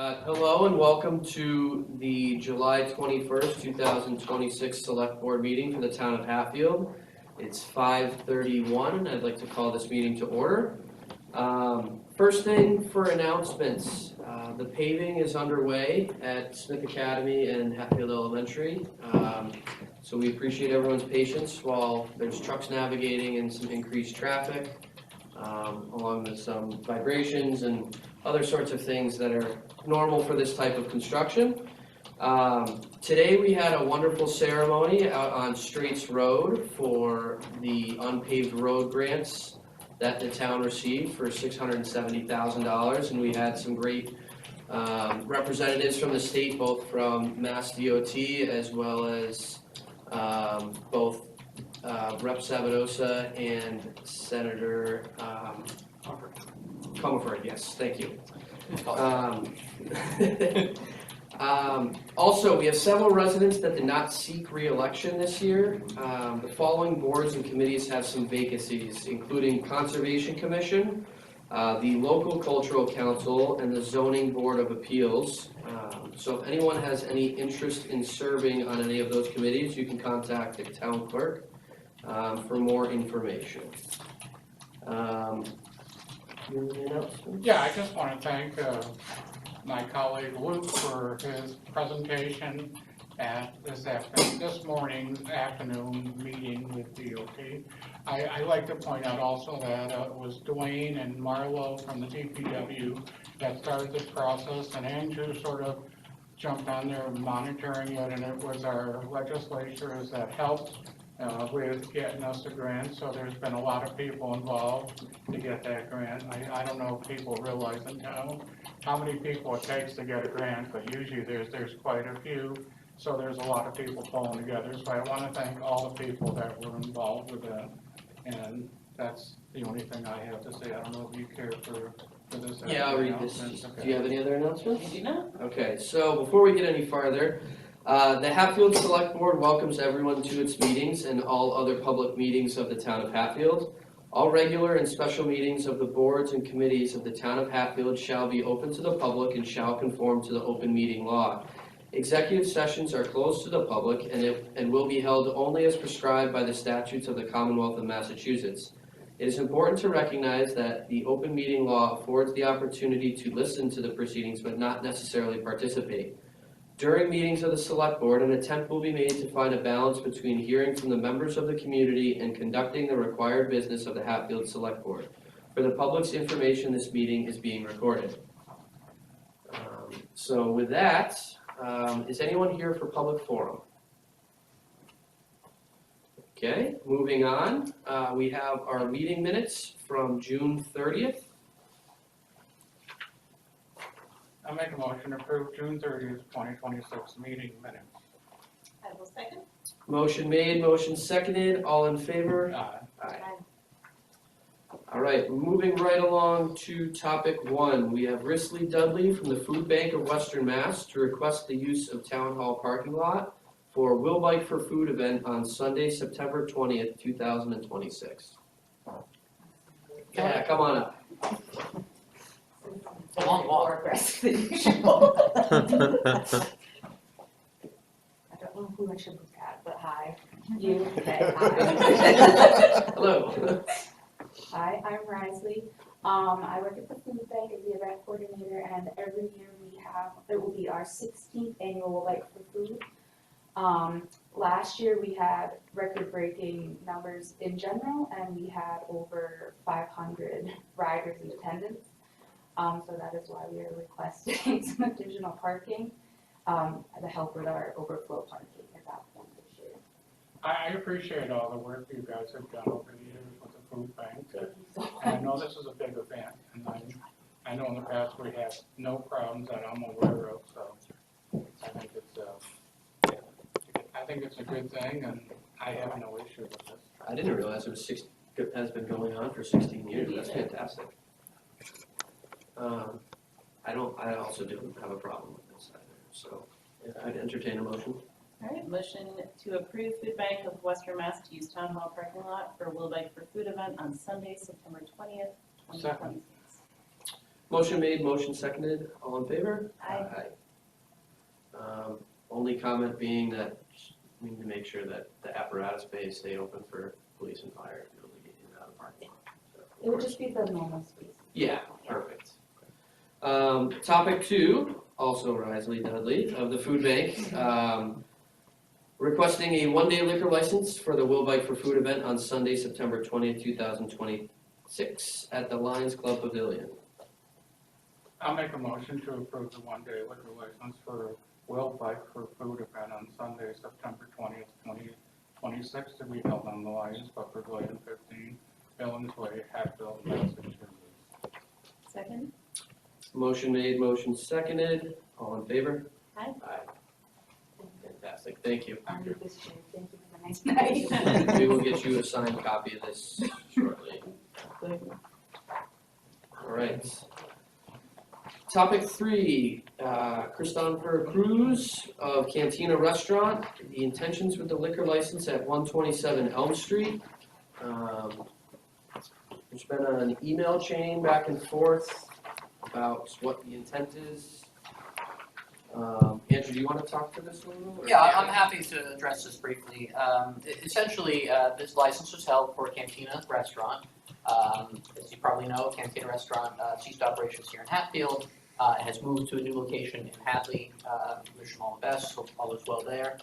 Hello and welcome to the July 21st, 2026 Select Board meeting for the Town of Hatfield. It's 5:31 and I'd like to call this meeting to order. First thing for announcements, the paving is underway at Smith Academy and Hatfield Elementary. So we appreciate everyone's patience while there's trucks navigating and some increased traffic, along with some vibrations and other sorts of things that are normal for this type of construction. Today we had a wonderful ceremony out on Straits Road for the unpaved road grants that the town received for $670,000, and we had some great representatives from the state, both from Mass DOT as well as both Rep. Savinosa and Senator Comerford, yes, thank you. Also, we have several residents that did not seek re-election this year. The following boards and committees have some vacancies, including Conservation Commission, the Local Cultural Council, and the Zoning Board of Appeals. So if anyone has any interest in serving on any of those committees, you can contact the town clerk for more information. Yeah, I just want to thank my colleague Luke for his presentation at this morning's afternoon meeting with DOT. I'd like to point out also that it was Dwayne and Marlo from the DPW that started this process, and Andrew sort of jumped on there monitoring it, and it was our legislators that helped with getting us the grant. So there's been a lot of people involved to get that grant. I don't know if people realize in town how many people it takes to get a grant, but usually there's quite a few. So there's a lot of people pulling together. So I want to thank all the people that were involved with that. And that's the only thing I have to say. I don't know if you care for this. Yeah, I'll read this. Okay. Do you have any other announcements? I do not. Okay, so before we get any farther, the Hatfield Select Board welcomes everyone to its meetings and all other public meetings of the Town of Hatfield. All regular and special meetings of the boards and committees of the Town of Hatfield shall be open to the public and shall conform to the open meeting law. Executive sessions are closed to the public and will be held only as prescribed by the statutes of the Commonwealth of Massachusetts. It is important to recognize that the open meeting law affords the opportunity to listen to the proceedings but not necessarily participate. During meetings of the Select Board, an attempt will be made to find a balance between hearing from the members of the community and conducting the required business of the Hatfield Select Board. For the public's information, this meeting is being recorded. So with that, is anyone here for public forum? Okay, moving on. We have our meeting minutes from June 30th. I'll make a motion to approve June 30th, 2026 meeting minutes. I will second. Motion made, motion seconded, all in favor? Aye. All right, moving right along to topic 1. We have Risley Dudley from the Food Bank of Western Mass to request the use of Town Hall parking lot for Will Bike for Food event on Sunday, September 20th, 2026. Yeah, come on up. It's a long walk. More aggressive than usual. I don't know who I should look at, but hi. You, okay, hi. Hello. Hi, I'm Risley. I work at the food bank as the event coordinator, and every year it will be our 16th annual Bike for Food. Last year we had record-breaking numbers in general, and we had over 500 riders in attendance. So that is why we are requesting some additional parking to help with our overflow parking at that point this year. I appreciate all the work you guys have done over the years with the food bank. Thank you so much. And I know this is a big event, and I know in the past we had no problems that I'm aware of, so I think it's a good thing, and I have no issue with this. I didn't realize it has been going on for 16 years. That's fantastic. I also don't have a problem with this either. So I'd entertain a motion. All right, motion to approve Food Bank of Western Mass to use Town Hall parking lot for Will Bike for Food event on Sunday, September 20th, 2026. Motion made, motion seconded, all in favor? Aye. Only comment being that we need to make sure that the apparatus bays stay open for police and fire to be able to get in and out of the parking lot. So, of It would course. just be the normal space. Yeah, perfect. Topic 2, also Risley Dudley of the Food Bank, requesting a one-day liquor license for the Will Bike for Food event on Sunday, September 20th, 2026 at the Lions Club Pavilion. I'll make a motion to approve the one-day liquor license for Will Bike for Food event on Sunday, September 20th, 2026, to be held on the Lions Club Pavilion, 15 Billings Way, Hatfield, Massachusetts. Second? Motion made, motion seconded, all in favor? Aye. Aye. Fantastic, thank you. Thank you for the nice night. We will get you a signed copy of this shortly. All right. Topic 3, Christopher Cruz of Cantina Restaurant, the intentions with the liquor license at 127 Elm Street. There's been an email chain back and forth about what the intent is. Andrew, do you want to talk to this a little? Or? Yeah, I'm happy to address this briefly. Essentially, this license was held for Cantina Restaurant. As you probably know, Cantina Restaurant ceased operations here in Hatfield. It has moved to a new location in Hadley. Wish them all the best, hope all is well there.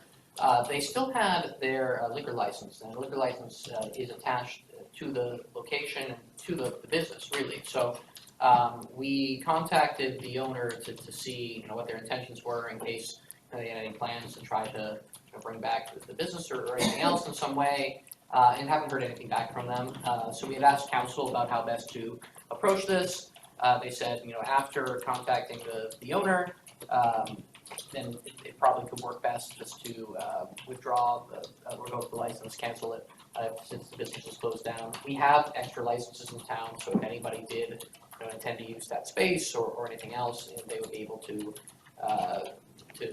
They still had their liquor license, and the liquor license is attached to the location and to the business, really. So we contacted the owner to see, what their intentions were in case they had any plans to try to bring back the business or anything else in some way, and haven't heard anything back from them. So we had asked council about how best to approach this. They said, after contacting the owner, then it probably could work best just to withdraw, revoke the license, cancel it, since the business is closed down. We have extra licenses in town, so if anybody did intend to use that space or anything else, they would be able to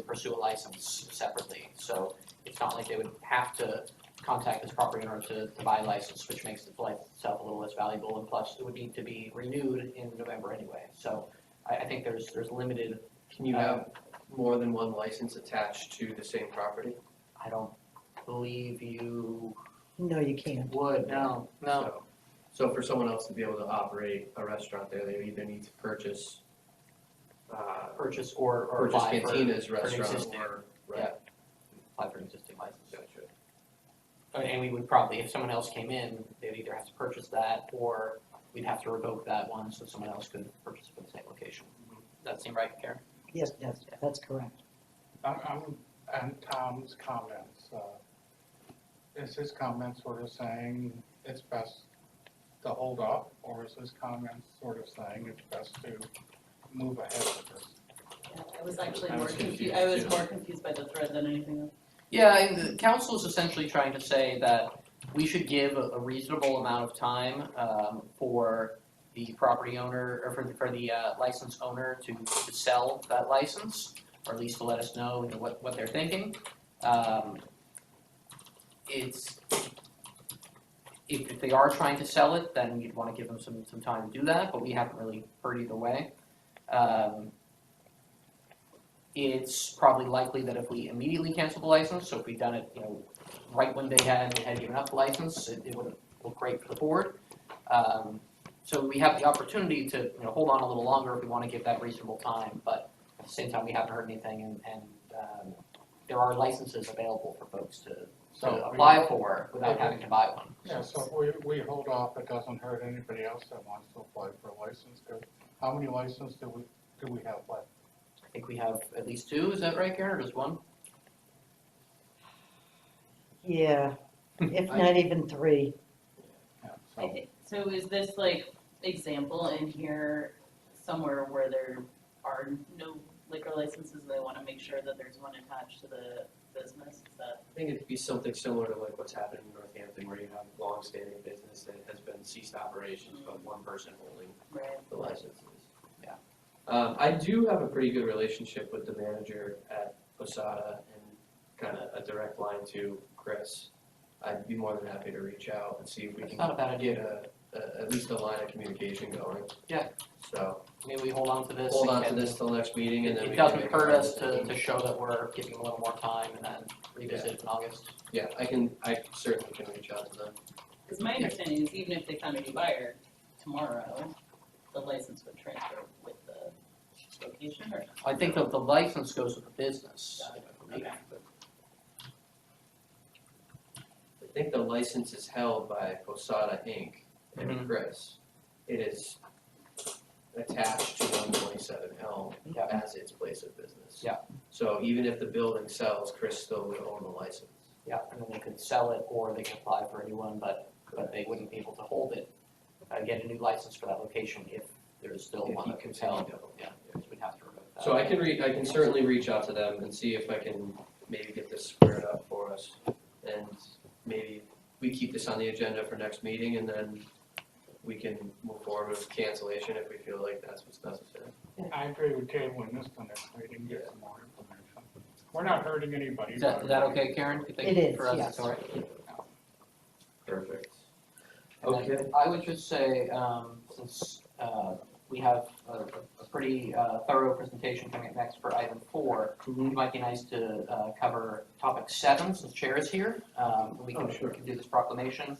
pursue a license separately. So it's not like they would have to contact this property owner to buy a license, which makes the license itself a little less valuable, and plus it would need to be renewed in November anyway. So I think there's limited. Can you have more than one license attached to the same property? I don't believe you No, you can't. would. No. So for someone else to be able to operate a restaurant there, they either need to purchase Purchase or purchase apply Cantina's for an restaurant existing, or, yeah, right? apply for an existing license. Gotcha. And we would probably, if someone else came in, they'd either have to purchase that or we'd have to revoke that one so someone else could purchase it for the same location. Does that seem right, Karen? Yes, that's correct. And Tom's comments, is his comment sort of saying it's best to hold up, or is his comment sort of saying it's best to move ahead with this? I was actually I more was confused, confused I was too. more confused by the thread than anything else. Yeah, and the council is essentially trying to say that we should give a reasonable amount of time for the property owner, or for the license owner to sell that license, or at least to let us know what they're thinking. If they are trying to sell it, then you'd want to give them some time to do that, but we haven't really heard either way. It's probably likely that if we immediately cancel the license, so if we'd done it, right when they had given up the license, it wouldn't look great for the board. So we have the opportunity to hold on a little longer if we want to give that reasonable time, but at the same time, we haven't heard anything, and there are licenses available for folks to apply for without having to buy one. Yeah, so if we hold off, it doesn't hurt anybody else that wants to apply for a license. How many licenses do we have left? I think we have at least 2, is that right, Karen, or just 1? Yeah, if not even 3. Yeah, I think, so is this like example in here somewhere where there are no liquor licenses and they wanna make sure that there's one attached to the business, is that? I think it'd be something similar to like what's happening in Northampton, where you have long-standing business that has been ceased operations, but one person holding Right. the licenses. Yeah. I do have a pretty good relationship with the manager at Posada and kind of a direct line to Chris. I'd be more than happy to reach out and see if we That's can not a bad idea. get at least a line of communication going. Yeah. So, Maybe we hold on to this. hold and on to can- this till next meeting and then we It can doesn't make hurt our us decision. to show that we're giving a little more time and then revisit it in August. Yeah, I certainly can reach out to them. Because my understanding is even if they found a new buyer tomorrow, the license would transfer with the location or? I think that the license goes with the business. Okay. I think the license is held by Posada Inc. and Mhm. Chris. It is attached to 127 Elm Yeah. as its place of business. Yeah. So even if the building sells, Chris still would own the license. Yeah, and then they could sell it or they could apply for a new one, but they wouldn't be able to hold it, get a new license for that location if there's still If one he that could sell. continued to- Yeah, because we'd have to revoke that. So I can certainly reach out to them and see if I can maybe get this squared up for us. And maybe we keep this on the agenda for next meeting and then we can move forward with cancellation if we feel like that's what's necessary. I agree with tabling this to next meeting, get some more information. We're not hurting anybody. Is that okay, Karen? You think It is, for us yes. it's all right? Perfect. And then Okay. I would just say, since we have a pretty thorough presentation coming up next for item 4, it might be nice to cover topic 7 since Chair is here. We can do this proclamation.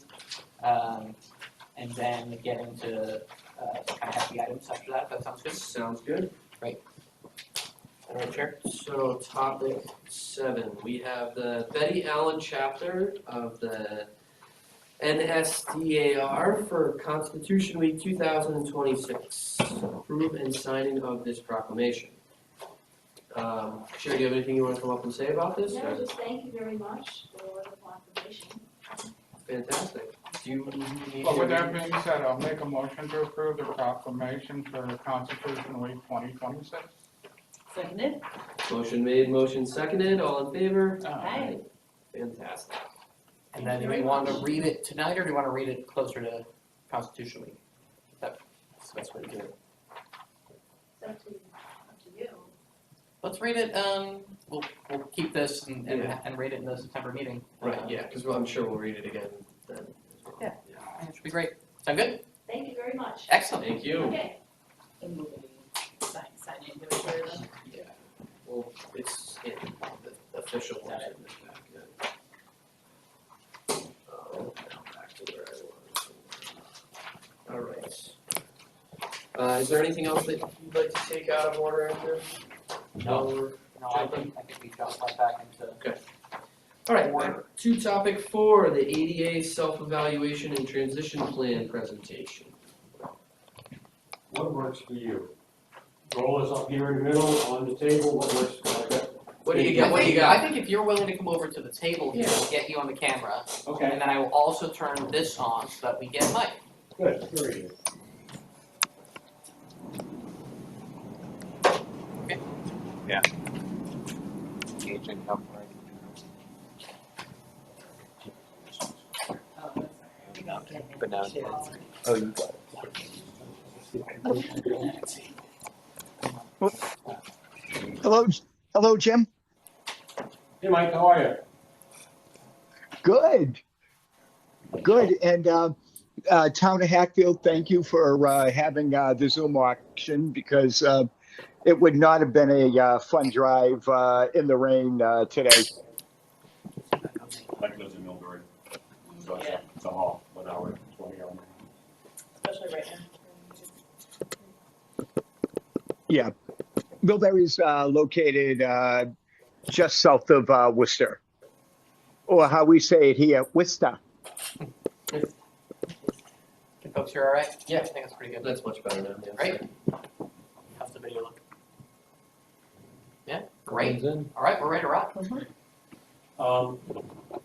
And then get into kind of happy items after that, if that sounds good. Sounds good. All right, Chair? So topic 7, we have the Betty Allen chapter of the NSDAR for Constitution Week 2026. Approve and signing of this proclamation. Chair, do you have anything you want to come up and say about this? No, just thank you very much for the proclamation. Fantastic. Do you need Well, with to? that being said, I'll make a motion to approve the proclamation for Constitution Week 2026. Seconded? Motion made, motion seconded, all in favor? Aye. Fantastic. And then do we want to read it tonight, or do you want to read it closer to Constitution Week? That's the best way to do it. It's up to you. Let's read it, we'll keep this and read it in the September meeting. Right, yeah, because I'm sure we'll read it again then as well. Yeah. It should be great. Sound good? Thank you very much. Excellent. Thank you. Okay. And will we sign it into it here then? Yeah, well, it's in the official ones in this packet. Now back to where I was. All right. Is there anything else that you'd like to take out of order, Andrew? No, I think we jumped right back into. All right, back to topic 4, the ADA self-evaluation and transition plan presentation. What works for you? Roll us up here in the middle, on the table, what works? What do you got? What do you got? I think if you're willing to come over to the table here, we'll get you on the camera. Okay, And then I will also turn this on so that we get Mike. good, very good. Oh, that's But now, Hello, Jim. Hey Mike, how are you? Good. Good. And Town of Hatfield, thank you for having the Zoom auction because it would not have been a fun drive in the rain today. Mike lives in Millbury, so Yeah. it's a haul, 1 hour, 20 hours. especially right now. Yeah. Millbury's located just south of Worcester. Or how we say it here, Worcester. Can folks hear all right? Yeah, I think that's pretty good. That's much better now, yeah. Great. How's the video look? Yeah, great. All right, we're ready to rock.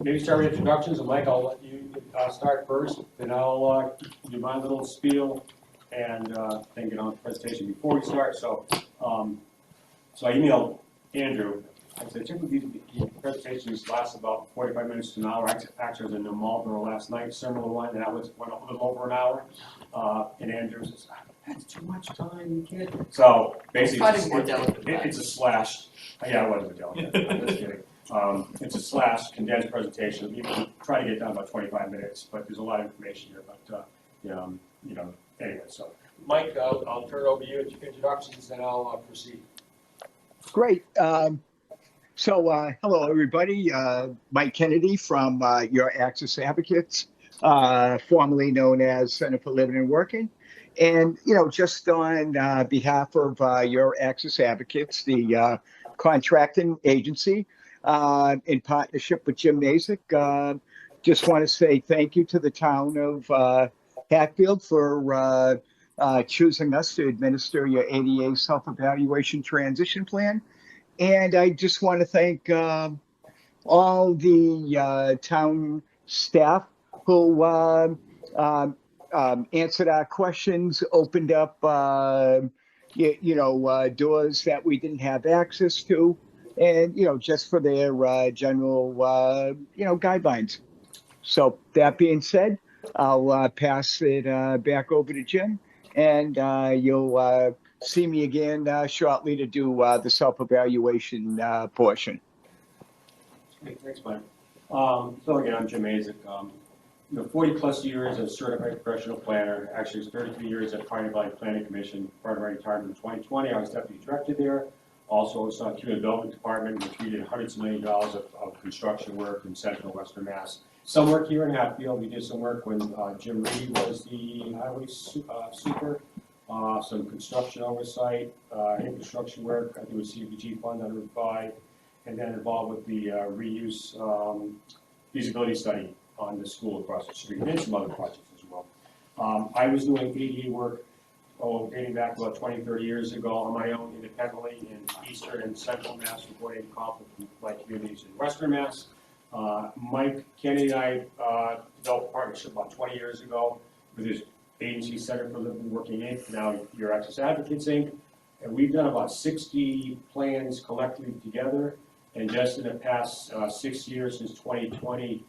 Maybe start with introductions, and Mike, I'll let you start first, then I'll do my little spiel and then get on with the presentation. Before we start, so I emailed Andrew. I said, typically these presentations last about 45 minutes to an hour. Actually, I was in New Marlboro last night, similar one, and that went a little over an hour. And Andrew says, that's too much time, you can't. So basically, Try to be more delicate. it's a slash. Yeah, I wasn't delicate. I'm just kidding. It's a slash condensed presentation. You can try to get done about 25 minutes, but there's a lot of information here. But Anyway, so, Mike, I'll turn it over to you, introductions, and I'll proceed. Great. Hello, everybody. Mike Kennedy from Your Access Advocates, formerly known as Center for Living and Working. And, just on behalf of Your Access Advocates, the contracting agency, in partnership with Jim Nasik, just want to say thank you to the town of Hatfield for choosing us to administer your ADA self-evaluation transition plan. And I just want to thank all the town staff who answered our questions, opened up, doors that we didn't have access to, and, just for their general, guidelines. So that being said, I'll pass it back over to Jim, and you'll see me again shortly to do the self-evaluation portion. Great, thanks, Mike. So again, I'm Jim Nasik. 40 plus years as certified professional planner. Actually, it's 33 years at Pioneer Valley Planning Commission. Part of my retirement in 2020, I was deputy director there. Also, it's on community development department, which we did hundreds of $millions of construction work in central Western Mass. Some work here in Hatfield. We did some work when Jim Reed was the highway super. Some construction oversight, infrastructure work. I think it was CDBG fund under 5, and then involved with the reuse feasibility study on the school across the street, and some other projects as well. I was doing ADA work, dating back about 20, 30 years ago on my own independently in Eastern and Central Mass, avoiding conflict with my communities in Western Mass. Mike Kennedy and I developed a partnership about 20 years ago with his agency, Center for Living and Working Inc., now Your Access Advocates Inc., and we've done about 60 plans collectively together, and just in the past 6 years, since 2020,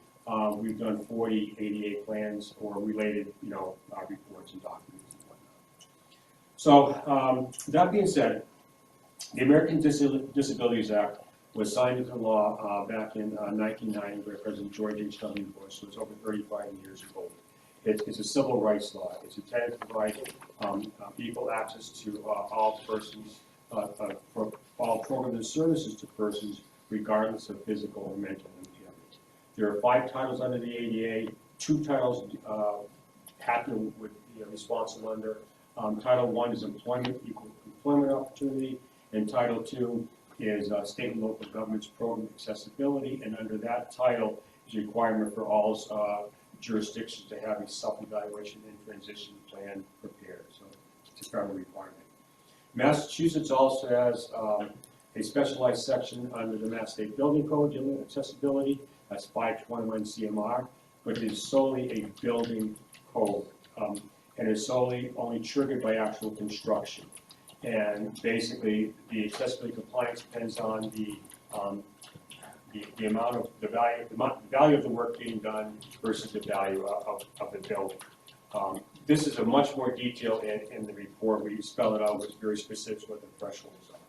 we've done 40 ADA plans or related, reports and documents and whatnot. So, that being said, the American Disabilities Act was signed into law back in 1990 by President George H.W. Bush, so it's over 35 years ago. It's a civil rights law. It's intended to provide equal access to all persons, for all programs and services to persons, regardless of physical or mental impairment. There are 5 titles under the ADA, 2 titles Hatfield would be responsible under. Title 1 is employment, equal employment opportunity, and Title 2 is state and local government's program accessibility, and under that title is a requirement for all jurisdictions to have a self-evaluation and transition plan prepared. So it's a federal requirement. Massachusetts also has a specialized section under the Mass State Building Code dealing with accessibility. That's 521 CMR, but it is solely a building code, and is only triggered by actual construction. And basically, the accessibility compliance depends on the amount of the value of the work being done versus the value of the building. This is a much more detail in the report. We spell it out with very specific what the thresholds are.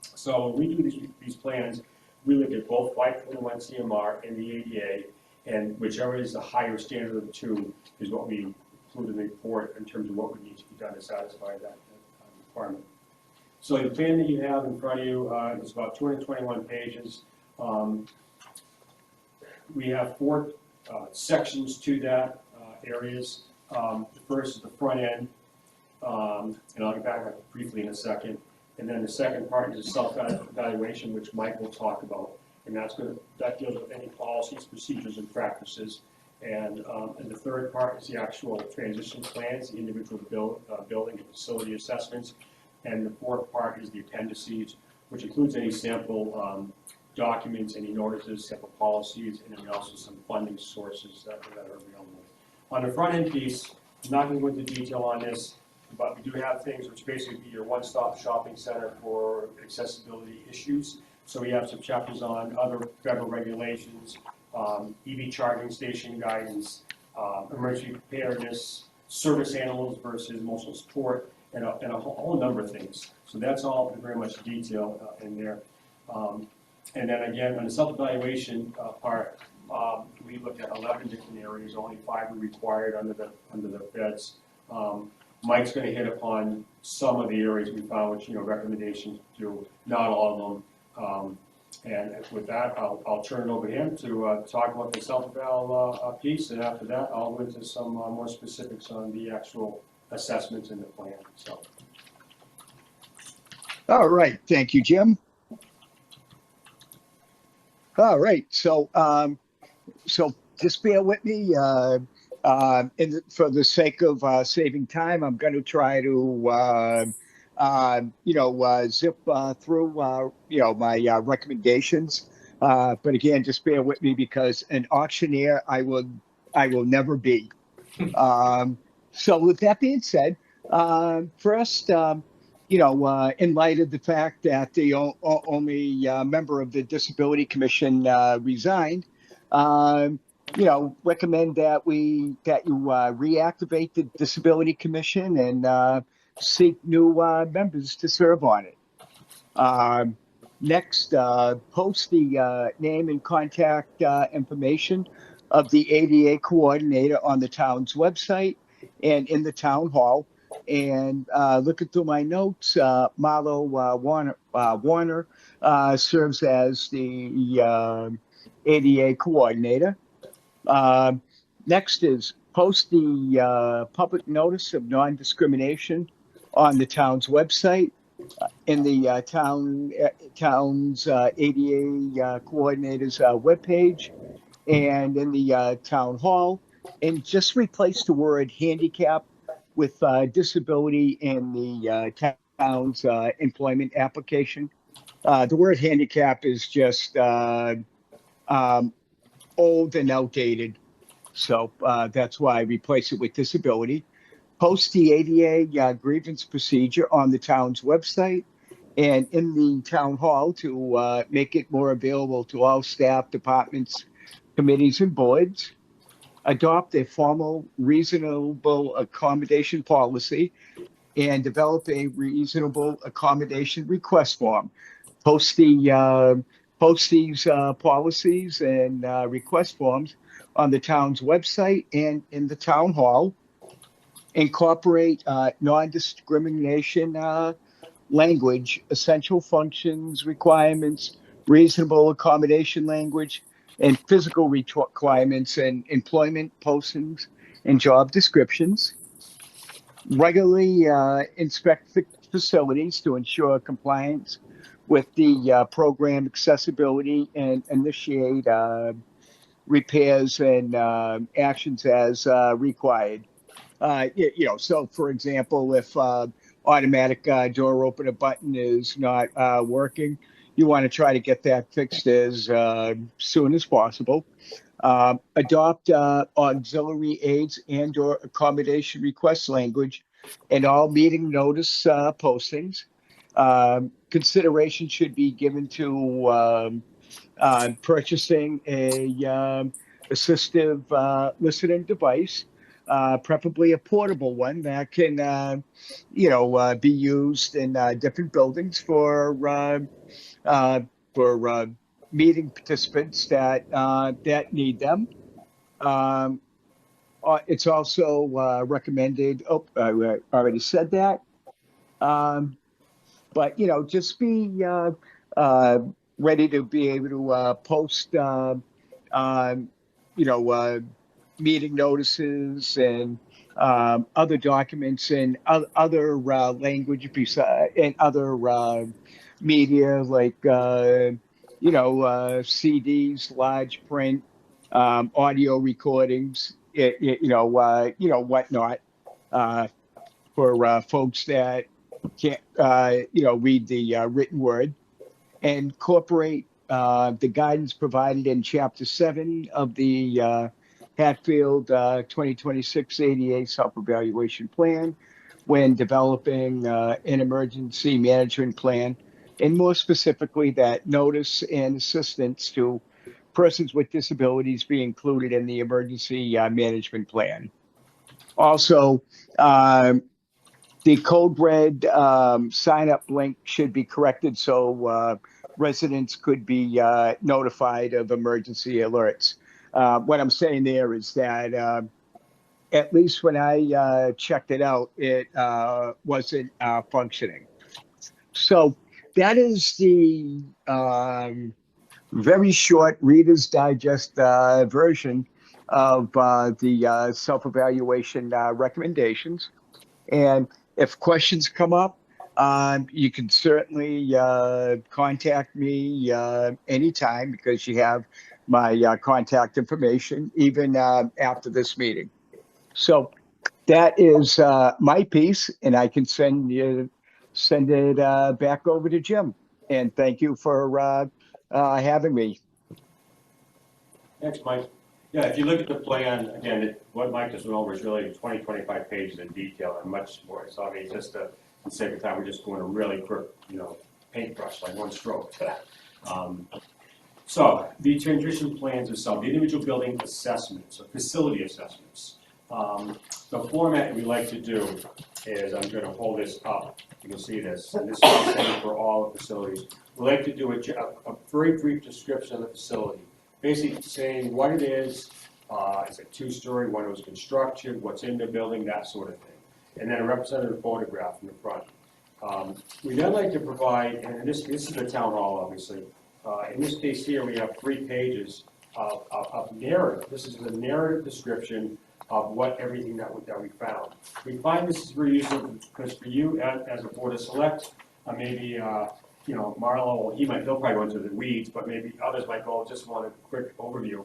So when we do these plans, we look at both 521 CMR and the ADA, and whichever is the higher standard of the two is what we include in the report in terms of what would need to be done to satisfy that requirement. So the plan that you have in front of you is about 221 pages. We have 4 sections to that areas. The first is the front end, and I'll get back to that briefly in a second. And then the second part is the self-evaluation, which Mike will talk about, and that deals with any policies, procedures, and practices. And the third part is the actual transition plans, the individual building and facility assessments. And the fourth part is the appendices, which includes any sample documents, any notices, sample policies, and then also some funding sources that are available. On the front end piece, I'm not going to go into detail on this, but we do have things which basically be your one-stop shopping center for accessibility issues. So we have some chapters on other federal regulations, EV charging station guidance, emergency preparedness, service animals versus emotional support, and a whole number of things. So that's all very much detail in there. And then again, on the self-evaluation part, we looked at 11 different areas, only 5 were required under the feds. Mike's gonna hit upon some of the areas we found, which, recommendations to, not all of them. And with that, I'll turn it over to him to talk about the self-eval piece, and after that, I'll go into some more specifics on the actual assessments in the plan, so. All right, thank you, Jim. All right, so just bear with me. For the sake of saving time, I'm going to try to zip through my recommendations. But again, just bear with me because an auctioneer I will never be. So with that being said, first, in light of the fact that the only member of the Disability Commission resigned, recommend that you reactivate the Disability Commission and seek new members to serve on it. Next, post the name and contact information of the ADA coordinator on the town's website and in the town hall. And looking through my notes, Marlo Warner serves as the ADA coordinator. Next is post the public notice of non-discrimination on the town's website, in the town's ADA coordinator's webpage, and in the town hall, and just replace the word handicap with disability in the town's employment application. The word handicap is just old and outdated. So that's why I replace it with disability. Post the ADA grievance procedure on the town's website and in the town hall to make it more available to all staff, departments, committees, and boards. Adopt a formal reasonable accommodation policy and develop a reasonable accommodation request form. Post these policies and request forms on the town's website and in the town hall. Incorporate non-discrimination language, essential functions requirements, reasonable accommodation language, and physical requirements in employment postings and job descriptions. Regularly inspect facilities to ensure compliance with the program accessibility and initiate repairs and actions as required. So for example, if automatic door opener button is not working, you want to try to get that fixed as soon as possible. Adopt auxiliary aids and or accommodation request language in all meeting notice postings. Consideration should be given to purchasing a assistive listening device, preferably a portable one that can, be used in different buildings for meeting participants that need them. It's also recommended. Oh, I already said that. But just be ready to be able to post, meeting notices and other documents and other language and other media like CDs, large print, audio recordings, whatnot, for folks that can't read the written word. And incorporate the guidance provided in Chapter 7 of the Hatfield 2026 ADA Self-Evaluation Plan when developing an emergency management plan, and more specifically that notice and assistance to persons with disabilities be included in the emergency management plan. Also, the code red sign-up link should be corrected so residents could be notified of emergency alerts. what I'm saying there is that at least when I checked it out, it wasn't functioning. So that is the very short Reader's Digest version of the self-evaluation recommendations. And if questions come up, you can certainly contact me anytime because you have my contact information, even after this meeting. So that is my piece, and I can send it back over to Jim. And thank you for having me. Thanks, Mike. Yeah, if you look at the plan, again, what Mike just went over is really 20, 25 pages in detail and much more. So I mean, just to save of time, we're just going to really quick, paintbrush, like one stroke. So the transition plans itself, the individual building assessments, or facility assessments. The format we like to do is, I'm going to hold this up, you can see this, and this is the same for all the facilities. We like to do a very brief description of the facility, basically saying what it is it two-story, when it was constructed, what's in the building, that sort of thing. And then a representative photograph in the front. We then like to provide, and this is the town hall, obviously. In this case here, we have 3 pages of narrative. This is the narrative description of everything that we found. We find this is very useful because for you as a board of select, maybe Marlo, he'll probably go into the weeds, but maybe others might just want a quick overview.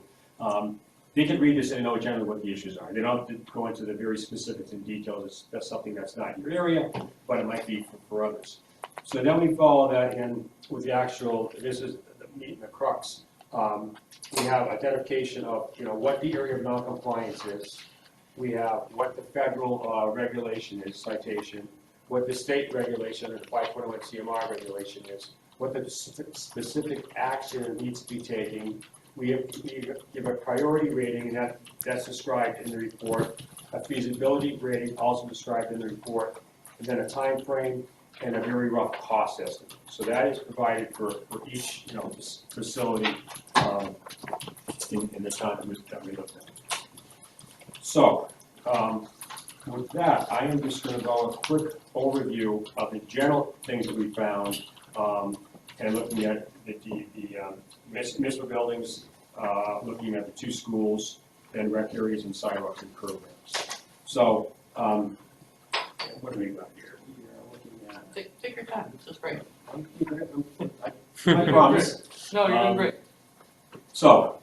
They can read this and know generally what the issues are. They don't have to go into the very specifics and details. That's something that's not in your area, but it might be for others. So then we follow that in with the actual, this is the meat and the crux. We have identification of what the area of noncompliance is. We have what the federal regulation is, citation, what the state regulation or the 521 CMR regulation is, what the specific action needs to be taken. We give a priority rating, and that's described in the report, a feasibility rating also described in the report, and then a time frame and a very rough cost estimate. So that is provided for each facility in the time that we looked at. So with that, I am just going to go a quick overview of the general things that we found and looking at the municipal buildings, looking at the 2 schools, and rec areas and sidewalks and curb ramps. So what do we got here? We are looking at. Take your time. This is great. I promise. No, you're doing great. So,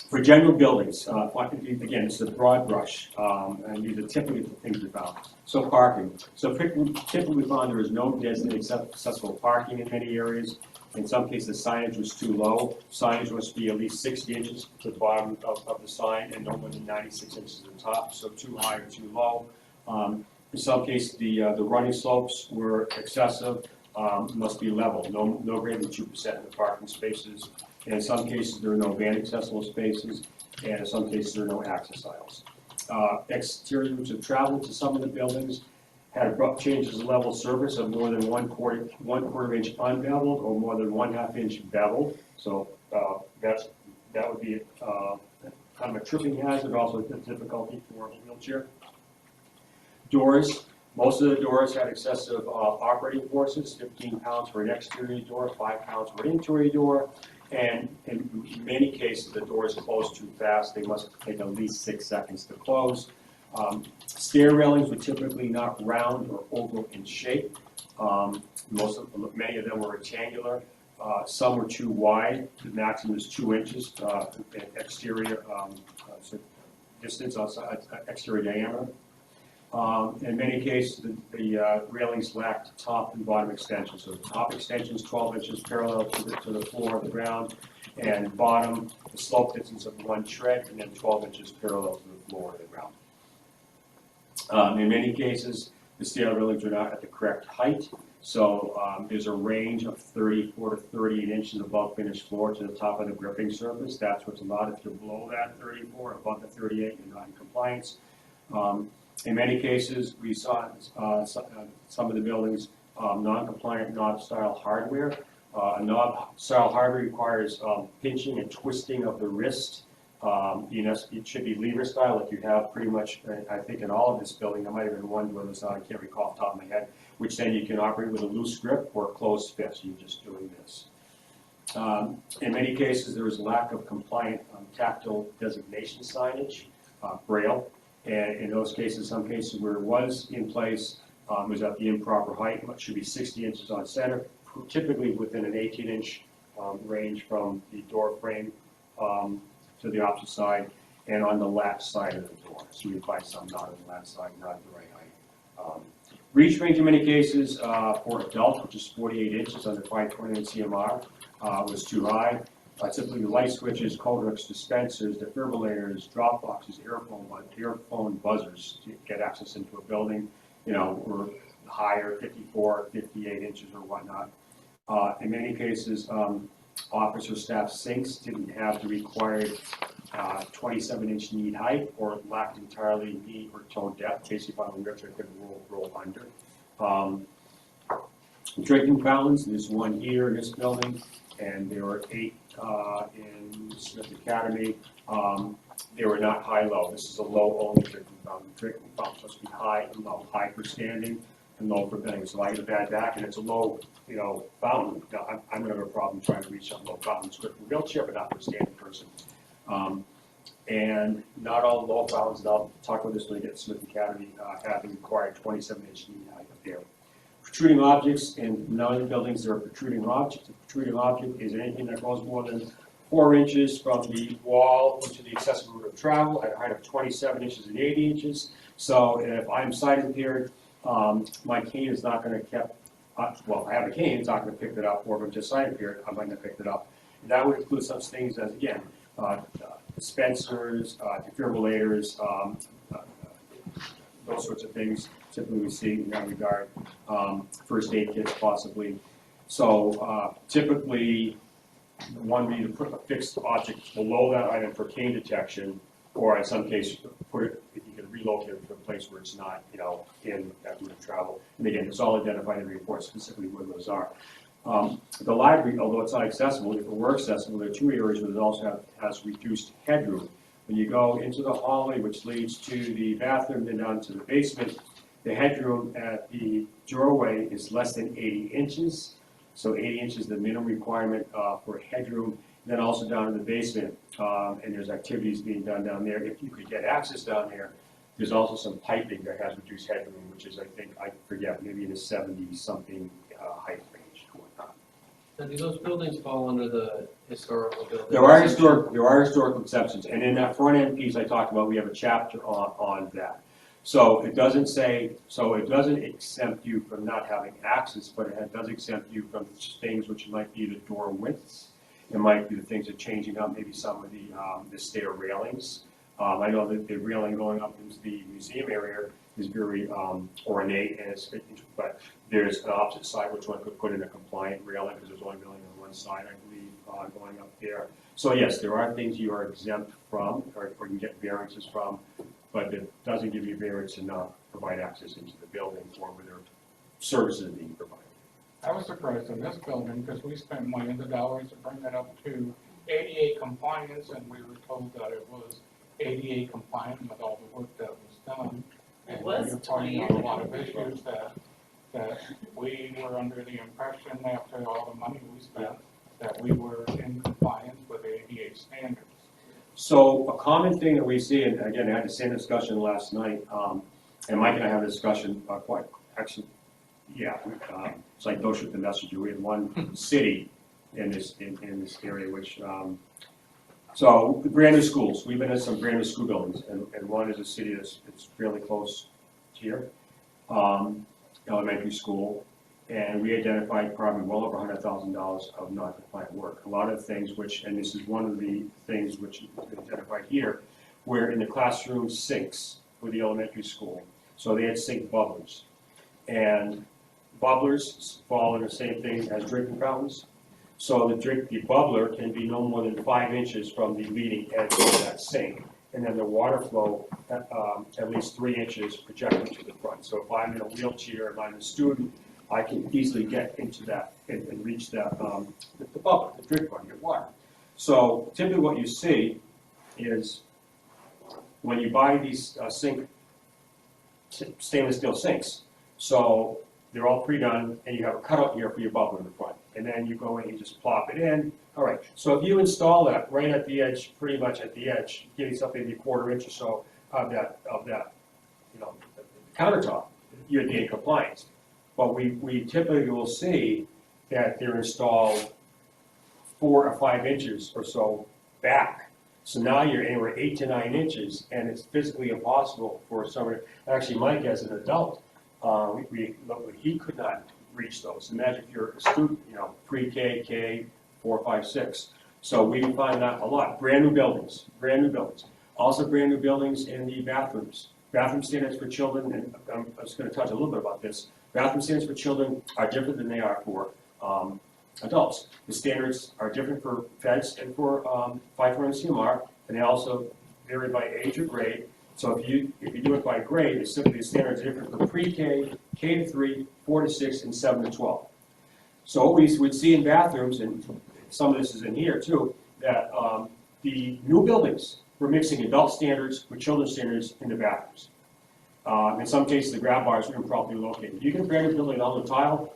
for general buildings, again, it's a broad brush, and these are typically the things we found. So parking. So typically we found there is no designated accessible parking in many areas. In some cases, signage was too low. Signage must be at least 60 inches to the bottom of the sign and no more than 96 inches at the top, so too high or too low. In some cases, the running slopes were excessive, must be level, no greater than 2% of the parking spaces. And in some cases, there are no van accessible spaces, and in some cases, there are no access aisles. Exterior routes of travel to some of the buildings had abrupt changes in level surface of more than one quarter inch unbeveled or more than 1/2 inch beveled. So that would be kind of a tripping hazard, also a difficulty for a wheelchair. Doors. Most of the doors had excessive operating forces, 15 pounds for an exterior door, 5 pounds for an interior door. And in many cases, the doors close too fast. They must take at least 6 seconds to close. Stair railings were typically not round or oval in shape. Many of them were rectangular. Some were too wide. The maximum is 2 inches exterior distance, exterior diameter. In many cases, the railings lacked top and bottom extensions. So the top extension is 12 inches parallel to the floor of the ground, and bottom, the slope distance of 1 tread, and then 12 inches parallel to the floor of the ground. In many cases, the stair railings are not at the correct height. So there's a range of 34 to 38 inches above finished floor to the top of the gripping surface. That's what's allowed. If you're below that 34, above the 38, you're not in compliance. In many cases, we saw some of the buildings non-compliant knob-style hardware. A knob-style hardware requires pinching and twisting of the wrist It should be lever style, like you have pretty much, I think in all of this building, there might have been one door that's not, I can't recall off the top of my head, which then you can operate with a loose grip or a closed fist, you're just doing this. In many cases, there is lack of compliant tactile designation signage, braille, and in those cases, some cases where it was in place, it was at the improper height, it should be 60 inches on center, typically within an 18-inch range from the door frame to the opposite side, and on the left side of the door. So you find some not on the left side, not at the right height. Reach range in many cases for adults, which is 48 inches under 529 CMR, was too high. Typically light switches, codecs, dispensers, defibrillators, drop boxes, earphone buzzers to get access into a building, were higher, 54, 58 inches or whatnot. In many cases, officer staff sinks didn't have the required 27-inch knee height or lacked entirely knee or toe depth. Basically, if I'm in wheelchair, could roll under. Drinking fountains, there's one here in this building, and there are 8 in Smith Academy. They were not high-low. This is a low-only drinking fountain. Drinking fountain supposed to be high and low, high for standing and low for bending. So I get a bad back, and it's a low, fountain. Now, I'm gonna have a problem trying to reach that low fountain. It's good for a wheelchair, but not for a standing person. And not all low fountains, and I'll talk about this when we get to Smith Academy, have the required 27-inch knee height up there. Protruding objects, in none of the buildings there are protruding objects. A protruding object is anything that goes more than 4 inches from the wall into the accessible route of travel at a height of 27 inches and 80 inches. So if I'm sight impaired, my cane is not going to keep, well, I have a cane, it's not going to pick it up, or if I'm just sight impaired, I might not pick it up. And that would include such things as, again, dispensers, defibrillators, those sorts of things typically we see in that regard, first aid kits possibly. So typically, one would be to put a fixed object below that item for cane detection, or in some cases, put it, if you can relocate it to a place where it's not, in that route of travel. And again, it's all identified in the report specifically where those are. The library, although it's not accessible, if it were accessible, there are 2 areas where it also has reduced headroom. When you go into the hallway, which leads to the bathroom, then down to the basement, the headroom at the doorway is less than 80 inches. So 80 inches is the minimum requirement for headroom. And then also down in the basement, and there's activities being done down there. If you could get access down there, there's also some piping that has reduced headroom, which is, I think, I forget, maybe in the 70-something height range or whatnot. Now, do those buildings fall under the historical buildings? There are historical exceptions, and in that front end piece I talked about, we have a chapter on that. So it doesn't exempt you from not having access, but it does exempt you from things which might be the door widths. It might be the things that are changing up, maybe some of the stair railings. I know that the railing going up into the museum area is very ornate, and but there's an opposite side which one could put in a compliant railing, because there's only railing on one side, I believe, going up there. So yes, there are things you are exempt from, or you can get variances from, but it doesn't give you variance to not provide access into the building or where there are services being provided. I was surprised in this building because we spent millions of dollars to bring it up to ADA compliance, and we were told that it was ADA compliant with all the work that was done. It was And we were 20 pointing out years a lot of ago. issues that we were under the impression after all the money we spent that we were in compliance with ADA standards. So a common thing that we see, and again, I had the same discussion last night, and Mike and I had a discussion it's like don't shoot the messenger. We had one city in this area, which so brand new schools. We've been in some brand new school buildings, and one is a city that's fairly close here, elementary school, and we identified probably well over $100,000 of non-compliant work. A lot of things which, and this is one of the things which is identified here, where in the classroom sinks for the elementary school. So they had sink bubblers, and bubblers fall in the same thing as drinking fountains. So the bubbler can be no more than 5 inches from the leading edge of that sink, and then the water flow at least 3 inches projecting to the front. So if I'm in a wheelchair, if I'm a student, I can easily get into that and reach that the bubbler, the drink bucket of water. So typically what you see is when you buy these stainless steel sinks, so they're all pre-done, and you have a cutout here for your bubble in the front. And then you go in and you just plop it in. All right, so if you install that right at the edge, pretty much at the edge, getting something maybe a quarter inch or so of that, you know, the countertop, you'd be in compliance. But we typically will see that they're installed 4 or 5 inches or so back. So now you're anywhere 8 to 9 inches, and it's physically impossible for someone, actually Mike as an adult, he could not reach those. Imagine if you're a student, you know, pre-K, K, 4, 5, 6. So we find that a lot. Brand new buildings. Also brand new buildings in the bathrooms. Bathroom standards for children, and I'm just going to touch a little bit about this. Bathroom standards for children are different than they are for adults. The standards are different for feds and for 500 CMR, and they also vary by age or grade. So if you do it by grade, it's simply the standards are different for pre-K, K to 3, 4 to 6, and 7 to 12. So what we would see in bathrooms, and some of this is in here too, that the new buildings, we're mixing adult standards with children's standards in the bathrooms. In some cases, the grab bars are improperly located. You can brand a building on the tile,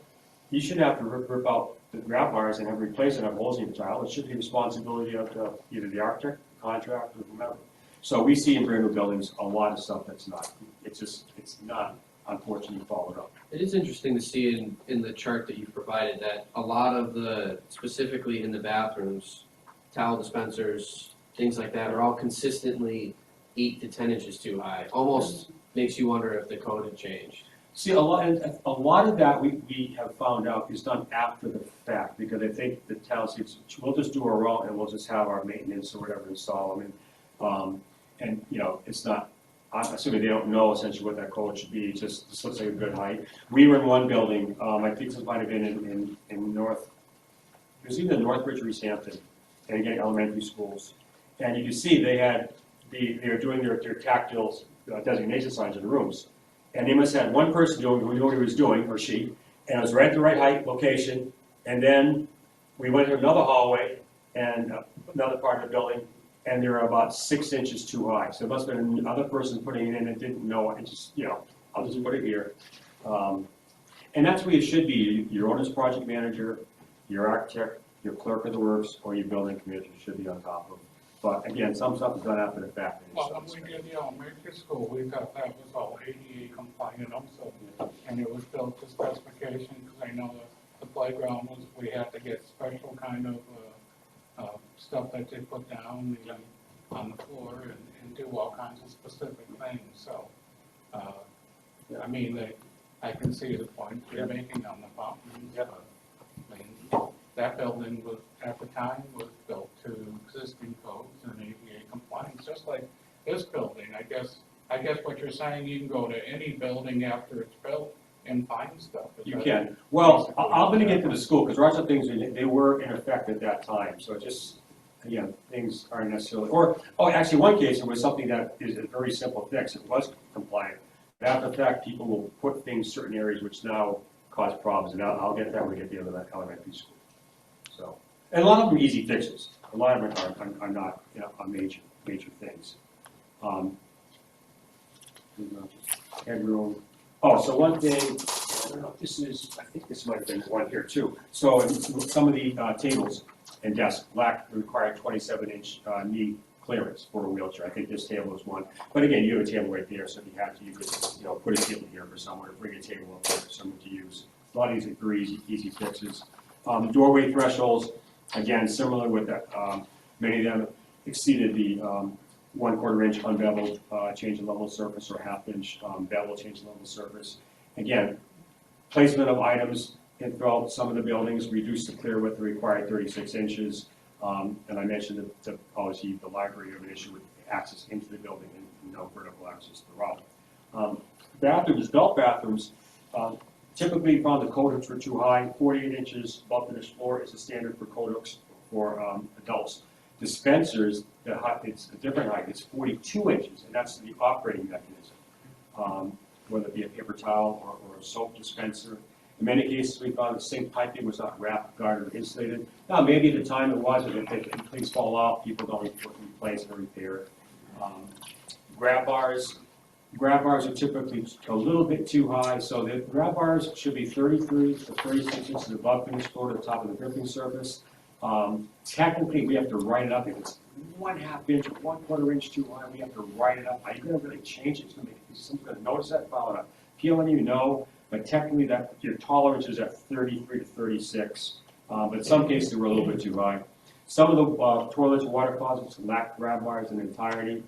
you should have to rip out the grab bars and have replaced and have holes in the tile. It should be the responsibility of either the architect, contractor, or whomever. So we see in brand new buildings a lot of stuff that's not, it's not unfortunately followed up. It is interesting to see in the chart that you've provided that a lot of the, specifically in the bathrooms, towel dispensers, things like that are all consistently 8 to 10 inches too high. Almost makes you wonder if the code had changed. See, a lot of that we have found out is done after the fact, because I think the town says, we'll just do our route and we'll just have our maintenance or whatever install them. And you know, it's not, I'm assuming they don't know essentially what that code should be, just this looks like a good height. We were in one building, I think this might have been in North, it was either Northbridge or East Hampton, and again, elementary schools. And you can see they were doing their tactile designation signs in the rooms. And they must have had one person who knew what he was doing, or she, and it was right at the right height, location. And then we went to another hallway and another part of the building, and they were about 6 inches too high. So it must have been another person putting it in and didn't know it, and just, you know, I'll just put it here. And that's where you should be. Your owner's project manager, your architect, your clerk of the works, or your building commissioner should be on top of. But again, some stuff is done after the fact. Well, when we did the elementary school, we thought that was all ADA compliant also, and it was built to specification, because I know the playground was, we had to get special kind of stuff that they put down on the floor and do all kinds of specific things, so, I mean, I can see the point you're making on the fountains. I mean, that building was, at the time, was built to existing codes and ADA compliance, just like this building. I guess what you're saying, you can go to any building after it's built and find stuff. You can. Well, I'm going to get to the school, because there are some things, they were in effect at that time, so just, again, things aren't necessarily, actually, one case, it was something that is a very simple fix, it was compliant. But after the fact, people will put things in certain areas which now cause problems, and I'll get that when we get to the elementary school. So, and a lot of them are easy fixes. A lot of them are not, you know, major things. Headroom. Oh, so one thing, I don't know if this is, I think this might have been one here too. So in some of the tables and desks lack the required 27-inch knee clearance for a wheelchair. I think this table is one. But again, you have a table right there, so if you have to, you could, you know, put a table here for someone, or bring a table up there for someone to use. A lot of these are very easy fixes. Doorway thresholds, again, similar with that, many of them exceeded the 1/4 inch unbeveled change in level surface, or 1/2 inch bevel change in level surface. Again, placement of items throughout some of the buildings reduced the clear width required 36 inches. And I mentioned that obviously the library have an issue with access into the building and no vertical access throughout. Bathrooms, adult bathrooms, typically found the code hooks were too high. 48 inches above the floor is the standard for code hooks for adults. Dispensers, it's a different height, it's 42 inches, and that's the operating mechanism. Whether it be a paper towel or a soap dispenser. In many cases, we found the sink piping was not wrapped, guarded, or insulated. Now, maybe at the time it was, and if things fall off, people don't replace and repair it. Grab bars are typically a little bit too high, so the grab bars should be 33 to 36 inches above finished floor to the top of the gripping surface. Technically, we have to write it up. If it's 1/2 inch or 1/4 inch too high, we have to write it up. Are you going to really change it? Someone's going to notice that, file it up. Peeling you know, but technically that your tolerance is at 33 to 36. But in some cases, we're a little bit too high. Some of the toilets and water closets lack grab bars in entirety.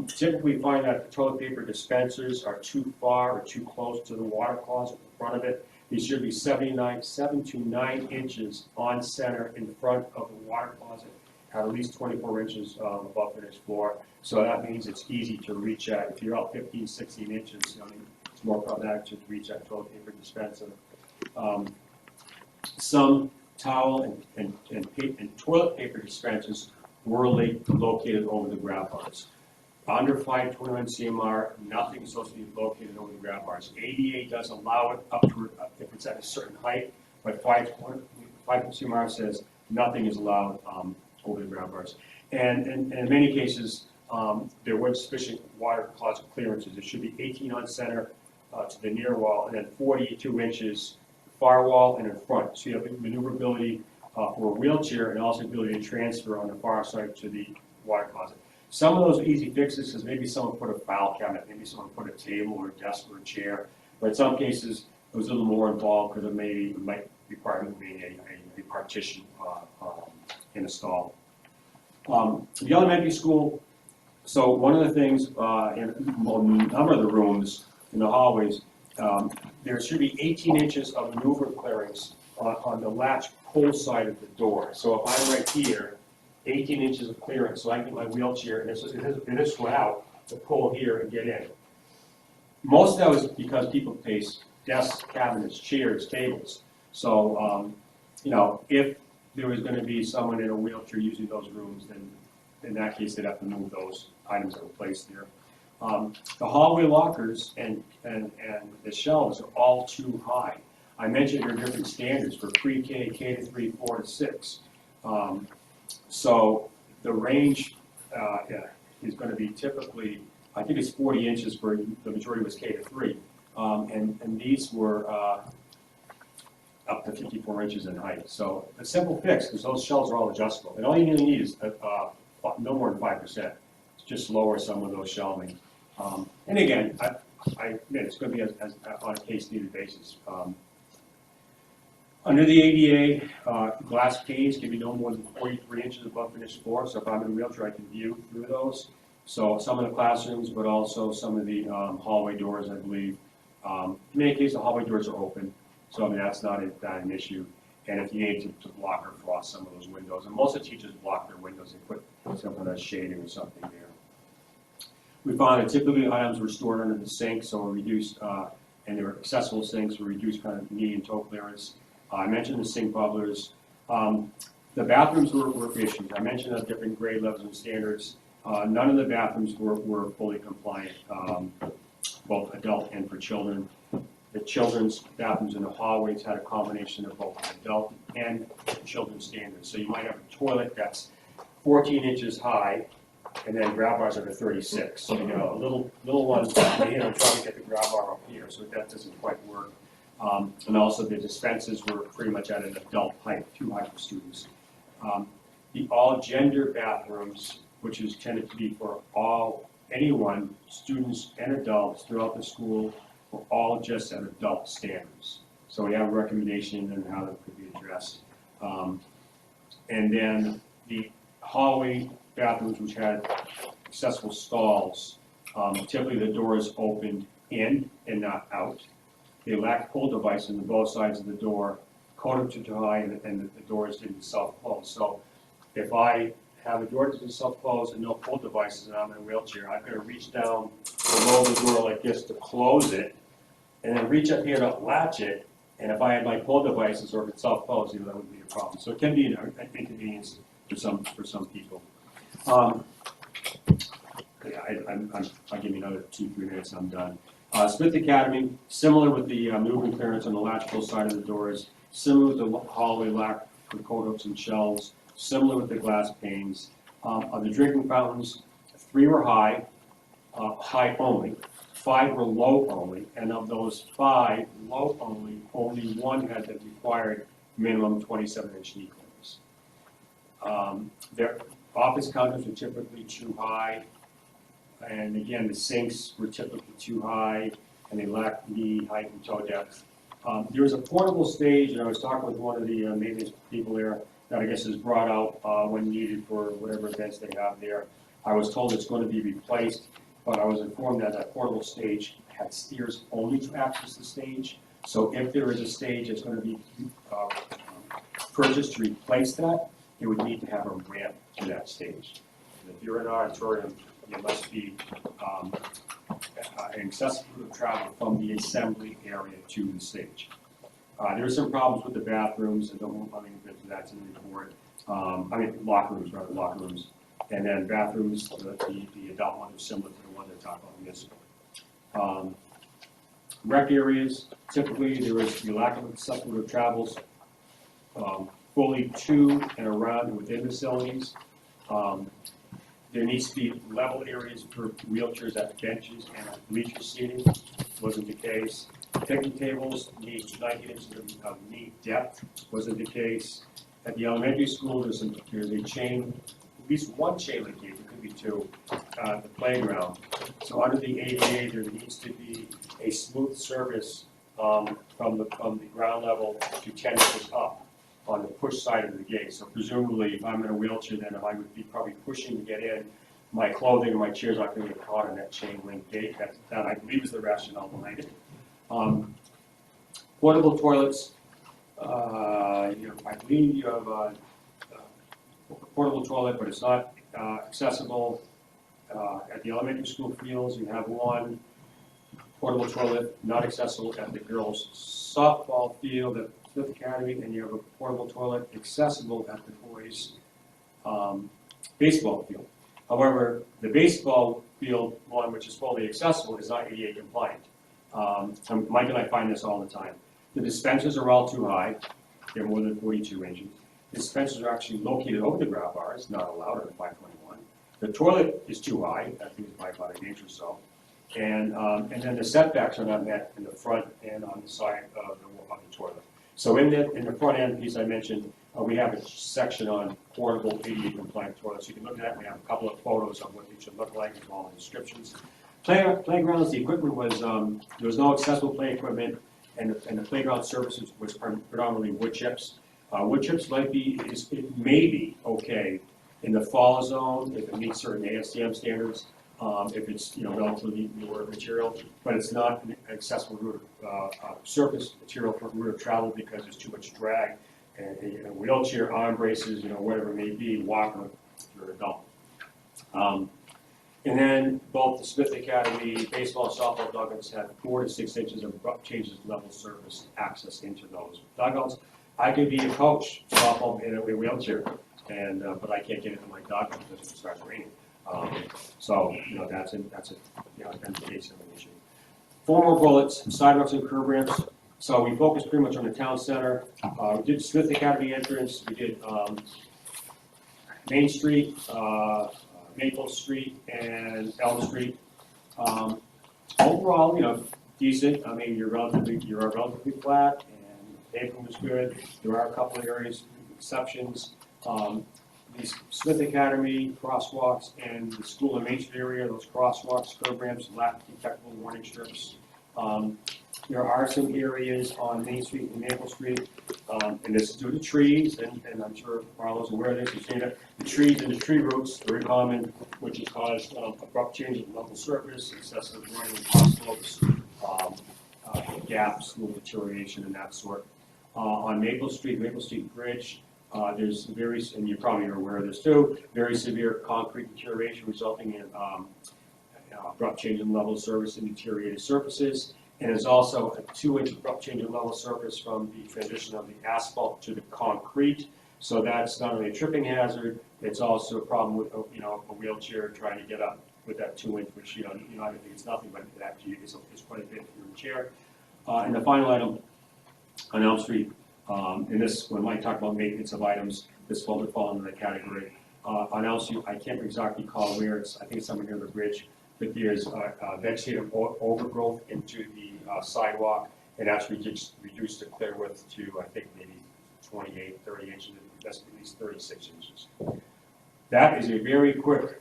Typically, we find that the toilet paper dispensers are too far or too close to the water closet in front of it. These should be 7 to 9 inches on center in front of the water closet, at least 24 inches above finished floor. So that means it's easy to reach at. If you're out 15, 16 inches, it's more problematic to reach that toilet paper dispenser. Some towel and toilet paper dispensers were located over the grab bars. Under 521 CMR, nothing is supposed to be located over the grab bars. ADA does allow it up to, if it's at a certain height, but 521 CMR says nothing is allowed over the grab bars. And in many cases, there weren't sufficient water closet clearances. It should be 18 on center to the near wall, and then 42 inches far wall and in front. So you have maneuverability for a wheelchair and also ability to transfer on the far side to the water closet. Some of those are easy fixes, because maybe someone put a file cabinet, maybe someone put a table or a desk or a chair. But in some cases, it was a little more involved, because it might require moving a partition in a stall. The elementary school, so one of the things in a number of the rooms in the hallways, there should be 18 inches of maneuver clearance on the latch pull side of the door. So if I'm right here, 18 inches of clearance, so I can get my wheelchair, and this went out to pull here and get in. Most of that was because people place desks, cabinets, chairs, tables. So, if there was going to be someone in a wheelchair using those rooms, then in that case, they'd have to move those items that were placed there. The hallway lockers and the shelves are all too high. I mentioned there are different standards for pre-K, K to 3, 4 to 6. So the range is going to be typically, I think it's 40 inches for the majority was K to 3. And these were up to 54 inches in height. So a simple fix, because those shelves are all adjustable. And all you really need is no more than 5%. Just lower some of those shelving. And again, I admit it's going to be on a case-needed basis. Under the ADA, glass panes can be no more than 43 inches above finished floor. So if I'm in a wheelchair, I can view through those. So some of the classrooms, but also some of the hallway doors, I believe. In many cases, the hallway doors are open. So I mean, that's not an issue. And if you need to block or frost some of those windows, and most of the teachers block their windows and put some kind of shading or something there. We found that typically items were stored under the sink, so reduced, and they were accessible sinks, were reduced kind of knee and toe clearance. I mentioned the sink bubblers. The bathrooms were issues. I mentioned the different grade levels and standards. None of the bathrooms were fully compliant, both adult and for children. The children's bathrooms in the hallways had a combination of both adult and children's standards. So you might have a toilet that's 14 inches high, and then grab bars are 36. So you know, a little one, trying to get the grab bar up here, so that doesn't quite work. And also the dispensers were pretty much at an adult height, too high for students. The all-gender bathrooms, which is tended to be for anyone, students and adults throughout the school, were all just at adult standards. So we have a recommendation on how that could be addressed. And then the hallway bathrooms, which had accessible stalls, typically the doors opened in and not out. They lacked pull devices on both sides of the door, coated too high, and the doors didn't self-close. So if I have a door that doesn't self-close and no pull devices and I'm in a wheelchair, I've got to reach down below the door like this to close it, and then reach up here to latch it. And if I had my pull devices or if it's self-closed, that wouldn't be a problem. So it can be an inconvenience for some people. I'll give you another 2-3 minutes, I'm done. Smith Academy, similar with the movement clearance on the electrical side of the doors, similar with the hallway lack for coat hooks and shelves, similar with the glass panes. On the drinking fountains, 3 were high only, 5 were low only, and of those 5 low only, only 1 had the required minimum 27-inch knee clearance. Their office counters were typically too high, and again, the sinks were typically too high, and they lacked knee height and toe depth. There was a portable stage, and I was talking with one of the maintenance people there, that I guess is brought out when needed for whatever events they have there. I was told it's going to be replaced, but I was informed that that portable stage had stairs only to access the stage. So if there is a stage that's going to be purchased to replace that, it would need to have a ramp to that stage. And if you're in an auditorium, it must be an accessible route of travel from the assembly area to the stage. There are some problems with the bathrooms, and don't want to get into that in the report. Locker rooms. And then bathrooms, the adult one is similar to the one they're talking about municipal. Rec areas, typically there is the lack of accessible route of travels, fully to and around and within facilities. There needs to be level areas for wheelchairs at benches and at bleacher seating. Wasn't the case. Picnic tables need 90 inches of knee depth. Wasn't the case. At the elementary school, there's a chain, at least one chain link gate, it could be 2, the playground. So under the ADA, there needs to be a smooth surface from the ground level to 10 inches up on the push side of the gate. So presumably, if I'm in a wheelchair, then I would be probably pushing to get in, my clothing or my chair's not going to get caught in that chain link gate. That I believe is the rationale behind it. Portable toilets. I believe you have a portable toilet, but it's not accessible. At the elementary school fields, you have one portable toilet not accessible at the girls' softball field at Smith Academy, and you have a portable toilet accessible at the boys' baseball field. However, the baseball field one, which is fully accessible, is not ADA compliant. Mike and I find this all the time. The dispensers are all too high. They're more than 42 inches. The dispensers are actually located over the grab bars, not allowed under 521. The toilet is too high. I think it's by about 1 inch or so. And then the setbacks are not met in the front and on the side of the toilet. So in the front end piece I mentioned, we have a section on portable ADA compliant toilets. You can look at that. We have a couple of photos of what they should look like, as well as descriptions. Playgrounds, the equipment was, there was no accessible play equipment, and the playground services was predominantly wood chips. Wood chips may be okay in the fall zone if it meets certain ASTM standards, if it's relatively newer material, but it's not an accessible route surface material for route of travel because there's too much drag, and a wheelchair, arm braces, whatever it may be, walker if you're an adult. And then both the Smith Academy baseball and softball dugouts have 4 to 6 inches of abrupt changes level surface access into those dugouts. I could be a coach, softball in a wheelchair, but I can't get into my dugout because it starts raining. So that's an indication of an issue. 4 more bullets: sidewalks and curb ramps. So we focused pretty much on the town center. We did Smith Academy entrance. We did Main Street. Maple Street and Elm Street. Overall, decent. I mean, you're relatively flat, and pavement was good. There are a couple of areas, exceptions. The Smith Academy crosswalks and the school and Main Street area, those crosswalks, curb ramps, lack detectable warning strips. There are some areas on Main Street and Maple Street, and this is due to trees, and I'm sure Marlo's aware of this. You've seen it. The trees and the tree roots, very common, which has caused abrupt change in level surface, excessive running across slopes, gaps, little deterioration, and that sort. On Maple Street Bridge, there's and you probably are aware of this too, very severe concrete deterioration resulting in abrupt change in level surface and deteriorated surfaces. And there's also a 2-inch abrupt change in level surface from the transition of the asphalt to the concrete. So that's not only a tripping hazard, it's also a problem with a wheelchair trying to get up with that 2 inch, which, I don't think it's nothing, but it actually is quite a bit for your chair. And the final item on Elm Street, and this, when Mike talked about maintenance of items, this would fall into the category. On Elm Street, I can't exactly call where it's, I think it's somewhere near the bridge, but there's vegetative overgrowth into the sidewalk, and that's reduced the clear width to, I think, maybe 28, 30 inches, that's at least 36 inches. That is a very quick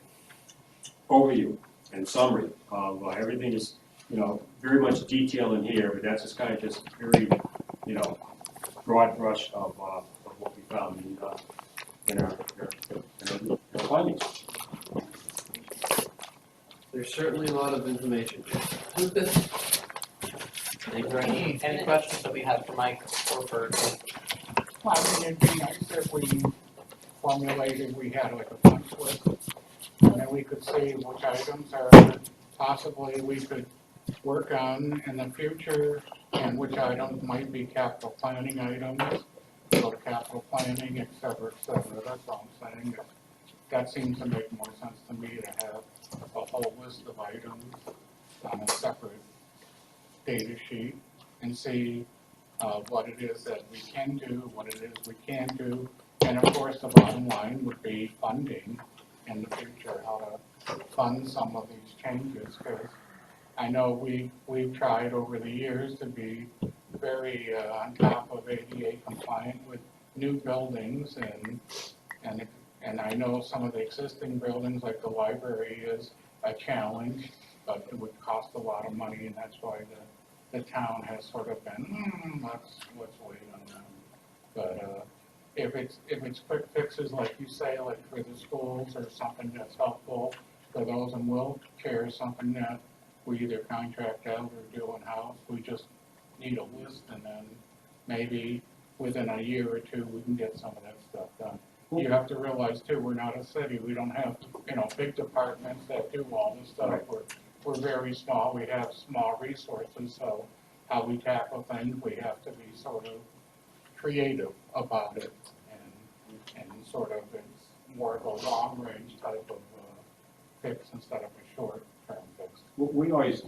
overview and summary of everything is, very much detail in here, but that's just kind of just very, broad brush of what we found in our findings. There's certainly a lot of information. Thank you very much. Any questions that we have for Mike or for? Well, I mean, it'd be nice if we formulated, we had like a punch list, and then we could see which items are possibly we could work on in the future, and which items might be capital planning items, go to capital planning, et cetera, that's all I'm saying. That seems to make more sense to me to have a whole list of items on a separate data sheet and see what it is that we can do, what it is we can't do, and of course the bottom line would be funding in the future, how to fund some of these changes, because I know we've tried over the years to be very on top of ADA compliant with new buildings, and I know some of the existing buildings like the library is a challenge, but it would cost a lot of money, and that's why the town has sort of been, let's wait on them. But if it's quick fixes, like you say, like for the schools or something that's helpful for those in wheelchairs, something that we either contract out or do in-house, we just need a list, and then maybe within a year or two, we can get some of that stuff done. You have to realize too, we're not a city, we don't have, big departments that do all this stuff. Right. We're very small, we have small resources, so how we tackle things, we have to be sort of creative about it, and sort of it's more of a long range type of fix instead of a short term fix. We always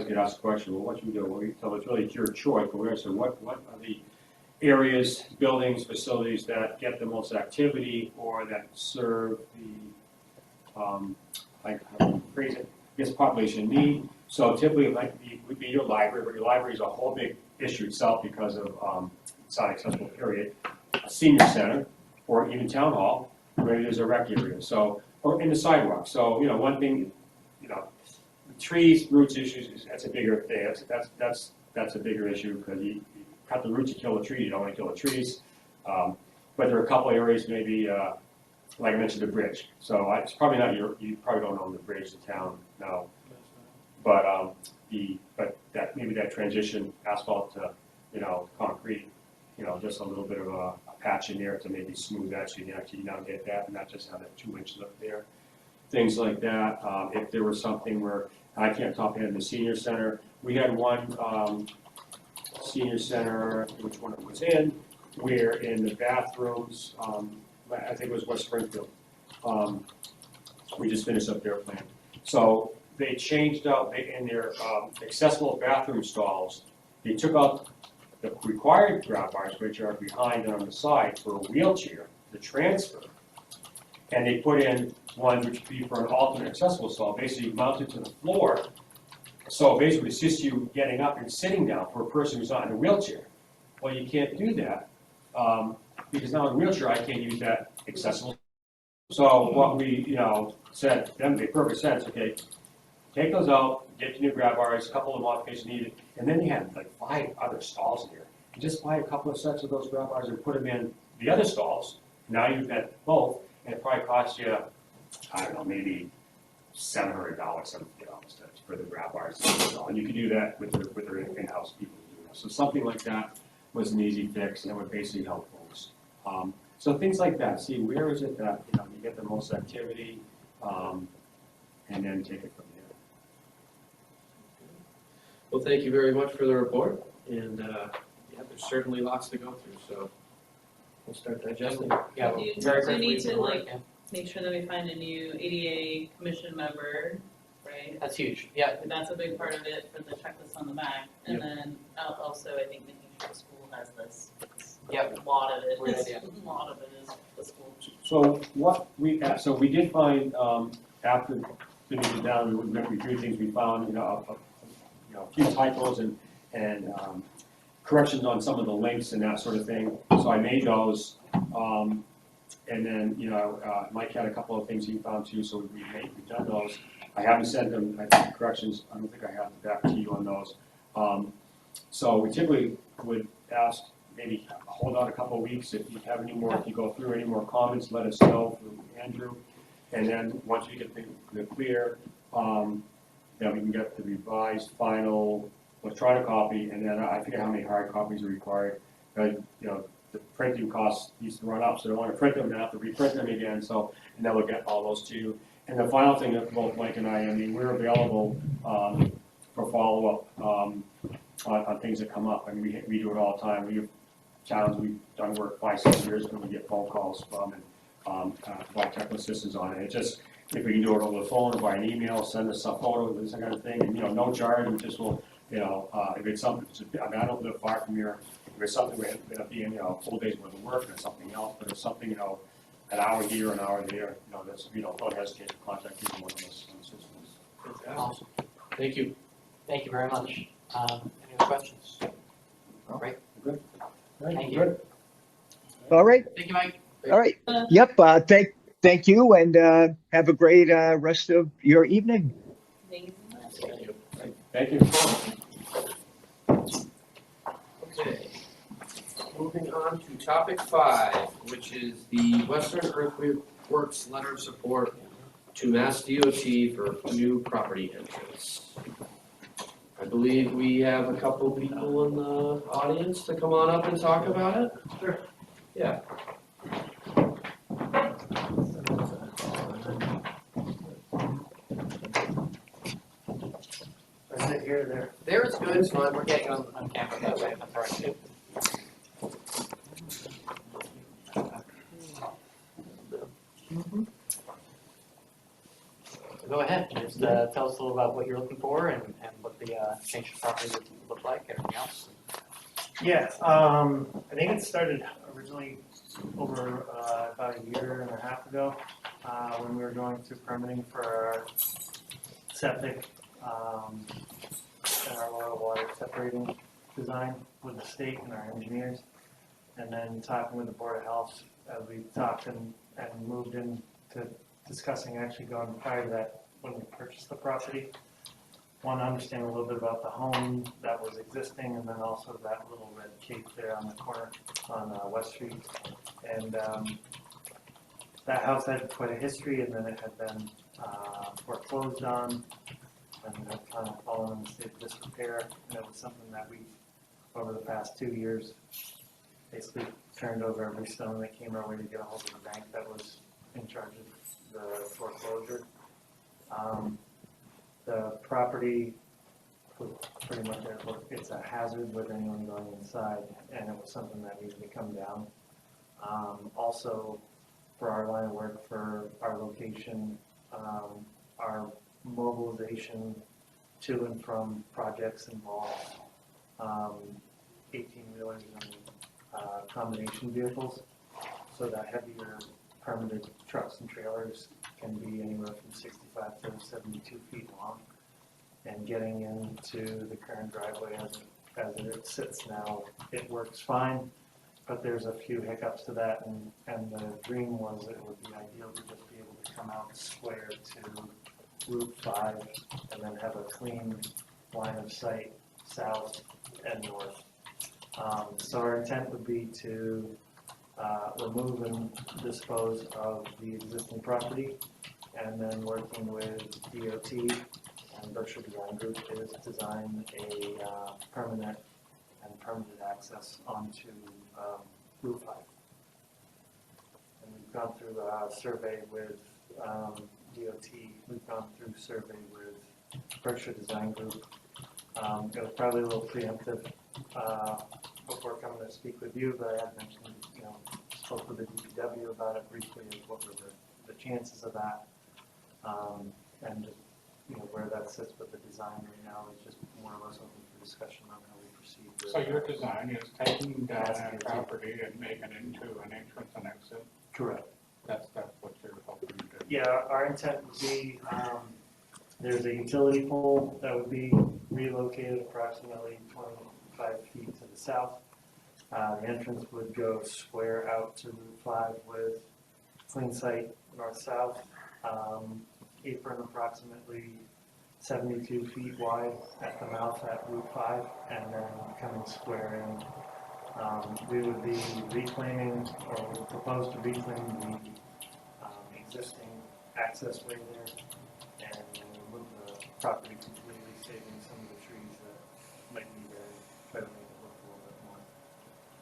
get asked the question, well, what should we do? Well, we tell it's really your choice, but we're going to say, what are the areas, buildings, facilities that get the most activity or that serve the, population need. So typically, would be your library, but your library is a whole big issue itself because of it's not accessible, period. A senior center, or even town hall, where there's a rec area. So, or in the sidewalk. So, one thing, trees, roots issues, that's a bigger thing. That's a bigger issue because you cut the roots to kill the tree, you don't want to kill the trees. But there are a couple areas, maybe, like I mentioned, the bridge. So it's probably not you probably don't own the bridge in town, no. But maybe that transition asphalt to, concrete, just a little bit of a patch in there to maybe smooth that so you can actually now get that and not just have that 2 inch lip there. Things like that. If there was something where, I can't talk ahead in the senior center, we had one senior center, which one it was in, where in the bathrooms, I think it was West Springfield, we just finished up their plan. So they changed out, in their accessible bathroom stalls, they took out the required grab bars, which are behind and on the side for a wheelchair to transfer. And they put in one which would be for an alternate accessible stall, basically mounted to the floor. So basically assists you getting up and sitting down for a person who's not in a wheelchair. Well, you can't do that because now in a wheelchair I can't use that accessible. So what we said, them made perfect sense. Okay, take those out, get your new grab bars, a couple of modifications needed, and then you have like 5 other stalls in here. You just buy a couple of sets of those grab bars and put them in the other stalls. Now you've got both, and it probably costs you, I don't know, maybe $700, $750 for the grab bars. And you can do that with their in-house people. So something like that was an easy fix and would basically help folks. So things like that. See, where is it that you get the most activity, and then take it from there. Well, thank you very much for the report, and there's certainly lots to go through, so we'll start digesting. Yeah, Do you very need quickly. to make sure that we find a new ADA commission member right? That's huge, yeah, That's a big part of it for the checklist on the back, and then also I think making sure the school has this. Yep. A lot of it Great is, idea. a lot of it is the school. So what we, so we did find, after finishing down, we went through a few things, we found, a few typos and corrections on some of the links and that sort of thing. So I made those, and then, Mike had a couple of things he found too, so we've done those. I haven't sent them, I think, corrections, I don't think I have back to you on those. So we typically would ask, maybe hold on a couple of weeks, if you have any more, if you go through any more comments, let us know through Andrew. And then, once we get the clear, then we can get the revised final electronic copy, and then I forget how many hard copies are required. The printing costs used to run up, so they don't want to print them, and have to reprint them again, so, and then we'll get all those to you. And the final thing that both Mike and I mean, we're available, for follow-up, on things that come up. I mean, we do it all the time. We have towns we've done work 5-6 years ago, we get phone calls from, and, provide technical assistance on it. It just, if we can do it over the phone or by an email, send us a photo, this kind of thing, and, no charge, we just will, if it's something, I mean, I don't live far from here, if it's something we're gonna be in, full days worth of work, or something else, but it's something, an hour here, an hour there, that's, don't hesitate to contact either one of us on systems. awesome, Thank you. thank you very much. Any other questions? Great, Good? Thank you. Good. All right, thank you, Mike. all right. Yep, thank you, and have a great rest of your evening. Thank you so much. Thank you. Thank you. Okay. Moving on to topic 5, which is the Western Earthworks letter of support to Mass DOT for new property entrance. I believe we have a couple people in the audience to come on up and talk about it. Sure. Yeah. I sit here or there? There is good, so we're getting on camera that way, that's all right. So go ahead, just tell us a little about what you're looking for and what the change to property would look like, everything else. Yeah, I think it started originally over about a year and a half ago, when we were going through permitting for our septic and our oil water separating design with the state and our engineers. And then talking with the Board of Health as we talked and moved into discussing actually going prior to that when we purchased the property. Want to understand a little bit about the home that was existing and then also that little red cape there on the corner on West Street. And that house had quite a history and then it had been foreclosed on and had kind of fallen in a state of disrepair. And it was something that we, over the past 2 years, basically turned over every stone that came our way to get a hold of the bank that was in charge of the foreclosure. The property was pretty much, it's a hazard with anyone going inside, and it was something that needed to come down. Also, for our line of work, for our location, our mobilization to and from projects involves 18-wheelers and combination vehicles, so that heavier permitted trucks and trailers can be anywhere from 65 to 72 feet long. And getting into the current driveway as it sits now, it works fine, but there's a few hiccups to that, and the dream was it would be ideal to just be able to come out square to Route 5 and then have a clean line of sight south and north. So our intent would be to remove and dispose of the existing property, and then working with DOT and Berkshire Design Group is design a permanent access onto Route 5. And we've gone through a survey with DOT, we've gone through survey with Berkshire Design Group. It was probably a little preemptive before coming to speak with you, but I had mentioned, spoke with the DPW about it briefly, as what were the chances of that, and just where that sits with the design right now is just more or less open for discussion on how we proceed with. So your design is taking down that property and making it into an entrance and exit? Correct. That's what you're hoping to do? Yeah, our intent would be, there's a utility pole that would be relocated approximately 25 feet to the south. The entrance would go square out to Route 5 with clean site north-south, apron approximately 72 feet wide at the mouth at Route 5, and then coming square in. We would be reclaiming, or we propose to reclaim the existing access way there, and remove the property completely, saving some of the trees that might be there, try to make it look a little bit more.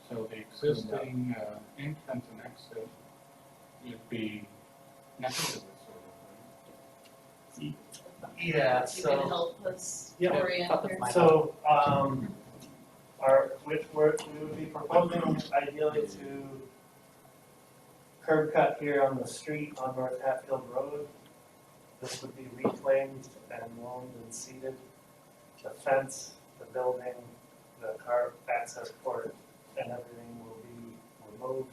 So the existing entrance and exit would be next to this sort of thing? Yeah, You can help us Yeah, orient here. So, we would be proposing ideally to curb cut here on the street on North Hatfield Road. This would be reclaimed and loaned and seeded. The fence, the building, the car access port, and everything will be removed.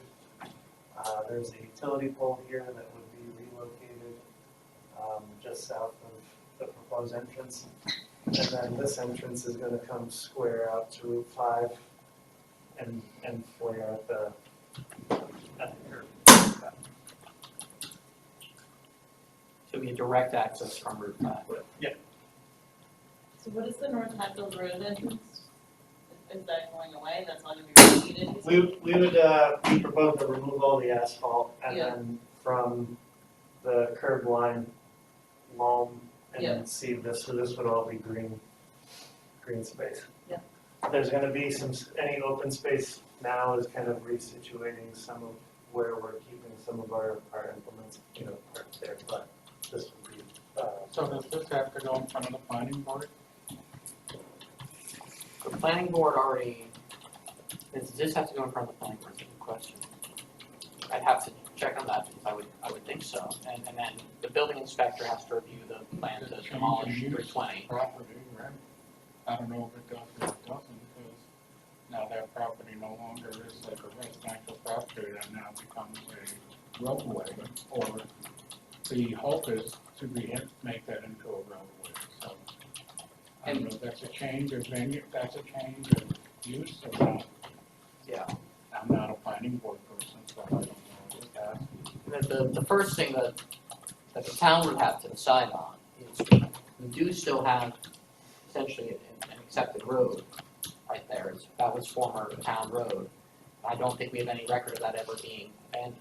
There's a utility pole here that would be relocated just south of the proposed entrance. And then this entrance is going to come square out to Route 5 and flare at the curb. So it'd be a direct access from Route 5. So what is the North Hatfield Road entrance? Is that going away? That's all gonna be repeated? We would be proposing to remove all the asphalt and Yeah. then from the curb line, loam and Yeah. then seed this, so this would all be green space. Yeah. There's gonna be any open space now is kind of resituating some of where we're keeping some of our implements, parked there, but this would be, So does this have to go in front of the planning board? The planning board already, does this have to go in front of the planning board? That's a good question. I'd have to check on that, because I would think so. And then the building inspector has to review the plan to demolish 320. Property, right? I don't know if it does or it doesn't, because now that property no longer is like a residential property, that now becomes a roadway, or the hope is to make that into a roadway, so. I don't know if that's a change of venue, that's a change of use or not. Yeah. I'm not a planning board person, so I don't know what that. The first thing that the town would have to decide on is we do still have essentially an accepted road right there. That was former town road. I don't think we have any record of that ever being abandoned.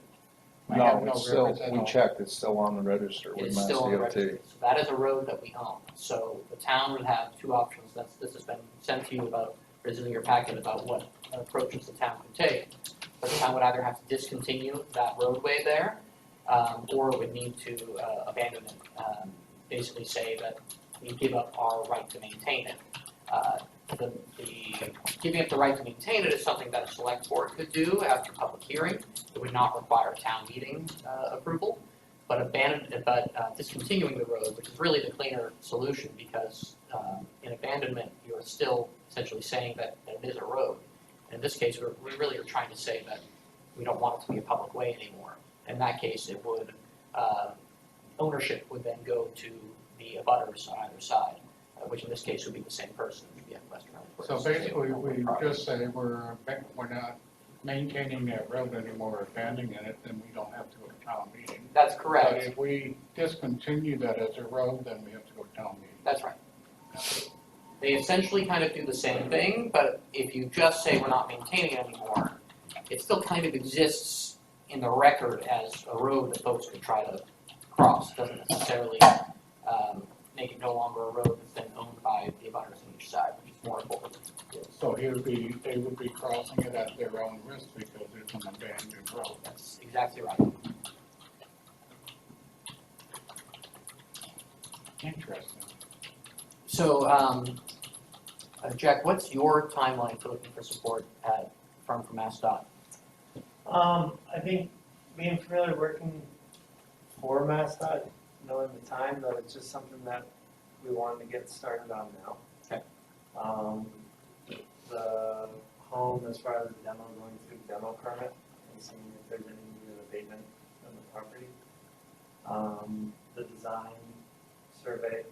I have No, no it's still, records at we all. checked, it's still on the register with It's Mass still on the DOT. register. So that is a road that we own. So the town would have two options. This has been sent to you about, or is in your packet about what approaches the town could take. But the town would either have to discontinue that roadway there, or it would need to abandon it. Basically say that we give up our right to maintain it. The giving up the right to maintain it is something that a select board could do after public hearing. It would not require town meeting approval. But discontinuing the road, which is really the cleaner solution, because in abandonment, you're still essentially saying that it is a road. In this case, we really are trying to say that we don't want it to be a public way anymore. In that case, it would, ownership would then go to the abutters on either side, which in this case would be the same person, it would be at Western Island. So basically, we just say we're not maintaining that road anymore, abandoning it, then we don't have to go to town meeting. That's But correct, if we discontinue that as a road, then we have to go to town meeting. that's right. They essentially kind of do the same thing, but if you just say we're not maintaining it anymore, it still kind of exists in the record as a road that folks could try to cross. It doesn't necessarily make it no longer a road that's then owned by the abutters on each side, which is more important. So they would be crossing it at their own risk because it's an abandoned road. That's exactly right. Interesting. So, Jack, what's your timeline for looking for support from MassDOT? I think being familiar working for MassDOT, knowing the time that it's just something that we wanted to get started on now. Okay. The home, as far as the demo, going through demo permit and seeing if there's any need of abatement on the property. The design survey,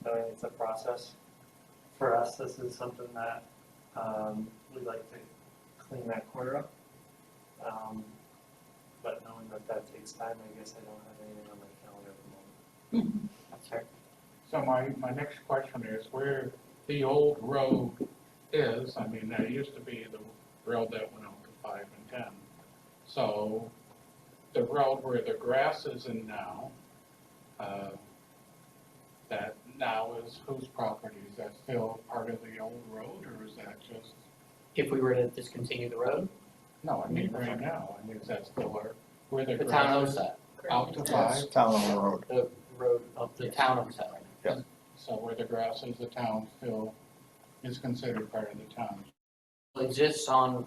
knowing it's a process. For us, this is something that, we'd like to clean that corner up. But knowing that that takes time, I guess I don't have anything on my calendar at the moment. That's fair. So my next question is where the old road is, I mean, there used to be the road that went out to 5 and 10. So the road where the grass is in now, that now is whose property? Is that still part of the old road or is that just, If we were to discontinue the road, no, I mean right now, I mean, is that still where the the town owns grass is that. out to Correct. 5? Town on the road. The road, the town owns that right now. So where the grass is, the town still is considered part of the town. It exists on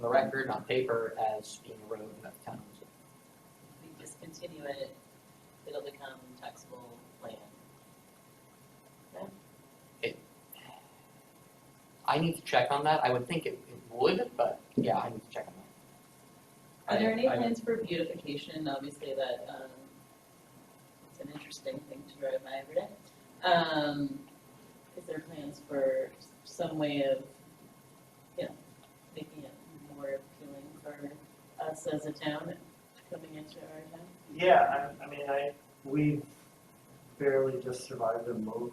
the record, on paper, as being a road that the town owns. If we discontinue it, it'll become taxable land. I need to check on that. I would think it would, but yeah, I need to check on that. Are there any I- plans for beautification? Obviously that, it's an interesting thing to drive by every day. Is there plans for some way of, making it more appealing for us as a town coming into our town? Yeah, I mean, we've barely just survived a move,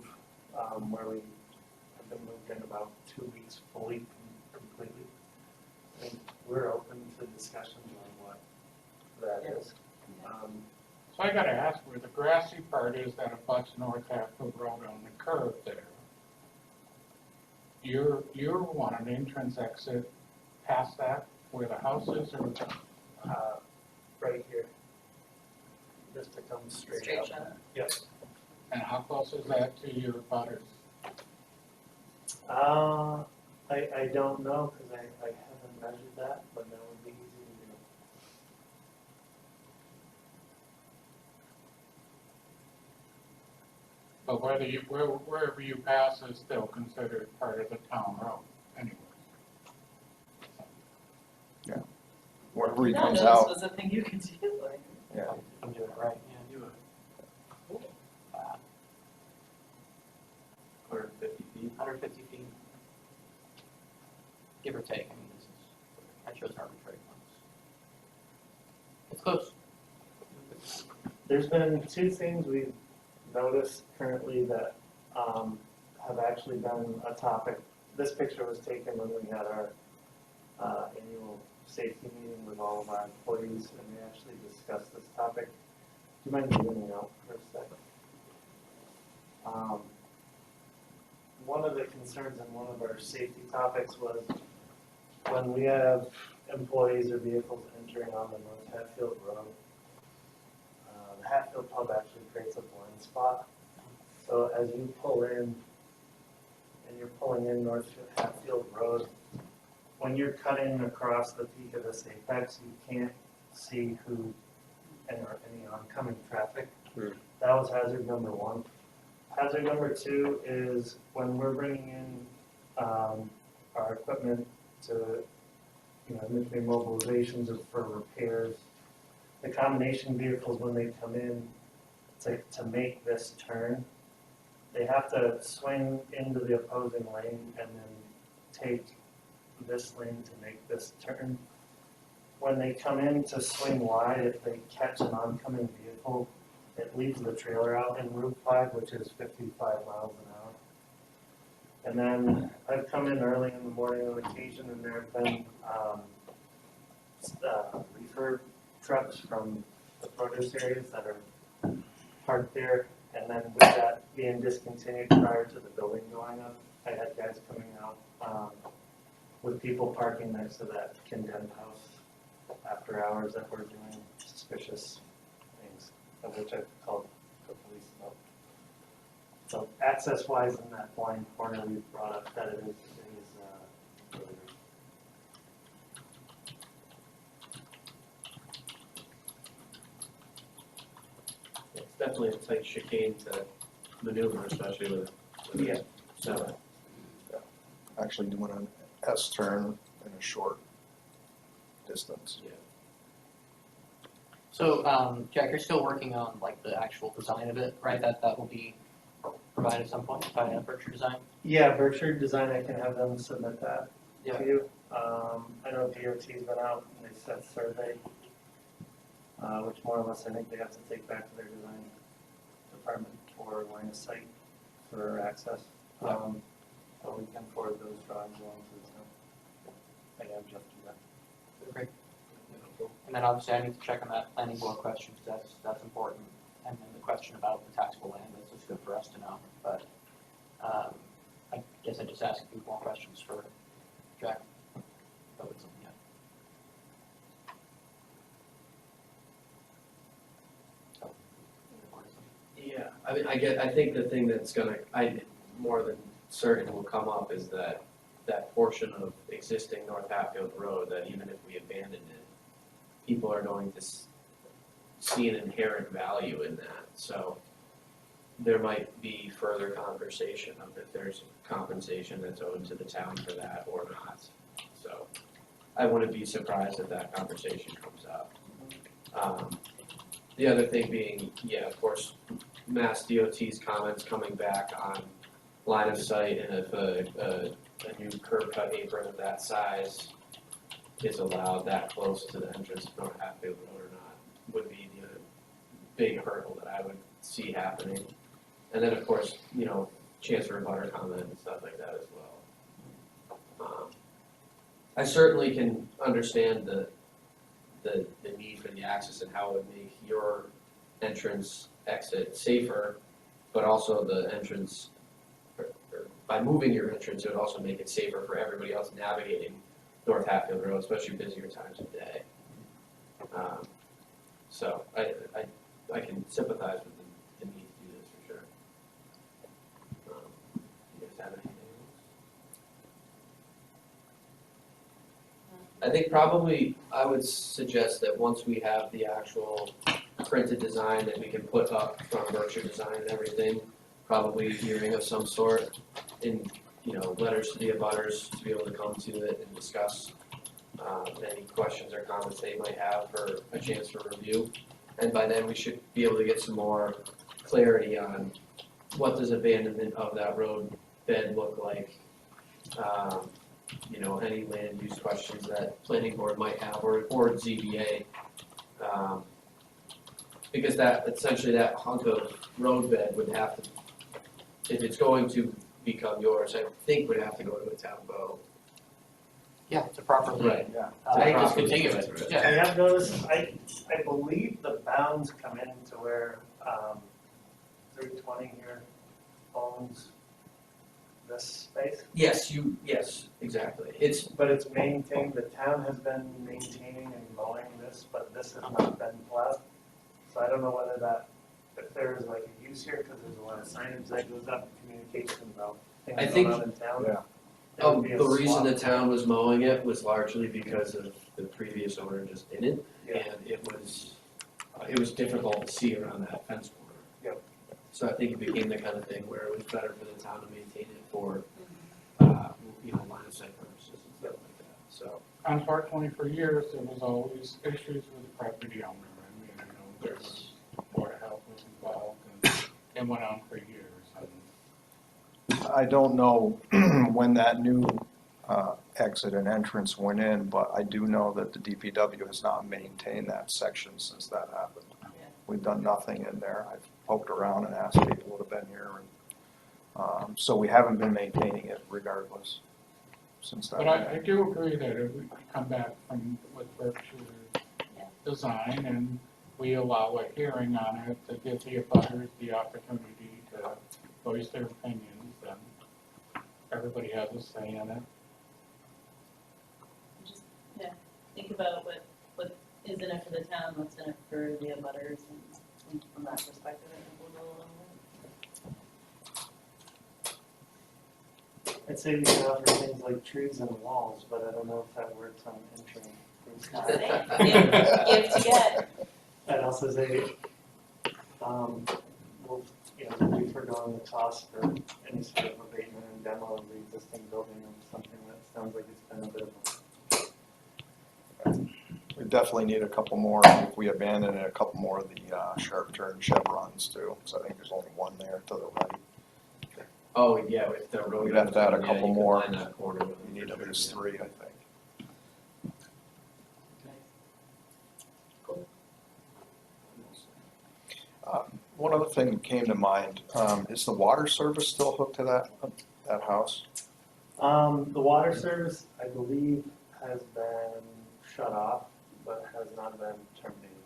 where we have been moved in about 2 weeks fully, completely. I think we're open to discussions on what that is. So I gotta ask, where the grassy part is that abuts North Hatfield Road on the curve there, you're want an entrance exit past that, where the house is, or? Right here. Just to come straight Straight up. shot? Yes. And how close is that to your butters? I don't know, because I haven't measured that, but that would be easy to do. But wherever you pass is still considered part of the town road, anyway. Wherever he No, comes no, out, this was a thing you could do, like. yeah. I'm doing it right, yeah, do it. 150 feet. 150 feet. Give or take, I mean, this is, I chose arbitrary ones. It's close. There's been 2 things we've noticed currently that have actually been a topic. This picture was taken when we had our annual safety meeting with all of our employees, and we actually discussed this topic. Do you mind zooming out for a second? One of the concerns in one of our safety topics was when we have employees or vehicles entering on the North Hatfield Road, the Hatfield pub actually creates a blind spot. So as you pull in, and you're pulling in North Hatfield Road, when you're cutting across the peak of this apex, you can't see who or any oncoming traffic. That was hazard number 1. Hazard number 2 is when we're bringing in our equipment to, between mobilizations or for repairs, the combination vehicles, when they come in to make this turn, they have to swing into the opposing lane and then take this lane to make this turn. When they come in to swing wide, if they catch an oncoming vehicle, it leaves the trailer out in Route 5, which is 55 miles an hour. And then I've come in early in the morning on occasion, and there have been reefer trucks from the produce areas that are parked there. And then with that being discontinued prior to the building going up, I had guys coming out with people parking next to that condemned house after hours that were doing suspicious things, of which I've called the police about. So access-wise in that blind corner, we brought up that it is really good. It's definitely a tight chicane to maneuver, especially with. Yeah. So, Actually doing an S turn in a short distance. So, Jack, you're still working on like the actual design of it, right? That will be provided at some point by Berkshire Design? Yeah, Berkshire Design, I can have them submit that Yeah. to you. I know DOT's been out and they sent survey, which more or less I think they have to take back to their design department for line of sight for access. But we can forward those drawings along to the town. I have Jeff do that. Great. And then obviously I need to check on that planning board question, because that's important. And then the question about the taxable land, that's just good for us to know. But I guess I just ask a few more questions for Jack. That was something, yeah, I mean, I think the thing that's gonna, more than certain will come up is that portion of existing North Hatfield Road, that even if we abandon it, people are going to see an inherent value in that, so there might be further conversation of if there's compensation that's owed to the town for that or not. So I wouldn't be surprised if that conversation comes up. The other thing being, yeah, of course, Mass DOT's comments coming back on line of sight, and if a new curb cut apron of that size is allowed that close to the entrance of North Hatfield Road or not, would be the other big hurdle that I would see happening. And then, of course, you know, chance for a butter comment and stuff like that as well. I certainly can understand the need for the access and how it would make your entrance exit safer, but also the entrance, or by moving your entrance, it would also make it safer for everybody else navigating North Hatfield Road, especially busier times of day. So I can sympathize with the need to do this for sure. You guys have anything else? I think probably I would suggest that once we have the actual printed design that we can put up from Berkshire Design and everything, probably a hearing of some sort in, you know, letters to the abutters to be able to come to it and discuss any questions or comments they might have for a chance for review. And by then we should be able to get some more clarity on what does abandonment of that road bed look like. You know, any land use questions that planning board might have or ZBA. Because that, essentially that hunk of road bed would have to, if it's going to become yours, I think would have to go to a town vote. Yeah, to properly, Right. discontinue it. I Yeah. have noticed, I believe the bounds come in to where, 320 here owns this space, Yes, exactly. but it's maintained, the town has been maintaining and mowing this, but this has not been plowed. So I don't know whether that, if there's like a use here, because there's a lot of signage that goes up, communication about I things think- going on in town. Yeah. There would be a The reason the swap. town was mowing it was largely because of the previous owner just didn't. Yeah. And it was difficult to see around that fence corner. Yep. So I think it became the kind of thing where it was better for the town to maintain it for, you know, line of sight purposes and stuff like that, so. Unfortunately, for years, there was always issues with the property owner, and, you know, there was, Board of Health was involved, and it went on for years. And I don't know when that new exit and entrance went in, but I do know that the DPW has not maintained that section since that happened. Yeah. We've done nothing in there. I've poked around and asked people who have been here, and so we haven't been maintaining it regardless since that. But I do agree that if we come back with Berkshire Yeah. Design and we allow a hearing on it to give the abutters the opportunity to voice their opinions, then everybody has a say in it. Just, think about what is in it for the town, what's in it for the abutters, and from that perspective, I think we'll go a little bit. I'd say we can offer things like trees and walls, but I don't know if that works on entering. Not saying, give to get. I'd also say, we'll, you know, would we forego the cost for any sort of abatement and demo of the existing building or something that sounds like it's been a bit of We definitely need a couple more, if we abandon it, a couple more of the sharp turn chevrons too, because I think there's only one there to the right. Oh, yeah, if the road. We'd have to add a yeah, couple you could more. line that corner with We them need for at least sure, 3, I think. One other thing that came to mind, is the water service still hooked to that house? The water service, I believe, has been shut off, but has not been terminated.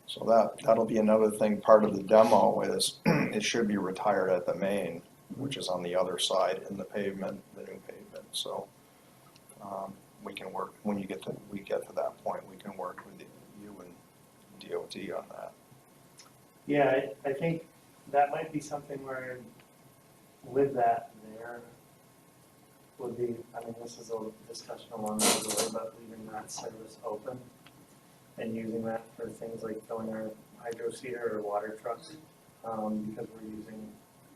So that'll be another thing, part of the demo is, it should be retired at the main, which is on the other side in the pavement, the new pavement, so. We can work, when we get to that point, we can work with you and DOT on that. Yeah, I think that might be something where with that there would be, I mean, this is a discussion along the way about leaving that service open and using that for things like filling our hydro seeder or water trucks, because we're using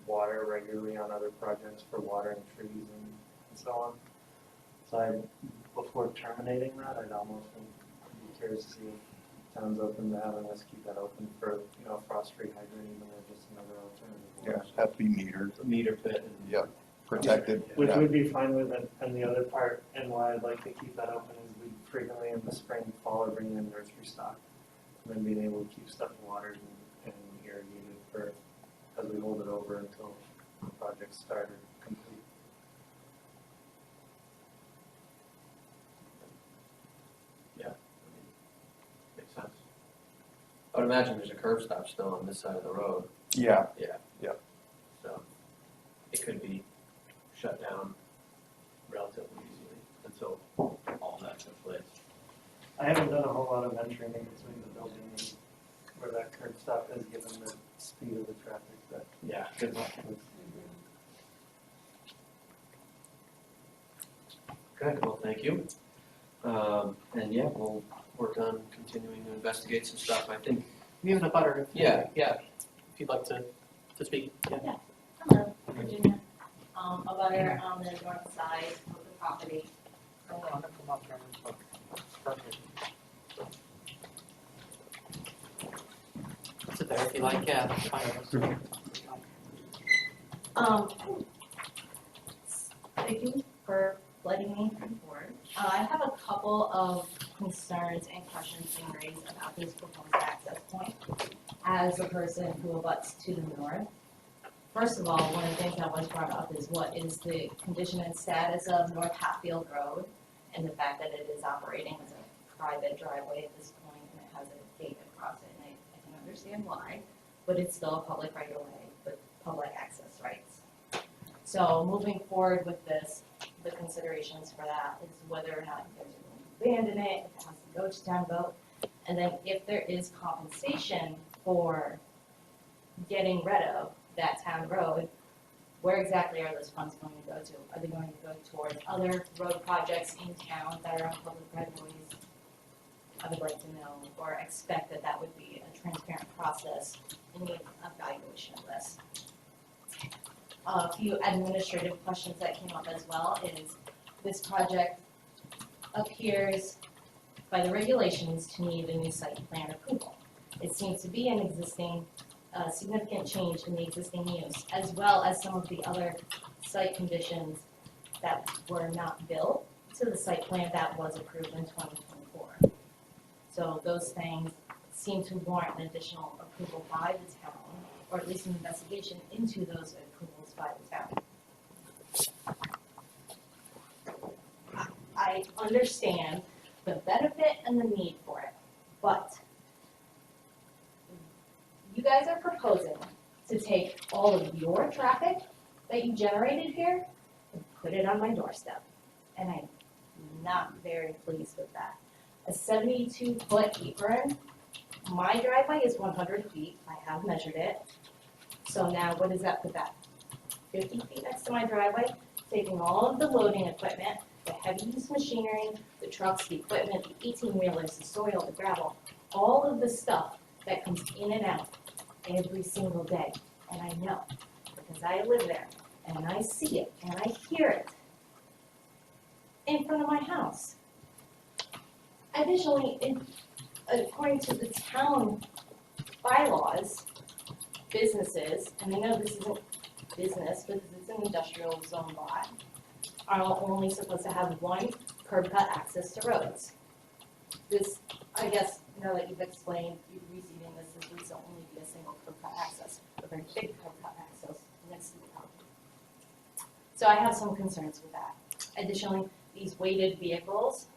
water regularly on other projects for watering trees and so on. So before terminating that, I'd almost be curious to see if town's open to having us keep that open for, frost-free hydrant, even or just another alternative. Yeah, have to be metered, meter pit. And, yeah, protected, Which yeah. would be fine with it, and the other part, and why I'd like to keep that open is we frequently in the spring, fall, are bringing in nursery stock. And then being able to keep stuff watered and irrigated for, as we hold it over until the project's started complete. makes sense. I would imagine there's a curb stop still on this side of the road. Yeah, So it could be shut down relatively easily until all that's in place. I haven't done a whole lot of venturing in between the building and where that curb stop is, given the speed of the traffic, but Yeah, good luck. Okay, well, thank you. And yeah, we'll work on continuing to investigate some stuff, I think. We have a butter. Yeah. If you'd like to speak. Yeah. Hello, Virginia. A butter on the north side of the property. Perfect. Sit there if you like, yeah, that's fine. Thank you for letting me come forward. I have a couple of concerns and questions being raised about this proposed access point as a person who abuts to the north. First of all, one of the things that was brought up is what is the condition and status of North Hatfield Road and the fact that it is operating as a private driveway at this point and it has a gate across it, and I can understand why, but it's still a public right of way with public access rights. So moving forward with this, the considerations for that is whether or not there's going to abandon it, if it has to go to town vote, and then if there is compensation for getting rid of that town road, where exactly are those funds going to go to? Are they going to go towards other road projects in town that are on public right of ways? I would like to know or expect that that would be a transparent process in the evaluation of this. A few administrative questions that came up as well is this project appears by the regulations to need a new site plan approval. It seems to be an existing significant change in the existing use, as well as some of the other site conditions that were not built to the site plan that was approved in 2024. So those things seem to warrant an additional approval by the town, or at least an investigation into those approvals by the town. I understand the benefit and the need for it, but you guys are proposing to take all of your traffic that you generated here and put it on my doorstep. And I'm not very pleased with that. A 72-foot apron, my driveway is 100 feet, I have measured it. So now what does that put that? 50 feet next to my driveway, taking all of the loading equipment, the heavy use machinery, the trucks, the equipment, the 18-wheelers, the soil, the gravel, all of the stuff that comes in and out every single day. and I know, because I live there, and I see it, and I hear it in front of my house. Additionally, according to the town bylaws, businesses, and I know this isn't business because it's an industrial zone lot, are only supposed to have one curb cut access to roads. This, I guess, now that you've explained, you're receiving this, this would only be a single curb cut access, a very big curb cut access next to the property. So I have some concerns with that. Additionally, these weighted vehicles,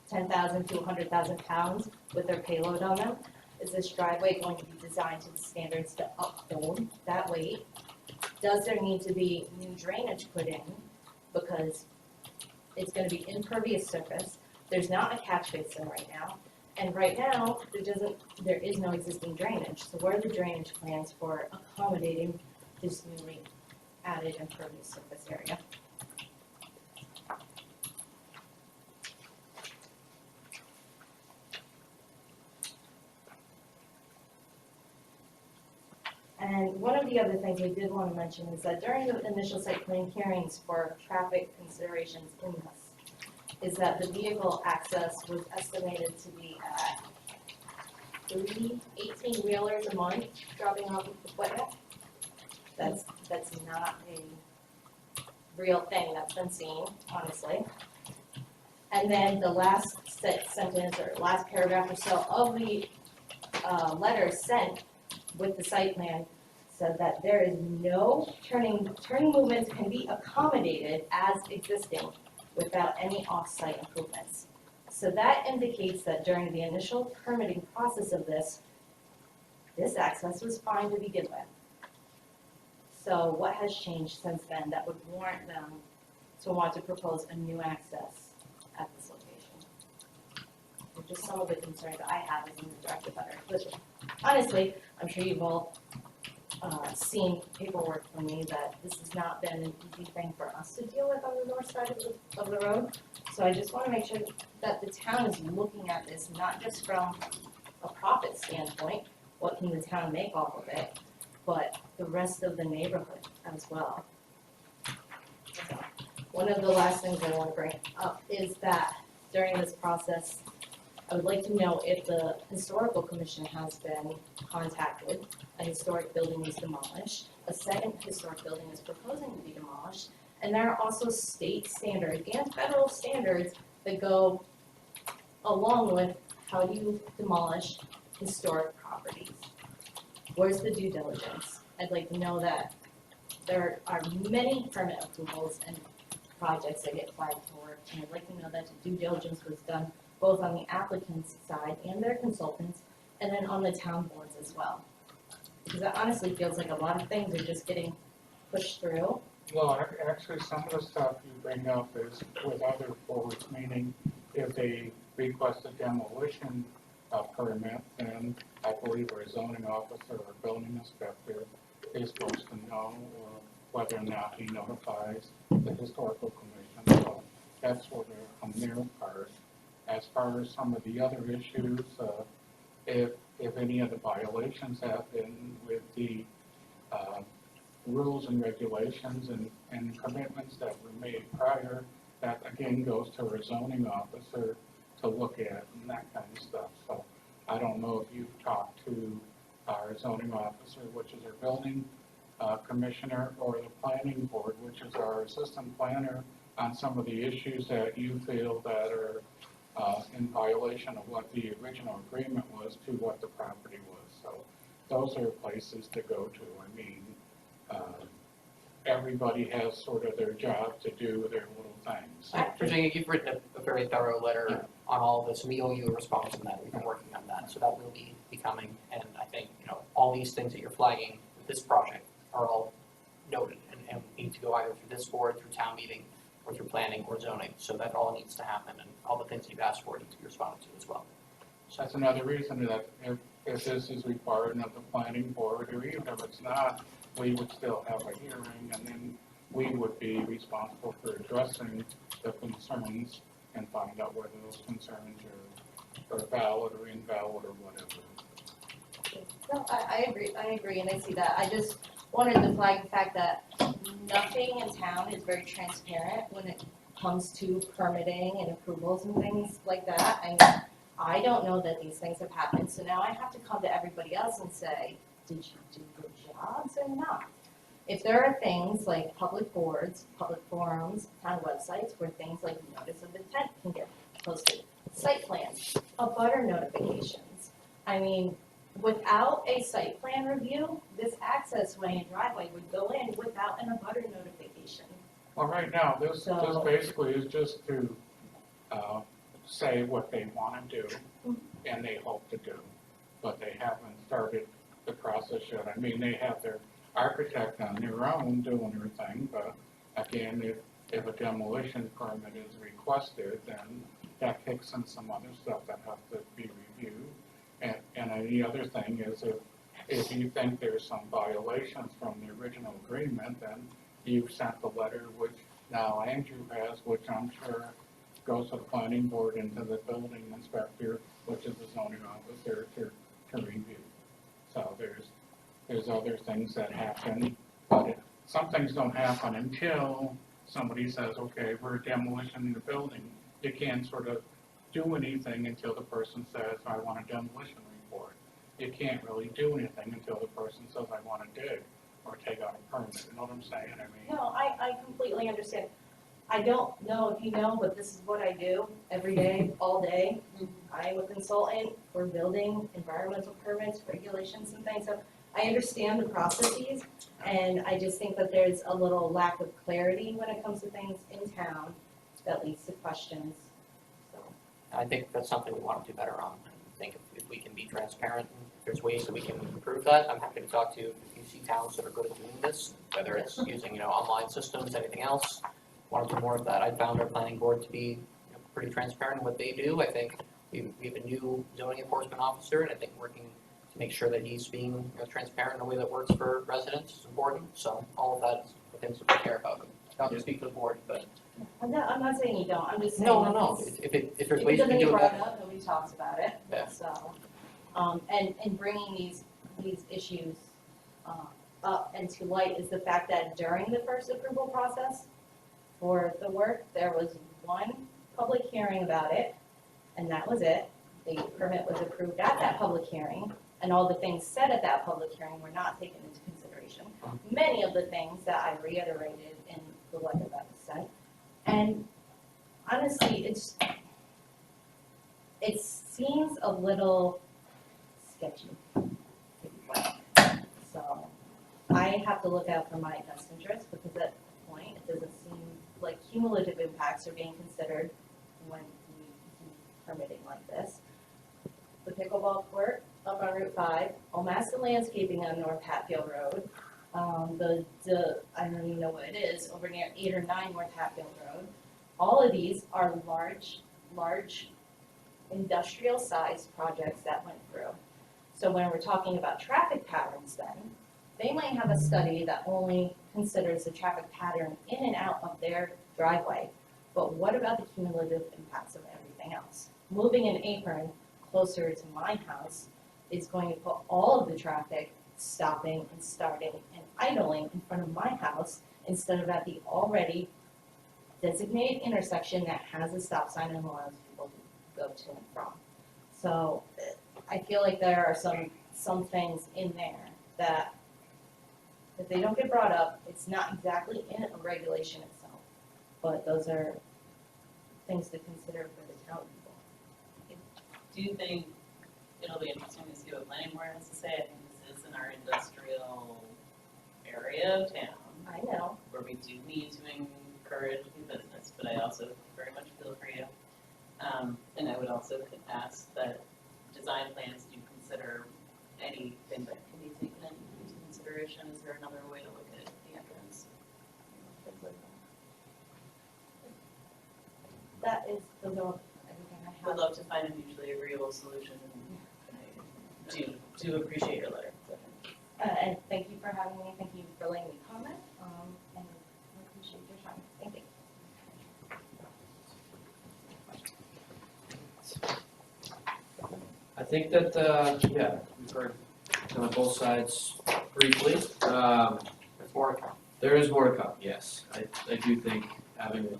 10,000 to 100,000 pounds with their payload on them, is this driveway going to be designed to the standards to uphold that weight? Does there need to be new drainage put in? Because it's gonna be impervious surface, there's not a catch basin right now, and right now, there is no existing drainage. So what are the drainage plans for accommodating this newly added impervious surface area? And one of the other things I did want to mention is that during the initial site plan hearings for traffic considerations in this, is that the vehicle access was estimated to be at 3 18-wheelers a month dropping off of equipment. That's not a real thing that's been seen, honestly. And then the last sentence or last paragraph or so of the letter sent with the site plan said that there is no turning movements can be accommodated as existing without any off-site improvements. So that indicates that during the initial permitting process of this access was fine to begin with. So what has changed since then that would warrant them to want to propose a new access at this location? Just some of the concerns I have as a direct abutter. But honestly, I'm sure you've all seen paperwork from me that this has not been an easy thing for us to deal with on the north side of the road. So I just want to make sure that the town is looking at this not just from a profit standpoint, what can the town make off of it, but the rest of the neighborhood as well. So, one of the last things I want to bring up is that during this process, I would like to know if the historical commission has been contacted. A historic building was demolished, a second historic building is proposing to be demolished, and there are also state standards and federal standards that go along with how you demolish historic properties. Where's the due diligence? I'd like to know that there are many permit approvals and projects that get applied for, and I'd like to know that the due diligence was done both on the applicant's side and their consultants, and then on the town boards as well. Because it honestly feels like a lot of things are just getting pushed through. Well, actually, some of the stuff you bring up is with other boards, meaning if they request a demolition permit, then I believe our zoning officer or building inspector is supposed to know whether or not he notifies the historical commission. So that's sort of on their part. As far as some of the other issues, if any of the violations have been with the rules and regulations and commitments that were made prior, that again goes to our zoning officer to look at and that kind of stuff. So I don't know if you've talked to our zoning officer, which is our building commissioner, or the planning board, which is our assistant planner, on some of the issues that you feel that are in violation of what the original agreement was to what the property was. So those are places to go to. I mean, everybody has sort of their job to do their little things. Virginia, you've written a very thorough letter on all this, and we owe you a response on that. We've been working on that, so that will be coming. And I think, all these things that you're flagging with this project are all noted and need to go either through this board, through town meeting, or through planning or zoning. So that all needs to happen, and all the things you've asked for need to be responded to as well. So that's another reason that if this is required of the planning board, or even if it's not, we would still have a hearing, and then we would be responsible for addressing the concerns and find out whether those concerns are valid or invalid or whatever. No, I agree, and I see that. I just wanted to flag the fact that nothing in town is very transparent when it comes to permitting and approvals and things like that. I mean, I don't know that these things have happened, so now I have to come to everybody else and say, did you do good jobs or not? If there are things like public boards, public forums, town websites where things like notice of intent can get posted, site plans, abutter notifications. I mean, without a site plan review, this accessway and driveway would go in without an abutter notification. Well, right now, this So- basically is just to, say what they wanna do and they hope to do, but they haven't started the process yet. I mean, they have their architect on their own doing their thing, but again, if a demolition permit is requested, then that kicks in some other stuff that has to be reviewed. And the other thing is if you think there's some violations from the original agreement, then you've sent the letter, which now Andrew has, which I'm sure goes to the planning board and to the building inspector, which is the zoning officer to review. So there's other things that happen, but some things don't happen until somebody says, okay, we're demolishing the building. You can't sort of do anything until the person says, I want a demolition report. You can't really do anything until the person says, I want to dig or take out a permit. You know what I'm saying? I mean, No, I completely understand. I don't know if you know, but this is what I do every day, all day. I'm a consultant for building, environmental permits, regulations and things, so I understand the processes, and I just think that there's a little lack of clarity when it comes to things in town that leads to questions, so. I think that's something we want to do better on. I think if we can be transparent, if there's ways that we can improve that, I'm happy to talk to you. If you see towns that are good at doing this, whether it's using, online systems, anything else, want to do more of that. I found our planning board to be pretty transparent in what they do. I think we have a new zoning enforcement officer, and I think working to make sure that he's being transparent in a way that works for residents is important. So all of that is the things that we care about. Not to speak for the board, but. I'm not saying you don't, I'm just saying. No. If there's ways we can do If it doesn't get it. brought up, nobody talks about it, Yeah. so. And bringing these issues, up and to light is the fact that during the first approval process for the work, there was one public hearing about it, and that was it. The permit was approved at that public hearing, and all the things said at that public hearing were not taken into consideration. Many of the things that I reiterated in the letter that was sent. And honestly, it seems a little sketchy. So I have to look out for my best interest, because at this point, it doesn't seem like cumulative impacts are being considered when we do permitting like this. The pickleball court up on Route 5, Omaston Landscaping on North Hatfield Road, I don't even know what it is, over near 8 or 9 North Hatfield Road. All of these are large industrial-sized projects that went through. So when we're talking about traffic patterns then, they might have a study that only considers the traffic pattern in and out of their driveway. But what about the cumulative impacts of everything else? Moving an apron closer to my house is going to put all of the traffic stopping and starting and idling in front of my house instead of at the already designated intersection that has a stop sign and allows people to go to and from. So I feel like there are some things in there that if they don't get brought up, it's not exactly in a regulation itself, but those are things to consider for the town people. Do you think it'll be interesting to see what planning board has to say? I think this is in our industrial area of town, I know. where we do need to encourage new business, but I also very much feel for you. And I would also ask that design plans do consider anything that can be taken into consideration. Is there another way to look at the entrance? Things like that. Those are everything I have. Would love to find a mutually agreeable solution, and I do appreciate your letter. And thank you for having me, thank you for letting me comment, and I appreciate your time, thank you. I think that, we've heard kind of both sides briefly. There's more to come. There is more to come, yes. I do think having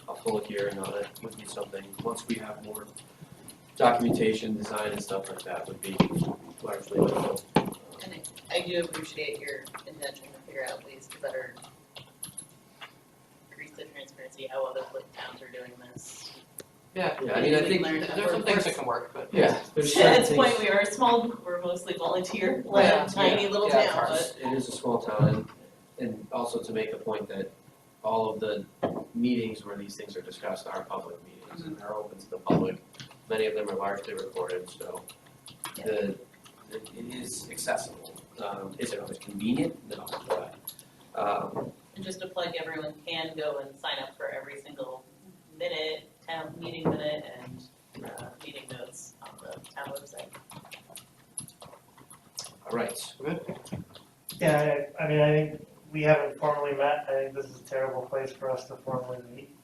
a full hearing on it would be something, once we have more documentation, design and stuff like that would be largely helpful. And I do appreciate your intention to figure out ways to better increase the transparency, how other towns are doing this. Yeah, Yeah, I mean, I think, there's some things that can work, but. yeah, there's At certain this things. point, we are small, we're mostly volunteer, Yeah, tiny little yeah, town, of course. but It is a small town, and also to make the point that all of the meetings where these things are discussed are public meetings, and they're open to the public. Many of them are largely recorded, so it is accessible. Is it always convenient? No, but, and just to plug, everyone can go and sign up for every single minute, town meeting minute, and meeting notes on the town website. all right, good. Yeah, I mean, I think we haven't formally met. I think this is a terrible place for us to formally meet.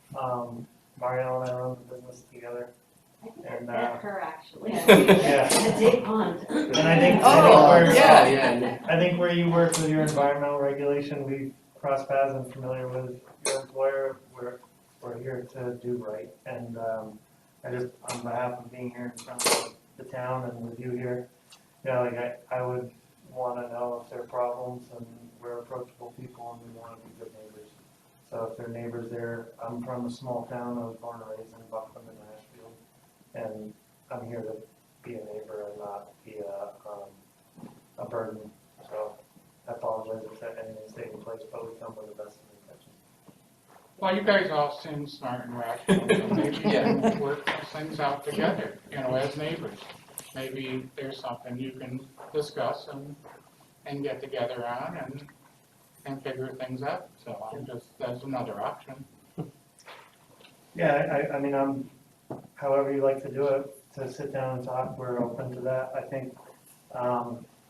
Mario and I run the business together. And, Met her actually. Yeah. At Dave Pond. And I think, I think where you work with your environmental regulation, we cross paths and familiar with your employer. We're here to do right. And I just, on behalf of being here in front of the town and with you here, you know, like I would want to know if there are problems, and we're approachable people and we want to be good neighbors. So if there are neighbors there, I'm from a small town, I was born and raised in Buckland and Hatfield, and I'm here to be a neighbor and not be a burden. So I apologize if anything's taking place, but we come with the best of intentions. Well, you guys all seem smart and rational, so maybe you can work those things out together, as neighbors. Maybe there's something you can discuss and get together on and figure things out. So that's another option. Yeah, I mean, however you like to do it, to sit down and talk, we're open to that. I think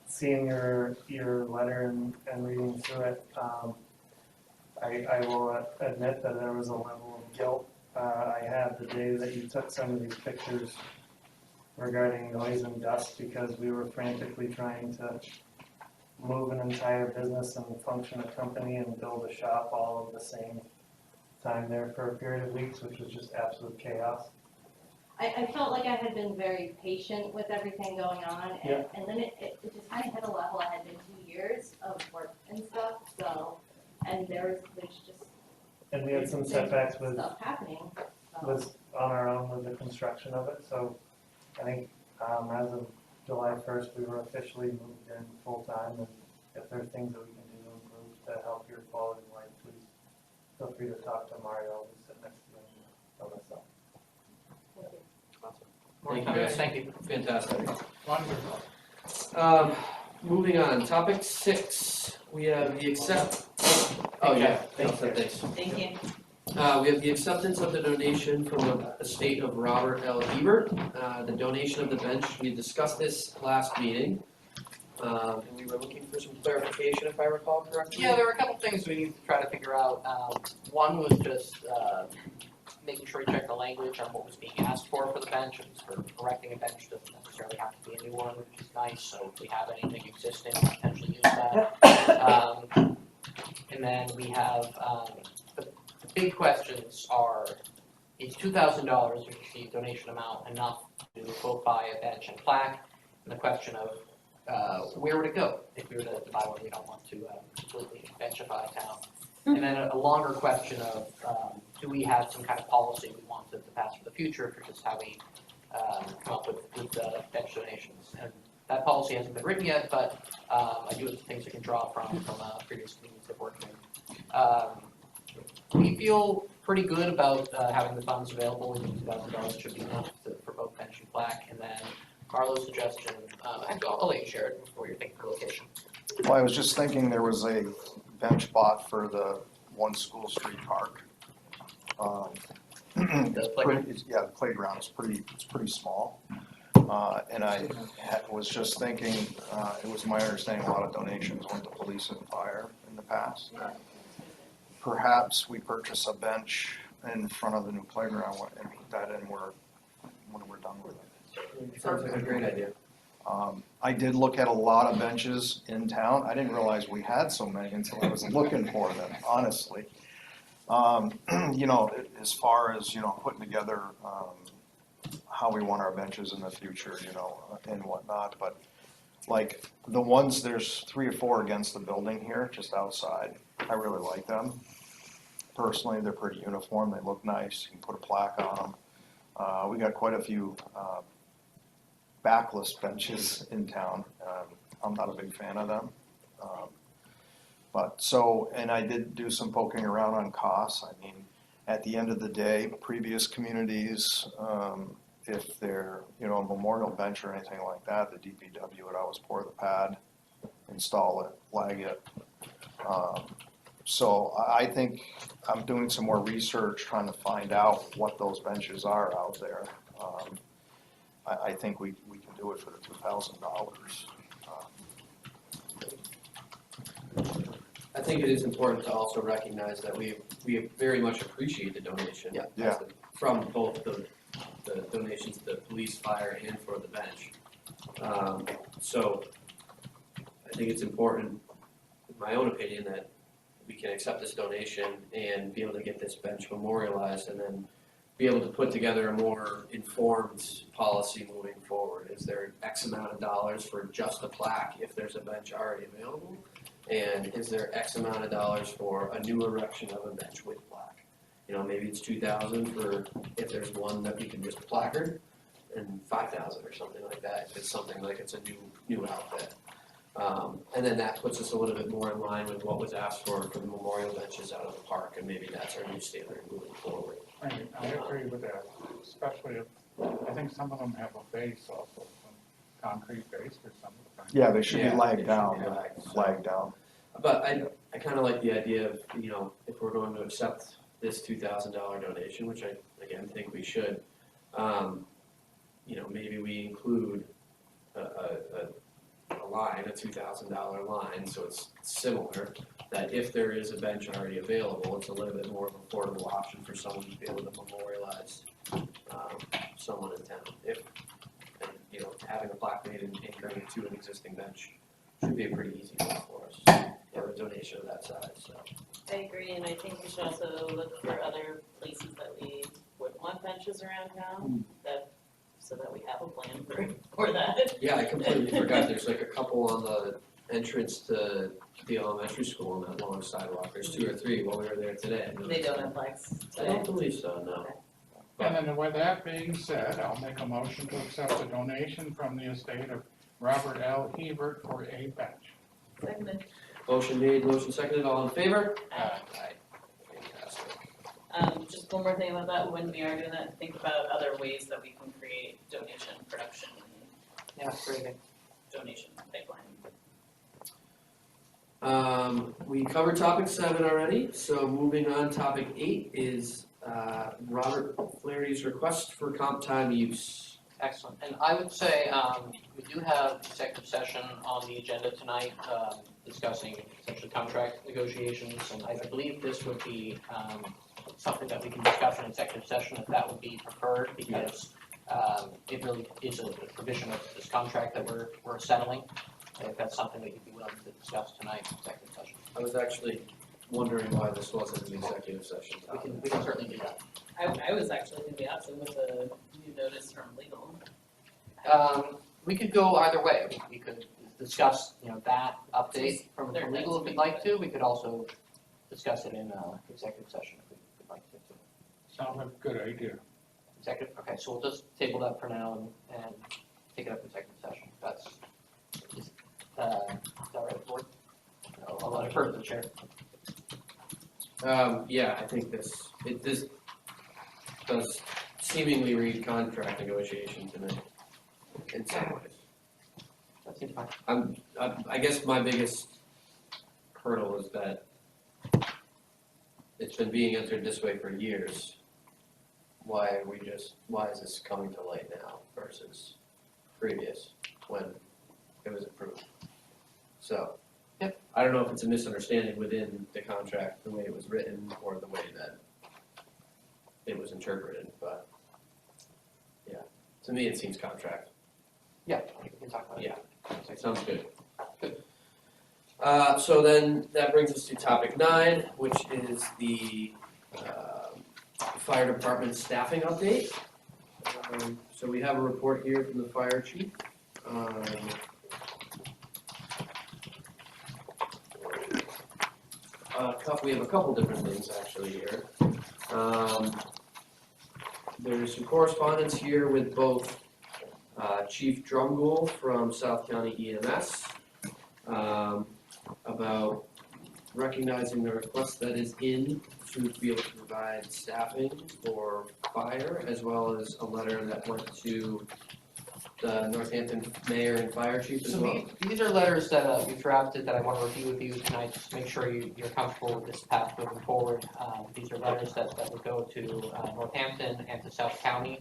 seeing your letter and reading through it, I will admit that there was a level of guilt I had the day that you took some of these pictures regarding noise and dust, because we were frantically trying to move an entire business and function a company and build a shop all at the same time there for a period of weeks, which was just absolute chaos. I felt like I had been very patient with everything going on, and then it just kind of hit a level. I had been 2 years of work and stuff, so, and there's just. And we had some setbacks with stuff happening. was on our own with the construction of it, so I think as of July 1st, we were officially moved in full-time, and if there are things that we can do to improve to help your quality of life, please feel free to talk to Mario, who's sitting next to me, or myself. Thank you guys. Thank you. Fantastic. Wonderful. Moving on, topic 6, we have the oh yeah, thanks. Thank you. We have the acceptance of the donation from the estate of Robert L. Hebert. The donation of the bench, we discussed this last meeting, and we were looking for some clarification, if I recall correctly. Yeah, there were a couple things we need to try to figure out. One was just making sure we check the language on what was being asked for the bench. It was for erecting a bench, doesn't necessarily have to be a new one, which is nice. So if we have anything existing, we potentially use that. And then we have the big questions are, is $2,000, which is the donation amount, enough to both buy a bench and plaque? And the question of where would it go if we were to buy one? We don't want to completely benchify town. And then a longer question of do we have some kind of policy we want to pass for the future for just how we come up with bench donations? And that policy hasn't been written yet, but I do have some things I can draw from previous meetings I've worked in. We feel pretty good about having the funds available. We think $2,000 should be enough for both bench and plaque. And then Marlo's suggestion, actually I'll let you share it before you're thinking of location. Well, I was just thinking there was a bench bought for the One School Street Park. The playground? Yeah, the playground is pretty small. And I was just thinking, it was my understanding a lot of donations went to police and fire in the past. Perhaps we purchase a bench in front of the new playground and put that in when we're done with it. Sounds like a great idea. I did look at a lot of benches in town. I didn't realize we had so many until I was looking for them, honestly. You know, as far as, you know, putting together, how we want our benches in the future, you know, and whatnot, but like the ones, there's 3 or 4 against the building here, just outside. I really like them. Personally, they're pretty uniform, they look nice, you can put a plaque on them. We got quite a few, backless benches in town. I'm not a big fan of them. But so, and I did do some poking around on costs. I mean, at the end of the day, previous communities, if they're, you know, a memorial bench or anything like that, the DPW would always pour the pad, install it, flag it. So I think I'm doing some more research trying to find out what those benches are out there. I think we can do it for the $2,000. I think it is important to also recognize that we very much appreciate the donation. Yeah. From both the donations to the police, fire, and for the bench. So I think it's important, in my own opinion, that we can accept this donation and be able to get this bench memorialized and then be able to put together a more informed policy moving forward. Is there X amount of dollars for just a plaque if there's a bench already available? And is there X amount of dollars for a new erection of a bench with plaque? You know, maybe it's 2,000 for if there's one that we can just placard, and 5,000 or something like that if it's something like it's a new outfit. And then that puts us a little bit more in line with what was asked for the memorial benches out of the park, and maybe that's our new standard moving forward. I agree with that, especially if, I think some of them have a base also, some concrete base or something. Yeah, they should be Yeah, lagged they should down, be lagged, so. flagged down. But I kind of like the idea of, you know, if we're going to accept this $2,000 donation, which I, again, think we should, you know, maybe we include a line, a $2,000 line, so it's similar, that if there is a bench already available, it's a little bit more of an affordable option for someone to be able to memorialize someone in town. If, and, you know, having a plaque made and anchoring it to an existing bench should be a pretty easy one for us, for a donation of that size, so. I agree, and I think we should also look for other places that we would want benches around town, so that we have a plan for that. Yeah, I completely forgot, there's like a couple on the entrance to the elementary school on that long sidewalk, there's 2 or 3 while we were there today. They don't have flags I today. don't believe so, no. And then with that being said, I'll make a motion to accept a donation from the estate of Robert L. Hebert for a bench. Seconded. Motion made, motion seconded, all in favor? Aye. Fantastic. Just one more thing about that, when we are doing that, think about other ways that we can create donation, production, and Yeah, very good. donation pipeline. We covered topic 7 already, so moving on, topic 8 is Robert Flaherty's request for comp time use. Excellent, and I would say, we do have executive session on the agenda tonight, discussing essentially contract negotiations, and I believe this would be, something that we can discuss in executive session if that would be preferred, because, it really is a provision of this contract that we're settling, if that's something that you'd be willing to discuss tonight in executive session. I was actually wondering why this wasn't an executive session topic. We can certainly do that. I was actually thinking the opposite with the new notice from legal. We could go either way. We could discuss, you know, that update from legal if we'd like to. We could also discuss it in executive session if we'd like to. Sounds like a good idea. Executive, okay, so we'll just table that for now and take it up in executive session. Is that right, board? I'll let it refer to the chair. Yeah, I think this does seemingly read contract negotiation to me, in some ways. That seems fine. I guess my biggest hurdle is that it's been being entered this way for years. Why is this coming to light now versus previous, when it was approved? So, yep. I don't know if it's a misunderstanding within the contract, the way it was written, or the way that it was interpreted, but, yeah, to me, it seems contract. Yeah, we can talk about it. Yeah. Sounds good. So then that brings us to topic 9, which is the fire department staffing update. So we have a report here from the fire chief. We have a couple different things actually here. There's some correspondence here with both Chief Drumgoole from South County EMS about recognizing the request that is in to be able to provide staffing for fire, as well as a letter that went to the Northampton mayor and fire chief as So well. these are letters that we've drafted that I want to review with you tonight, just to make sure you're comfortable with this path moving forward. These are letters that would go to Northampton and to South County.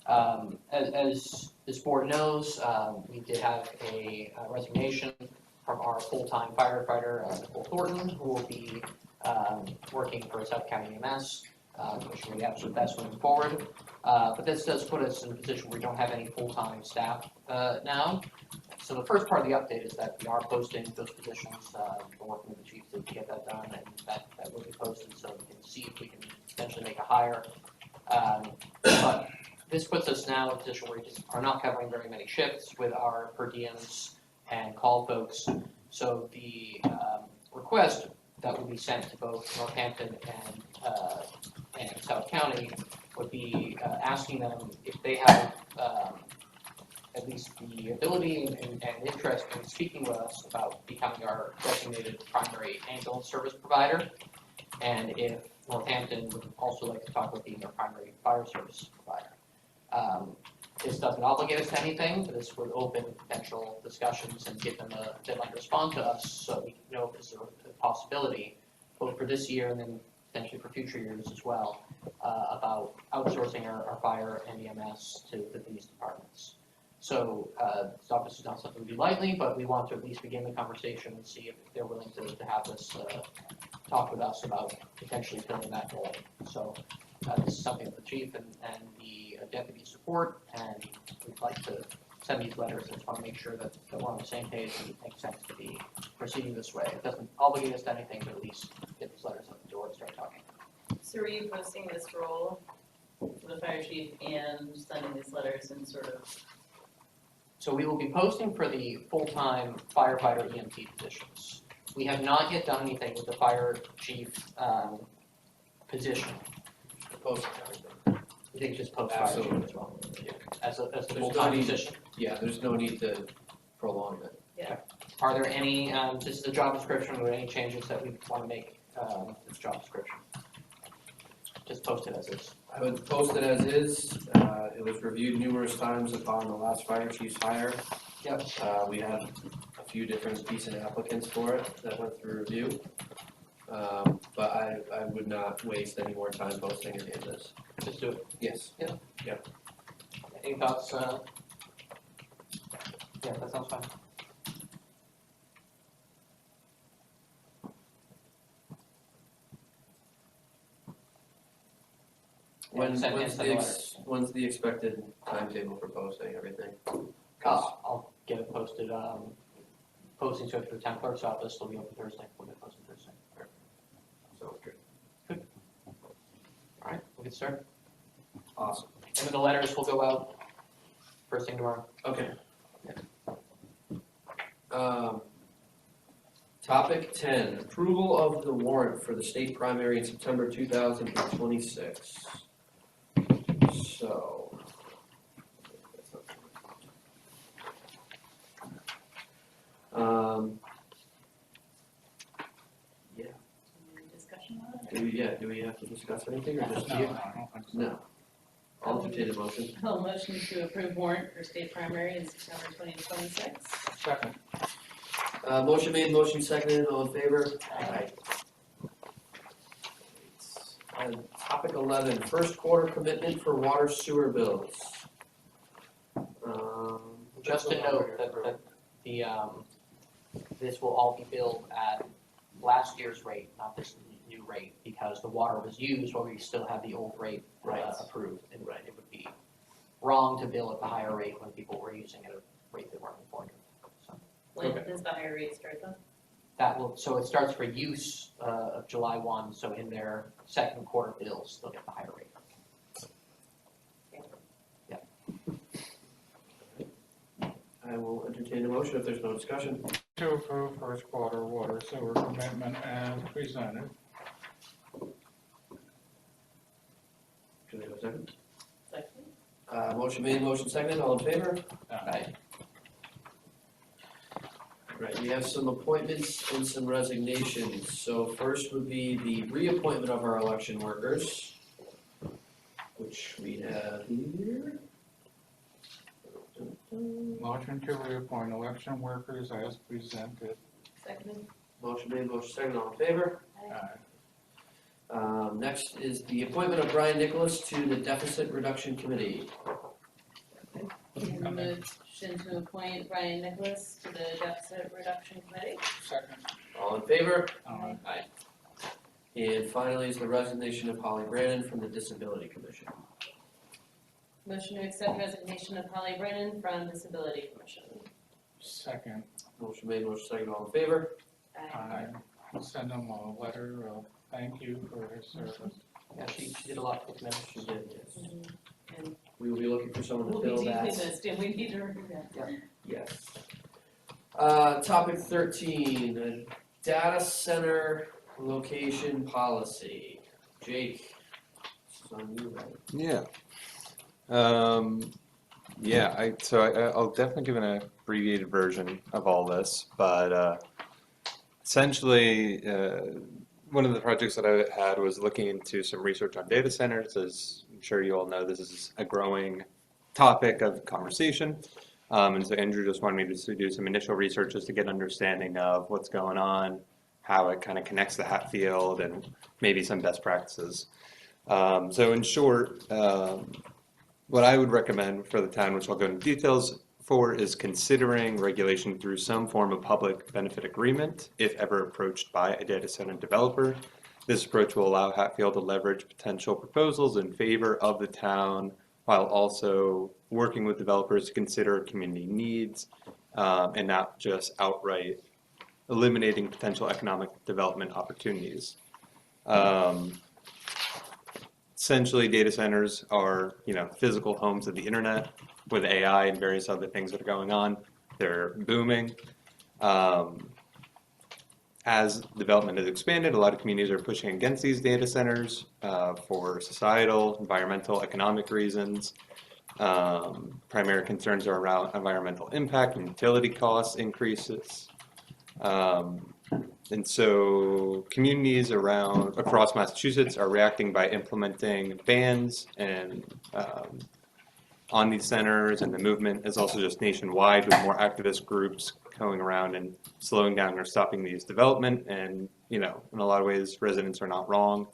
As this board knows, we did have a resignation from our full-time firefighter, Nicole Thornton, who will be working for South County EMS, wishing the absolute best moving forward. But this does put us in a position where we don't have any full-time staff now. So the first part of the update is that we are posting those positions, we're working with the chief to get that done, and that will be posted so we can see if we can potentially make a hire. But this puts us now in a position where we just are not covering very many shifts with our per diems and call folks. So the request that would be sent to both Northampton and South County would be asking them if they have at least the ability and interest in speaking with us about becoming our designated primary ambulance service provider, and if Northampton would also like to talk with being our primary fire service provider. This doesn't obligate us to anything, but this would open potential discussions and give them a deadline to respond to us so we can know if this is a possibility, both for this year and then potentially for future years as well, about outsourcing our fire and EMS to these departments. So it's obviously not something we do lightly, but we want to at least begin the conversation and see if they're willing to have this talk with us about potentially filling that role. So this is something that the chief and the deputy support, and we'd like to send these letters. I just want to make sure that we're on the same page and it makes sense to be proceeding this way. It doesn't obligate us to anything, but at least get these letters out the door and start talking. So are you posting this role for the fire chief and sending these letters and sort of? So we will be posting for the full-time firefighter EMT positions. We have not yet done anything with the fire chief position. Post everything. We think just post fire chief Absolutely. as well, Yeah. as the There's full-time no need- position. Yeah, there's no need to prolong it. Are there any, this is a job description, are there any changes that we want to make to this job description? Just post it as is. I would post it as is. It was reviewed numerous times upon the last fire chief's hire. Yep. We had a few different decent applicants for it that went through review. But I would not waste any more time posting any of this. Just do it. Yes. Any thoughts? Yeah, that sounds fine. When's Send the the when's the expected timetable for posting everything? I'll get it posted, posting to it for the town clerk's office, it'll be open Thursday, we'll get it posted Thursday. So good. Alright, we'll get started. Awesome. And then the letters will go out first thing tomorrow. Okay. Topic 10, approval of the warrant for the state primary in September 2026. So. Yeah, Any discussion on it? do we have to discuss anything or just? No, I don't think so. No. I'll entertain a motion. I'll motion to approve warrant for state primary in September 2026. Second. Motion made, motion seconded, all in favor? Aye. And topic 11, first quarter commitment for water sewer bills. Just to note that the, this will all be billed at last year's rate, not this new rate, because the water was used while we still have the old rate Right. approved. And it would be wrong to bill at the higher rate when people were using it rate that we're informed of. So When Okay. does the higher rate start though? that will, so it starts for use of July 1, so in their second quarter bills, they'll get the higher rate. I will entertain a motion if there's no discussion. To approve first quarter water sewer commitment as presented. Do we have a second? Second. Motion made, motion seconded, all in favor? Aye. Right, we have some appointments and some resignations. So first would be the reappointment of our election workers, which we have here. Motion to reappoint election workers as presented. Second. Motion made, motion seconded, all in favor? Aye. Next is the appointment of Brian Nicholas to the Deficit Reduction Committee. Motion to appoint Brian Nicholas to the Deficit Reduction Committee. Second. All in favor? Aye. And finally is the resignation of Holly Brandon from the Disability Commission. Motion to accept resignation of Holly Brennan from Disability Commission. Second. Motion made, motion seconded, all in favor? Aye. Send them a letter of thank you for his service. Yeah, she did a lot for the committee. She did, yes. And We will be looking for someone to we'll be fill deeply that. missed, and we need to remove that. Yes. Topic 13, the data center location policy. Jake, this is on you, right? Yeah. I'll definitely give an abbreviated version of all this, but essentially, one of the projects that I had was looking into some research on data centers. As I'm sure you all know, this is a growing topic of conversation. And so Andrew just wanted me to do some initial research just to get understanding of what's going on, how it kind of connects to Hatfield, and maybe some best practices. So in short, what I would recommend for the town, which I'll go into details for, is considering regulation through some form of public benefit agreement, if ever approached by a data center developer. This approach will allow Hatfield to leverage potential proposals in favor of the town, while also working with developers to consider community needs, and not just outright eliminating potential economic development opportunities. Essentially, data centers are, physical homes of the internet. With AI and various other things that are going on, they're booming. As development has expanded, a lot of communities are pushing against these data centers for societal, environmental, economic reasons. Primary concerns are around environmental impact and utility cost increases. And so communities across Massachusetts are reacting by implementing bans and on these centers, and the movement is also just nationwide with more activist groups going around and slowing down or stopping these development. And, in a lot of ways, residents are not wrong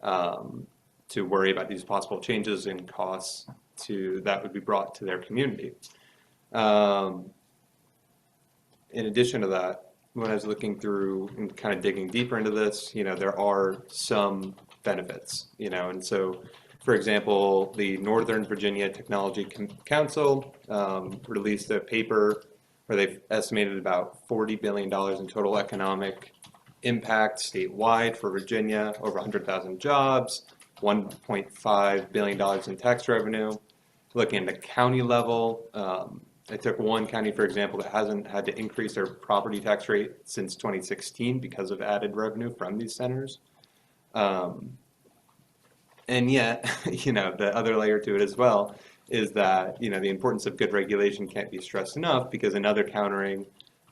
to worry about these possible changes in costs that would be brought to their community. In addition to that, when I was looking through and kind of digging deeper into this, there are some benefits, and so, for example, the Northern Virginia Technology Council released a paper where they've estimated about $40 billion in total economic impact statewide for Virginia, over 100,000 jobs, $1.5 billion in tax revenue. Looking at the county level, I took one county, for example, that hasn't had to increase their property tax rate since 2016 because of added revenue from these centers. And yet, the other layer to it as well is that, the importance of good regulation can't be stressed enough, because another countering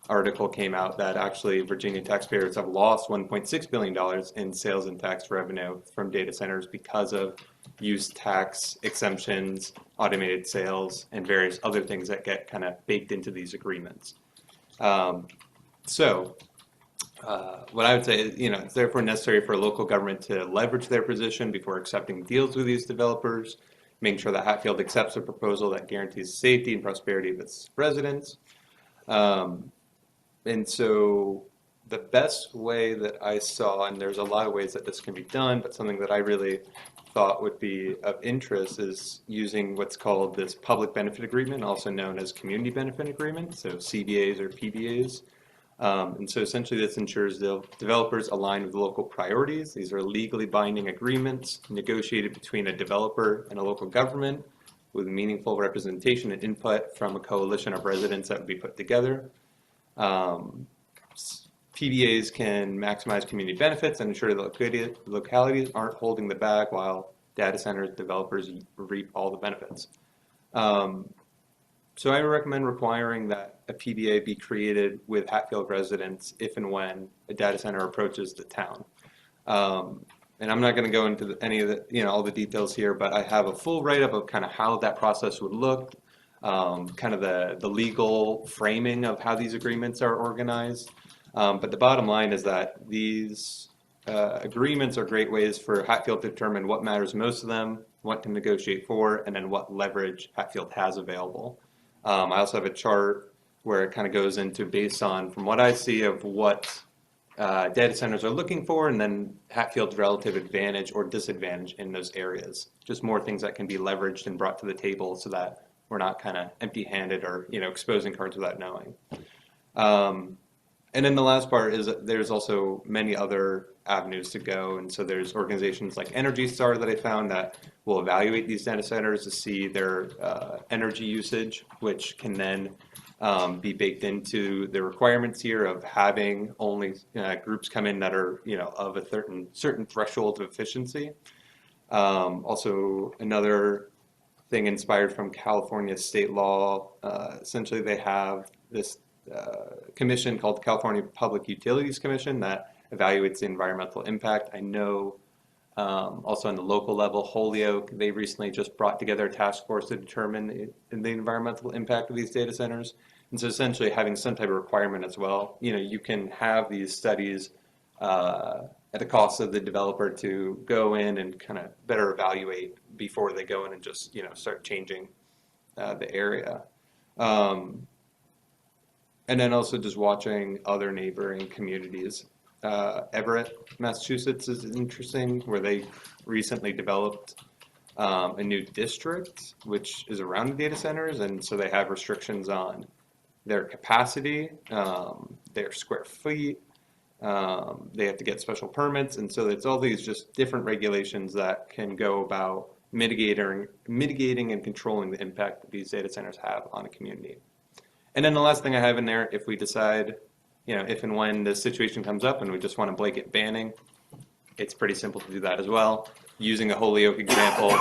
article came out that actually Virginia taxpayers have lost $1.6 billion in sales and tax revenue from data centers because of use tax exemptions, automated sales, and various other things that get kind of baked into these agreements. What I would say is, it's therefore necessary for a local government to leverage their position before accepting deals with these developers, making sure that Hatfield accepts a proposal that guarantees safety and prosperity of its residents. And so the best way that I saw, and there's a lot of ways that this can be done, but something that I really thought would be of interest is using what's called this public benefit agreement, also known as community benefit agreement, so CBAs or PBAs. And so essentially this ensures the developers align with local priorities. These are legally binding agreements negotiated between a developer and a local government with meaningful representation and input from a coalition of residents that would be put together. PBAs can maximize community benefits and ensure that localities aren't holding the bag while data center developers reap all the benefits. So I recommend requiring that a PBA be created with Hatfield residents if and when a data center approaches the town. And I'm not going to go into any of the, all the details here, but I have a full write-up of kind of how that process would look, kind of the legal framing of how these agreements are organized. But the bottom line is that these agreements are great ways for Hatfield to determine what matters most to them, what to negotiate for, and then what leverage Hatfield has available. I also have a chart where it kind of goes into based on, from what I see, of what data centers are looking for, and then Hatfield's relative advantage or disadvantage in those areas. Just more things that can be leveraged and brought to the table so that we're not kind of empty-handed or exposing cards without knowing. And then the last part is that there's also many other avenues to go, and so there's organizations like Energy Star that I found that will evaluate these data centers to see their energy usage, which can then be baked into the requirements here of having only groups come in that are of a certain threshold of efficiency. Also, another thing inspired from California state law, essentially they have this commission called the California Public Utilities Commission that evaluates the environmental impact. I know also on the local level, Holyoke, they recently just brought together a task force to determine the environmental impact of these data centers. And so essentially having some type of requirement as well. You can have these studies at the cost of the developer to go in and kind of better evaluate before they go in and just start changing the area. And then also just watching other neighboring communities. Everett, Massachusetts is interesting, where they recently developed a new district, which is around the data centers, and so they have restrictions on their capacity, their square feet, they have to get special permits, and so it's all these just different regulations that can go about mitigating and controlling the impact that these data centers have on a community. And then the last thing I have in there, if we decide, if and when this situation comes up and we just want a blanket banning, it's pretty simple to do that as well. Using a Holyoke example,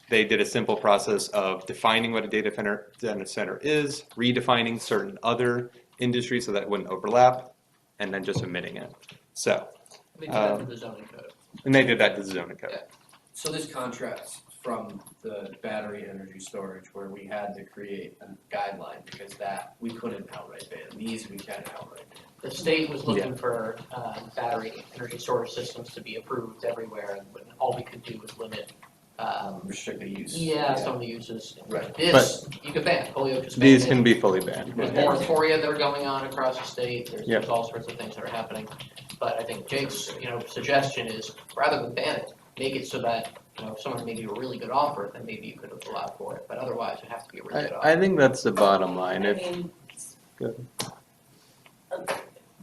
they did a simple process of defining what a data center is, redefining certain other industries so that it wouldn't overlap, and then just omitting it. So, They did that to the zoning code. and they did that to the zoning code. Yeah. So this contrasts from the battery energy storage where we had to create a guideline because that we couldn't outright ban. These we can outright ban. The state was looking for battery energy storage systems to be approved everywhere, and all we could do was limit Restrict the use. some of the uses. Right. This, you could ban, Holyoke just banned These it. can be fully banned. There's moratoria that are going on across the state, Yep. there's all sorts of things that are happening. But I think Jake's, suggestion is, rather than ban it, make it so that, if someone made you a really good offer, then maybe you could have allowed for it, but otherwise it has to be a really good offer. I think that's the bottom line. I If mean, Good.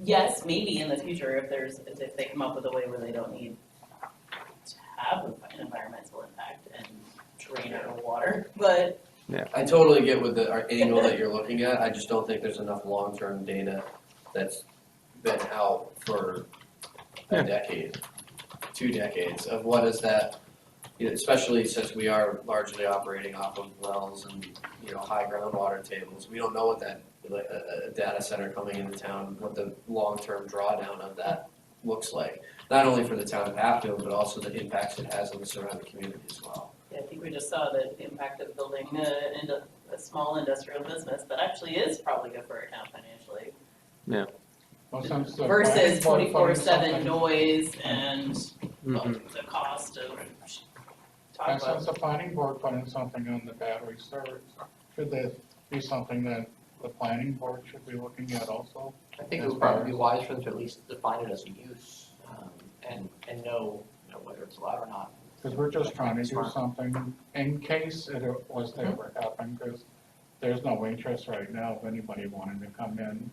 yes, maybe in the future if they come up with a way where they don't need to have an environmental impact and drain our water, but I totally get with our angle that you're looking at. I just don't think there's enough long-term data that's been out for a decade, 2 decades of what is that, especially since we are largely operating off of wells and, high groundwater tables. We don't know what that, like a data center coming into town, what the long-term drawdown of that looks like. Not only for the town of Hatfield, but also the impacts it has on the surrounding community as well. I think we just saw the impact of building a small industrial business that actually is probably good for our town financially. Well, since the Versus planning board put 24/7 something- noise and the cost of, talk And about. since the planning board put in something on the battery storage, should there be something that the planning board should be looking at also? I think it would probably be wise for them to at least define it as a use, and know, whether it's allowed or not. Because we're just trying to do something in case it was to ever happen, because there's no interest right now of anybody wanting to come in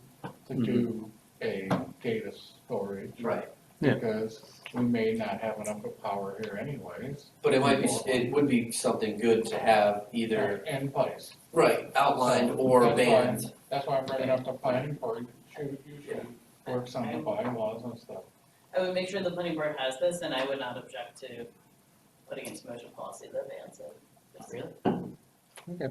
to do a data storage. Right. Yeah. Because we may not have enough of power here anyways. But it would be something good to have either, In place. right, outlined So or that's why- banned. That's why I'm bringing up the planning board, you should work some of the bylaws and stuff. I would make sure the planning board has this, and I would not object to putting into motion policy that bans it. Really?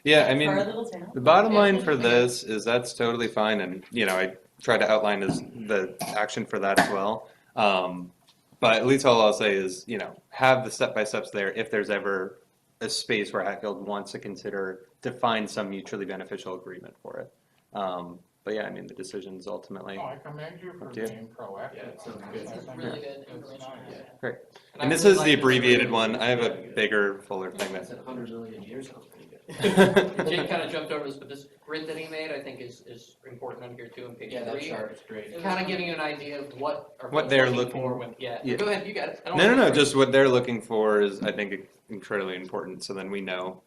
Yeah, I For mean, our little town. the bottom line for this is that's totally fine, and I try to outline the action for that as well. But at least all I'll say is, have the step-by-steps there if there's ever a space where Hatfield wants to consider to find some mutually beneficial agreement for it. But yeah, I mean, the decision's ultimately. Oh, I commend you for Up to you. being proactive. Yeah, it sounds on good. this. I It's think really it's- good it's information. nice. Yeah. And this is the abbreviated one. I have a bigger, fuller thing That's that. 100 million years sounds pretty good. Jake kind of jumped over this, but this grid that he made, I think is important on here too on page Yeah, that 3. chart is great. Kind of giving you an idea of what are What folks they're looking for looking- when, yeah. Yeah. Go ahead, you got it. I don't No, wanna no, interrupt. just what they're looking for is, I think, incredibly important. So then we know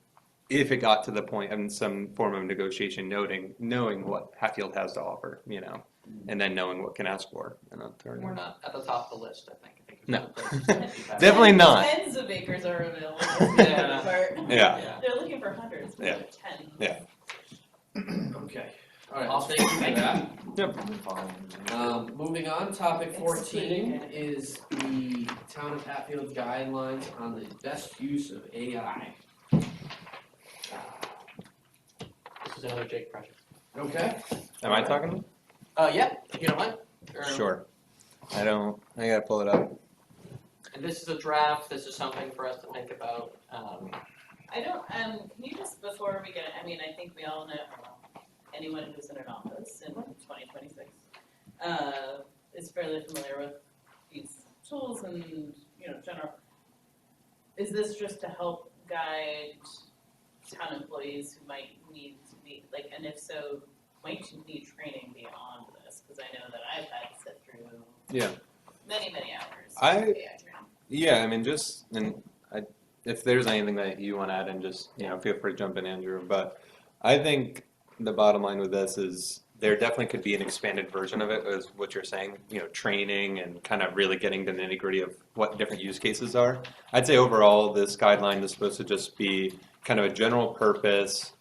if it got to the point of some form of negotiation, knowing what Hatfield has to offer, and then knowing what can ask for. We're not at the top of the list, I think. No. Definitely. Definitely not. Tens of acres are available. Yeah. Yeah. They're looking for hundreds, but Yeah. tens. Yeah. Okay, all right, well, thank you for that. Yep. Moving on, topic 14 is the Town of Hatfield guidelines on the best use of AI. This is another Jake project. Okay. Am I talking? Yeah, if you don't mind. Or- Sure. I gotta pull it up. And this is a draft, this is something for us to think about. I don't, can you just, before we get, I think we all know, anyone who's in an office in 2026, is fairly familiar with these tools and, general. Is this just to help guide town employees who might need to be, and if so, might you need training beyond this? Because I know that I've had to sit through Yeah. many hours I- of AI training. Yeah, I mean, if there's anything that you want to add in, just feel free to jump in, Andrew. But I think the bottom line with this is there definitely could be an expanded version of it, as what you're saying, training and kind of really getting to the nitty gritty of what different use cases are. I'd say overall, this guideline is supposed to just be kind of a general purpose.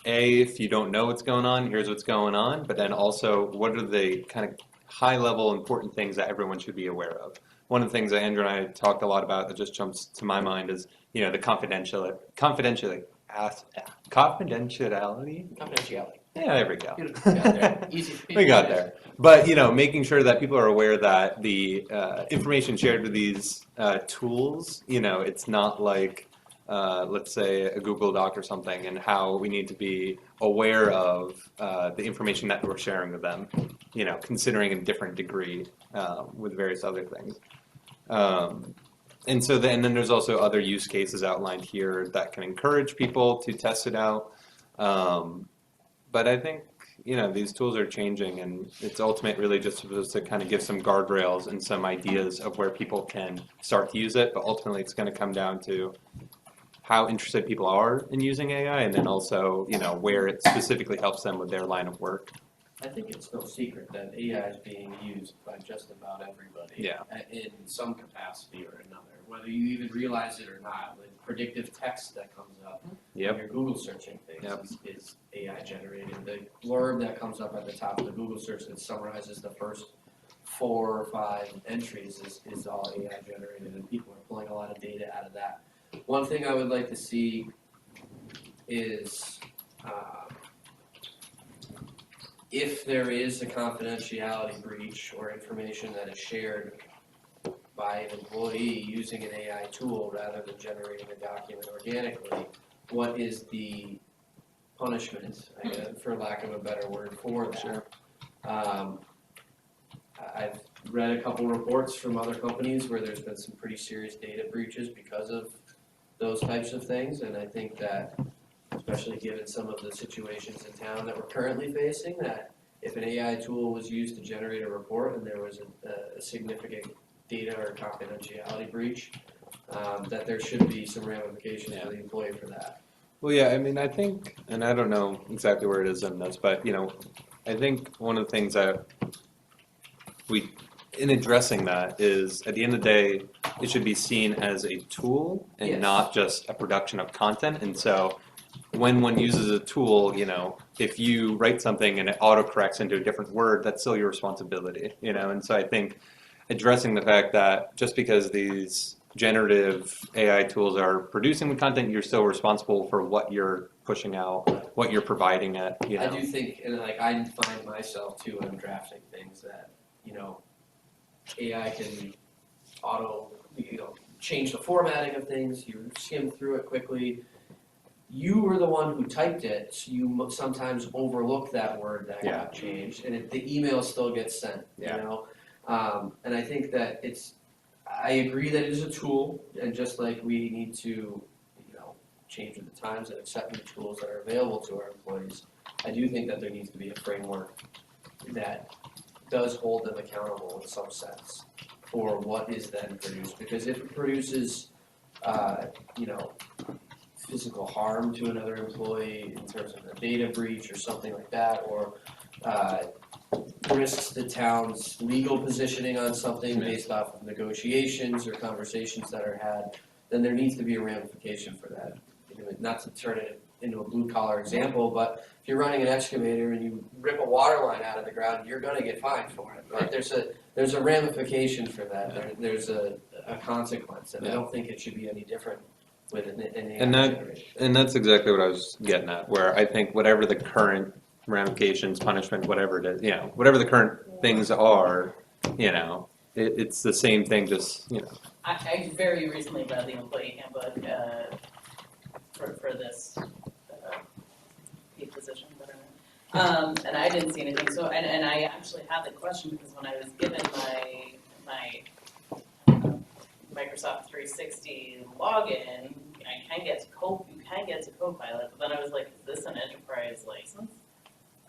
If you don't know what's going on, here's what's going on. But then also, what are the kind of high level important things that everyone should be aware of? One of the things that Andrew and I talked a lot about that just jumps to my mind is, the confidentiality. Yeah, there we go. Beautiful. Got there. Easy for you We got guys. there. But, making sure that people are aware that the information shared with these tools, it's not like, let's say, a Google Doc or something, and how we need to be aware of the information that we're sharing with them, considering a different degree with various other things. And then there's also other use cases outlined here that can encourage people to test it out. But I think, these tools are changing, and it's ultimately really just supposed to kind of give some guardrails and some ideas of where people can start to use it. But ultimately, it's going to come down to how interested people are in using AI, and then also, where it specifically helps them with their line of work. I think it's no secret that AI is being used by just about everybody. Yeah. In some capacity or another, whether you even realize it or not. Like predictive text that comes up when Yep. you're Google searching things Yep. is AI generated. The blurb that comes up at the top of the Google search that summarizes the first 4 or 5 entries is all AI generated, and people are pulling a lot of data out of that. One thing I would like to see is if there is a confidentiality breach or information that is shared by an employee using an AI tool rather than generating a document organically, what is the punishment, I guess, for lack of a better word, for that? Sure. I've read a couple reports from other companies where there's been some pretty serious data breaches because of those types of things, and I think that especially given some of the situations in town that we're currently facing, that if an AI tool was used to generate a report and there was a significant data or confidentiality breach, that there should be some ramifications for the employee for that. Well, yeah, I mean, I think, and I don't know exactly where it is in this, but, I think one of the things that in addressing that is, at the end of the day, it should be seen as a tool and Yes. not just a production of content. And so when one uses a tool, if you write something and it autocorrects into a different word, that's still your responsibility, And so I think addressing the fact that just because these generative AI tools are producing the content, you're still responsible for what you're pushing out, what you're providing it, I do think, and I find myself too, when I'm drafting things that, AI can change the formatting of things, you skim through it quickly. You were the one who typed it, so you sometimes overlook that word that got changed, and the email still gets sent, And I think that I agree that it is a tool, and just like we need to, change with the times and accept new tools that are available to our employees, I do think that there needs to be a framework that does hold them accountable in some sense for what is then produced. Because if it produces, physical harm to another employee in terms of a data breach or something like that, or risks the town's legal positioning on something based off of negotiations or conversations that are had, then there needs to be a ramification for that. Not to turn it into a blue collar example, but if you're running an excavator and you rip a water line out of the ground, you're gonna get fined for it, right? There's a ramification for that, there's a consequence, and I don't think it should be any different with an AI generation. And that's exactly what I was getting at, where I think whatever the current ramifications, punishment, whatever it is, whatever the current things are, it's the same thing, just, I very recently read the employee handbook for this position, and I didn't see anything. So, and I actually had the question because when I was given my Microsoft 360 login, I can get to Copilot, but then I was like, is this an enterprise license?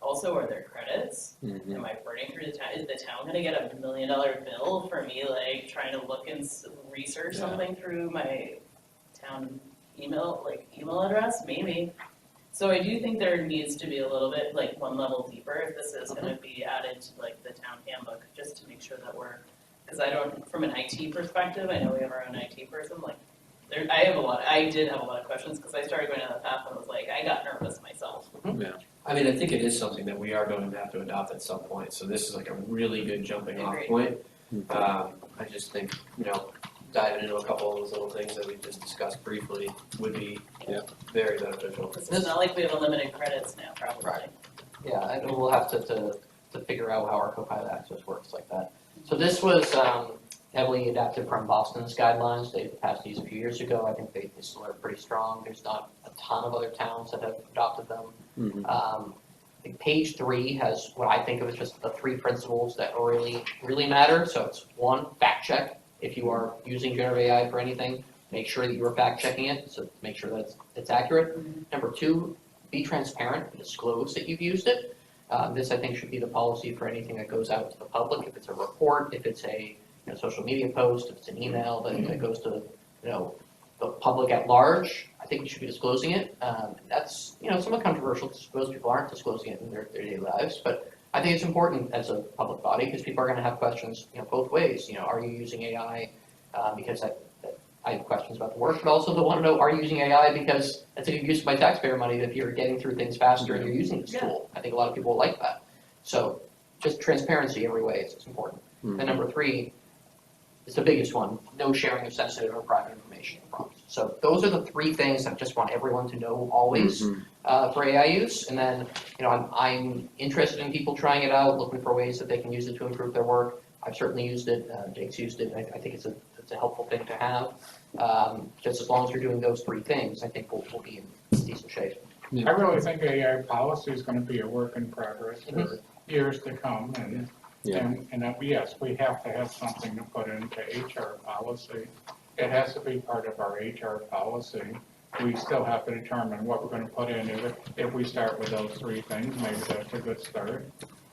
Also, are there credits? Am I burning through the town? Is the town going to get $1 million bill for me, trying to look and research something through my town email address? Maybe. So I do think there needs to be a little bit, one level deeper if this is going to be added to, the town handbook, just to make sure that because from an IT perspective, I know we have our own IT person, I did have a lot of questions because I started going down the path and was I got nervous myself. Yeah. I mean, I think it is something that we are going to have to adopt at some point, so this is a really good jumping off point. I just think, diving into a couple of those little things that we just discussed briefly would be very beneficial. It's not like we have unlimited credits now, probably. Right. Yeah, and we'll have to figure out how our Copilot access works like that. So this was heavily adapted from Boston's guidelines. They passed these a few years ago. I think they still are pretty strong. There's not a ton of other towns that have adopted them. I think page 3 has what I think of as just the 3 principles that really matter. So it's 1, fact check. If you are using generative AI for anything, make sure that you are fact checking it. So make sure that it's accurate. Number 2, be transparent. Disclose that you've used it. This, I think, should be the policy for anything that goes out to the public. If it's a report, if it's a social media post, if it's an email that goes to the public at large, I think you should be disclosing it. That's somewhat controversial because most people aren't disclosing it in their daily lives, but I think it's important as a public body because people are going to have questions both ways. Are you using AI because I have questions about the work, but also they want to know, are you using AI because that's a good use of my taxpayer money if you're getting through things faster and you're using this tool. I think a lot of people will like that. So just transparency every way is important. And number 3, it's the biggest one, no sharing of sensitive or private information and prompts. So those are the 3 things I just want everyone to know always for AI use. And then, I'm interested in people trying it out, looking for ways that they can use it to improve their work. I've certainly used it. Jake's used it. I think it's a helpful thing to have. Just as long as you're doing those 3 things, I think we'll be in decent shape. I really think AI policy is going to be a work in progress for years to come, and yes, we have to have something to put into HR policy. It has to be part of our HR policy we still have to determine what we're gonna put in. If we start with those three things, maybe that's a good start.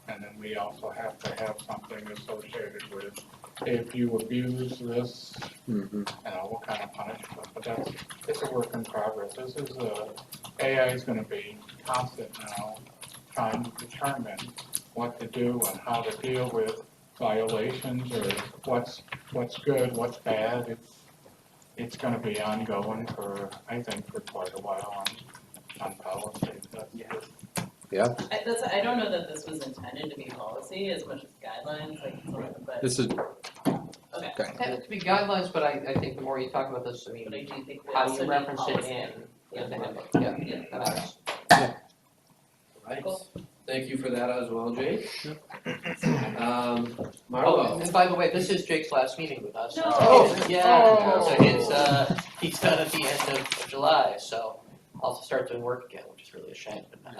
And then we also have to have something associated with, if you abuse this, what kind of punishment, but it's a work in progress. This is AI is gonna be constant now, trying to determine what to do and how to deal with violations or what's good, what's bad. It's gonna be ongoing for, I think, for quite a while on policy. I don't know that this was intended to be policy as much as guidelines, but. This is Okay. It could be guidelines, but I think the more you talk about this, I mean, But I do think we how also you need reference it policy. in the handbook, yeah, that matters. Right. Thank you for that as well, Jake. Oh, Marlo. and by the way, this is Jake's last meeting with us. No. Yeah, so he's done at the end of July, so I'll have to start doing work again, which is really a shame. But,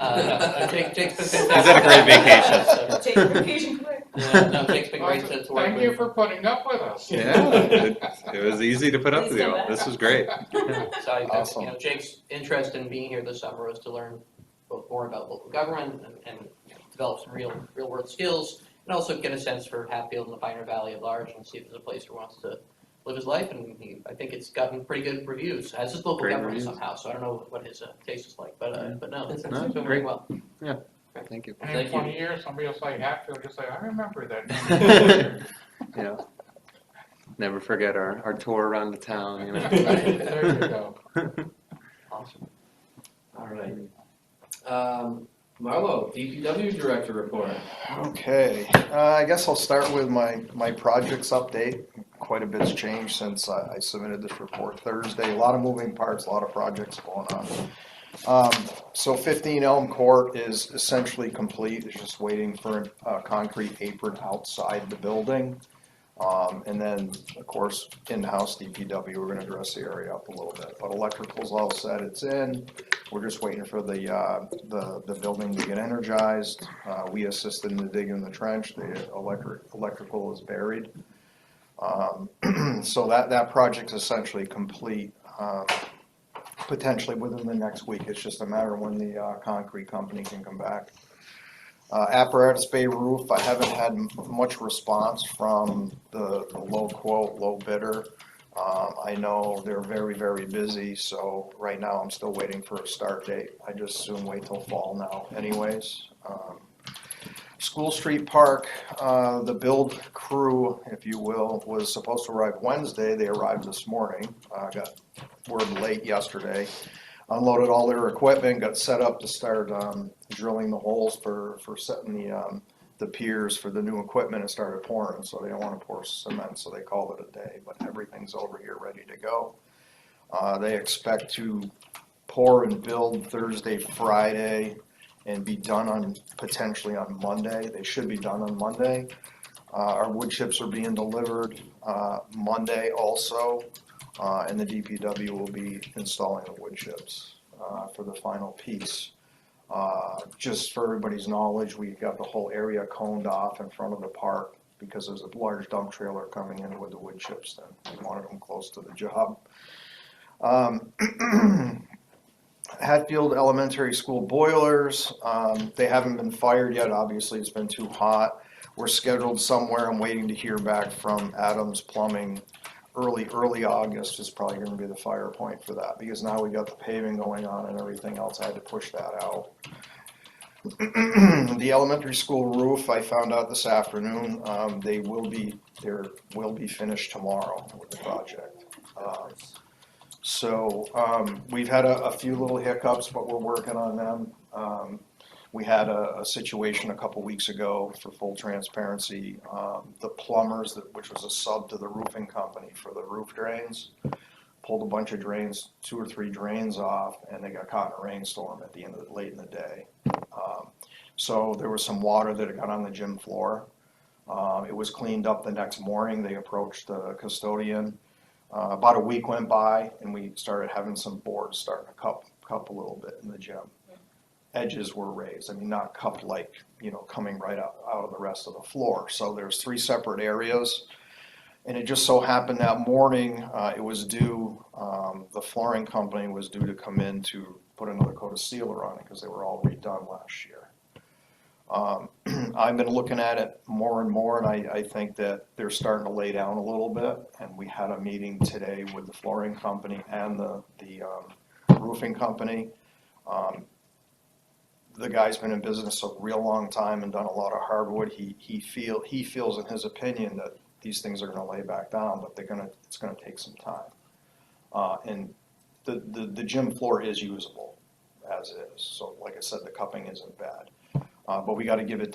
Jake's been fantastic. He's had a great vacation. Take your vacation quick. Yeah, no, Jake's been great to work with. Thank you for putting up with us. Yeah, it was easy to put up with you all. This was great. So Awesome. Jake's interest in being here this summer was to learn both more about local government and develop some real world skills, and also get a sense for Hatfield and the Pioneer Valley at large, and see if there's a place where he wants to live his life. And I think it's gotten pretty good reviews as his local Great government reviews. somehow. So I don't know what his taste is like, but no, it's No, doing great. really well. Thank you. And in Thank you. 20 years, somebody will say Hatfield, just say, I remember that. Yeah. Never forget our tour around the town, you know. There you go. Awesome. All right. Marlo, DPW Director report. Okay, I guess I'll start with my projects update. Quite a bit's changed since I submitted this report Thursday. A lot of moving parts, a lot of projects going on. So 15 Elm Court is essentially complete. It's just waiting for a concrete apron outside the building. And then, of course, in-house DPW, we're gonna dress the area up a little bit. But electrical's all set, it's in. We're just waiting for the building to get energized. We assisted in the digging the trench. The electrical is buried. So that project's essentially complete, potentially within the next week. It's just a matter of when the concrete company can come back. Apparatus bay roof, I haven't had much response from the low quote, low bidder. I know they're very, very busy, so right now I'm still waiting for a start date. I just soon wait till fall now anyways. School Street Park, the build crew, if you will, was supposed to arrive Wednesday. They arrived this morning. Got word late yesterday. Unloaded all their equipment, got set up to start drilling the holes for setting the piers for the new equipment, and started pouring. So they don't want to pour cement, so they called it a day. But everything's over here ready to go. They expect to pour and build Thursday, Friday, and be done potentially on Monday. They should be done on Monday. Our wood chips are being delivered Monday also. And the DPW will be installing the wood chips for the final piece. Just for everybody's knowledge, we got the whole area coned off in front of the park because there's a large dump trailer coming in with the wood chips. Then we wanted them close to the job. Hatfield Elementary School boilers, they haven't been fired yet. Obviously, it's been too hot. We're scheduled somewhere. I'm waiting to hear back from Adams Plumbing. Early August is probably going to be the fire point for that, because now we got the paving going on and everything else. I had to push that out. The elementary school roof, I found out this afternoon, they will be finished tomorrow with the project. We've had a few little hiccups, but we're working on them. We had a situation a couple weeks ago, for full transparency. The plumbers, which was a sub to the roofing company for the roof drains, pulled a bunch of drains, 2 or 3 drains off, and they got caught in a rainstorm at the end of late in the day. So there was some water that had got on the gym floor. It was cleaned up the next morning. They approached the custodian. About a week went by, and we started having some boards starting to cup a little bit in the gym. Edges were raised. I mean, not cupped like, coming right out of the rest of the floor. So there's 3 separate areas. And it just so happened that morning, it was due, the flooring company was due to come in to put another coat of sealer on it because they were all redone last year. I've been looking at it more and more, and I think that they're starting to lay down a little bit. And we had a meeting today with the flooring company and the roofing company. The guy's been in business a real long time and done a lot of hardwood. He feels, in his opinion, that these things are going to lay back down, but it's going to take some time. And the gym floor is usable as is. So, like I said, the cupping isn't bad. But we got to give it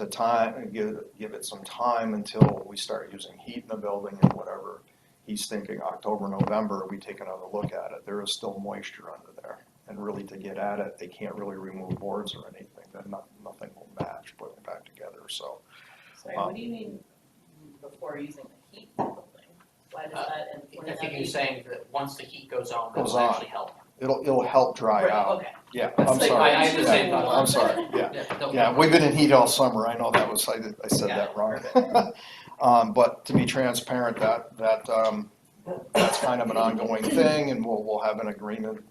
give it some time until we start using heat in the building and whatever. He's thinking October, November, we take another look at it. There is still moisture under there. And really to get at it, they can't really remove boards or anything. Then nothing will match putting it back together, so. Sorry, what do you mean before using the heat in the building? Why does that? I think he was saying that once the heat goes on, that Goes will on. actually help. It'll help dry Right, out. okay. Yeah, It's I'm like, sorry. I have the same Yeah, thought. I'm sorry, yeah. We've been in heat all summer. I know that was, I said that wrong. But to be transparent, that's kind of an ongoing thing, and we'll have an agreement.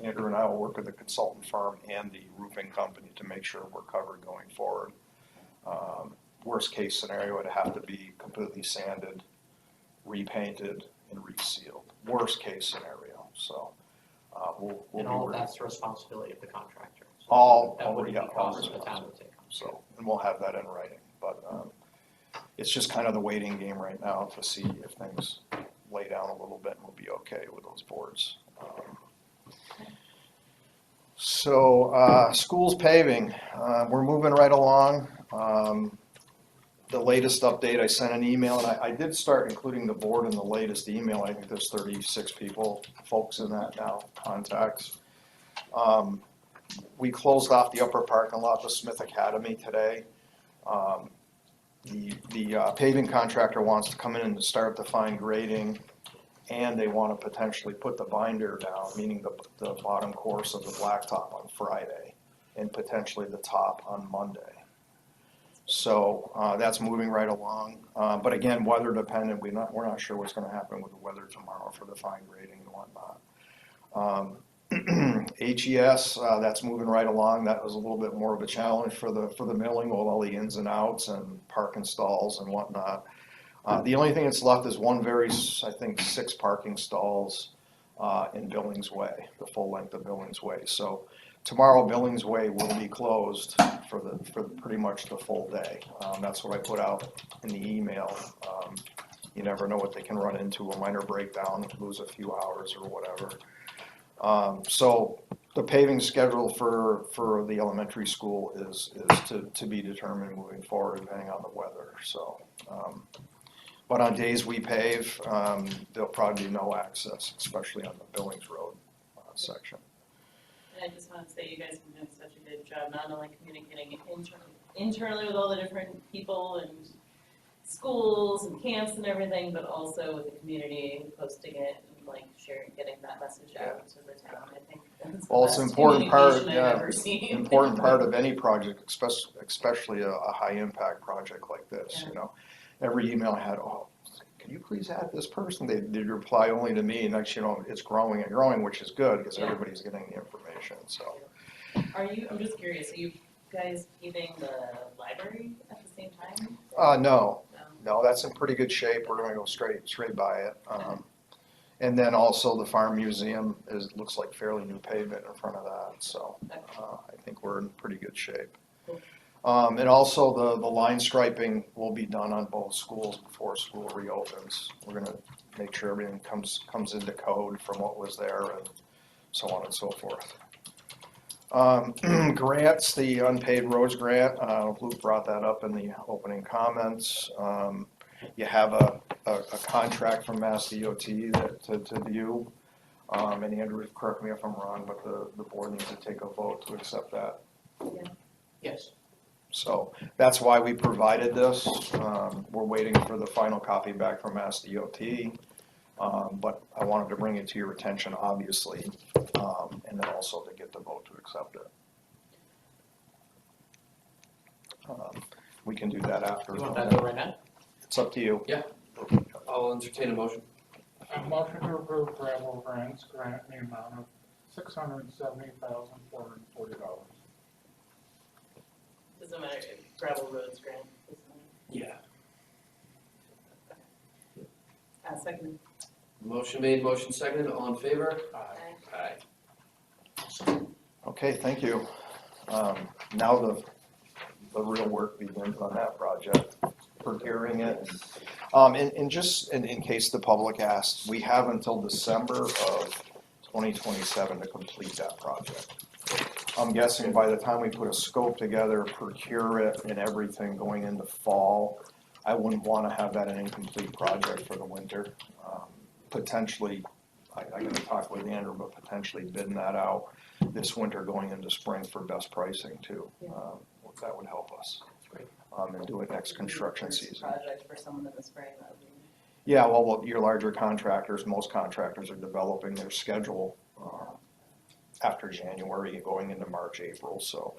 Andrew and I will work with the consultant firm and the roofing company to make sure we're covered going forward. Worst case scenario, it'd have to be completely sanded, repainted, and resealed. Worst case scenario, so we'll And be all of working. that's the responsibility of the contractor. So All, that wouldn't yeah, be all cost of the town to take. So, and we'll have that in writing, but it's just kind of the waiting game right now to see if things lay down a little bit and we'll be okay with those boards. So, schools paving, we're moving right along. The latest update, I sent an email, and I did start including the board in the latest email. I think there's 36 folks in that now, contacts. We closed off the upper parking lot of Smith Academy today. The paving contractor wants to come in and start the fine grading, and they want to potentially put the binder down, meaning the bottom course of the blacktop on Friday, and potentially the top on Monday. So that's moving right along. But again, weather dependent. We're not sure what's going to happen with the weather tomorrow for the fine grading and whatnot. HES, that's moving right along. That was a little bit more of a challenge for the milling with all the ins and outs and parking stalls and whatnot. The only thing that's left is I think 6 parking stalls in Billings Way, the full length of Billings Way. So tomorrow Billings Way will be closed for pretty much the full day. That's what I put out in the email. You never know what they can run into, a minor breakdown, lose a few hours or whatever. So the paving schedule for the elementary school is to be determined moving forward depending on the weather. So, but on days we pave, there'll probably be no access, especially on the Billings Road section. And I just want to say you guys have been doing such a good job, not only communicating internally with all the different people and schools and camps and everything, but also with the community, posting it and like sharing, getting that message out to the town. I think that's the It's best an important part, communication I've ever seen. important part of any project, especially a high impact project like this, Yeah. you know. Every email I had, can you please add this person? They'd reply only to me, and next, it's growing and growing, which is good because everybody's getting the information, so. I'm just curious, are you guys paving the library at the same time? No, that's in pretty good shape. We're gonna go straight by it. And then also the Farm Museum looks like fairly new pavement in front of that, so I think we're in pretty good shape. And also the line striping will be done on both schools before school reopens. We're gonna make sure everything comes into code from what was there and so on and so forth. Grants, the unpaid roads grant, Luke brought that up in the opening comments. You have a contract from Mass DOT to view. And Andrew, correct me if I'm wrong, but the board needs to take a vote to accept that. Yes. So that's why we provided this. We're waiting for the final copy back from Mass DOT. But I wanted to bring it to your attention, obviously, and then also to get the vote to accept it. We can do that after. You want that to go right now? It's up to you. Yeah. I'll entertain a motion. A motion to approve gravel grants, grant in the amount of $670,440. Doesn't matter if gravel roads grant, doesn't Yeah. matter. Second. Motion made, motion seconded, all in favor? Aye. Aye. Okay, thank you. Now the real work begins on that project, procuring it. And just in case the public asks, we have until December of 2027 to complete that project. I'm guessing by the time we put a scope together, procure it and everything going into fall, I wouldn't want to have that an incomplete project for the winter. Potentially, I gotta talk with Andrew, but potentially bidding that out this winter going into spring for best pricing too. That would help us. And do it next construction season. Project for someone in the spring, that would be. Yeah, well, your larger contractors, most contractors are developing their schedule after January, going into March, April, so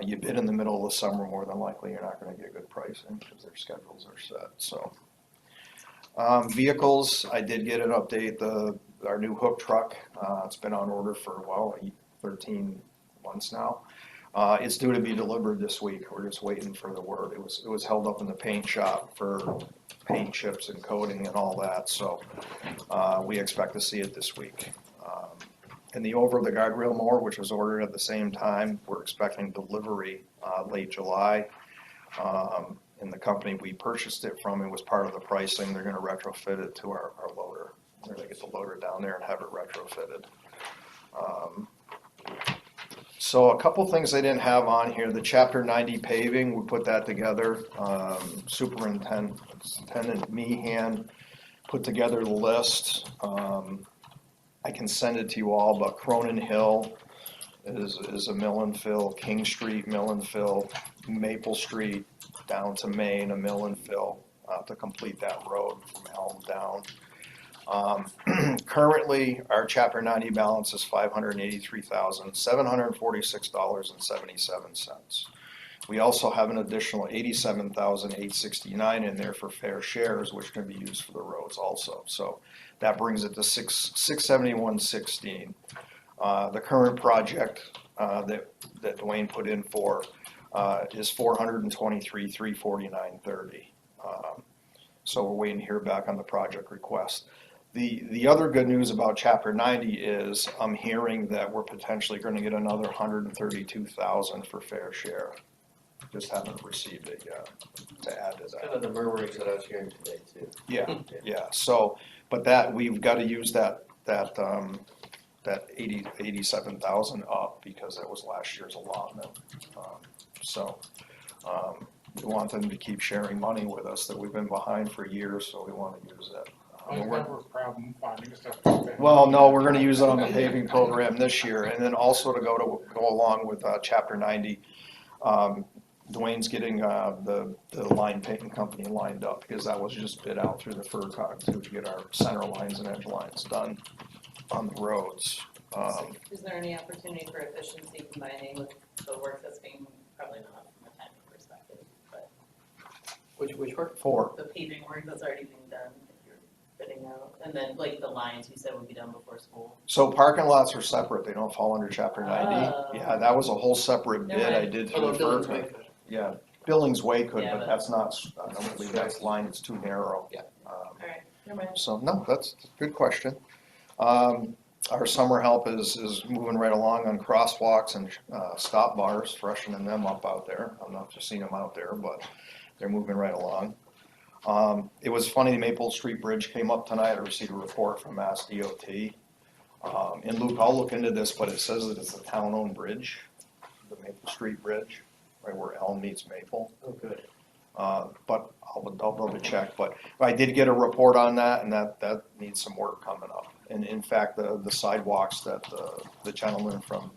you bid in the middle of the summer, more than likely you're not gonna get good pricing because their schedules are set, so. Vehicles, I did get an update, our new hook truck, it's been on order for, 13 months now. It's due to be delivered this week, we're just waiting for the word. It was held up in the paint shop for paint chips and coating and all that, so we expect to see it this week. And the over the guardrail mower, which was ordered at the same time, we're expecting delivery late July. And the company we purchased it from, it was part of the pricing, they're gonna retrofit it to our loader. We're gonna get the loader down there and have it retrofitted. So a couple things I didn't have on here, the Chapter 90 paving, we put that together. Superintendent Meehan put together the list. I can send it to you all, but Cronin Hill is a mill and fill, King Street mill and fill, Maple Street down to Main, a mill and fill to complete that road from Elm down. Currently, our Chapter 90 balance is $583,746.77. We also have an additional $87,869 in there for fair shares, which can be used for the roads also. So that brings it to $671.16. The current project that Dwayne put in for is $423,349.30. So we're waiting to hear back on the project request. The other good news about Chapter 90 is I'm hearing that we're potentially going to get another $132,000 for fair share. Just haven't received it yet to add to that. Kind of the murmurings that I was hearing today too. Yeah. So, but that we've got to use that 87,000 up because that was last year's allotment. We want them to keep sharing money with us that we've been behind for years, so we want to use it. I never a problem finding stuff. Well, no, we're going to use it on the paving program this year, and then also to go along with Chapter 90. Dwayne's getting the line painting company lined up because that was just bid out through the FERCog to get our center lines and edge lines done on the roads. Is there any opportunity for efficiency combining with the work that's being, probably not from a timing perspective, but Which work? For the paving work that's already being done, if you're bidding out, and then like the lines you said would be done before school? So parking lots are separate, they don't fall under Chapter 90. Oh. Yeah, that was a whole separate bid I did through the FERCog. Yeah, Billings Way could, Yeah, but that's not, I don't believe that's line, it's too narrow. Yeah. Alright, never mind. So, no, that's a good question. Our summer help is moving right along on crosswalks and stop bars, freshening them up out there. I've not just seen them out there, but they're moving right along. It was funny, the Maple Street Bridge came up tonight. I received a report from Mass DOT. And Luke, I'll look into this, but it says that it's a town-owned bridge, the Maple Street Bridge, right where Elm meets Maple. Oh, good. But I'll double check, but I did get a report on that, and that needs some work coming up. And in fact, the sidewalks that the gentleman from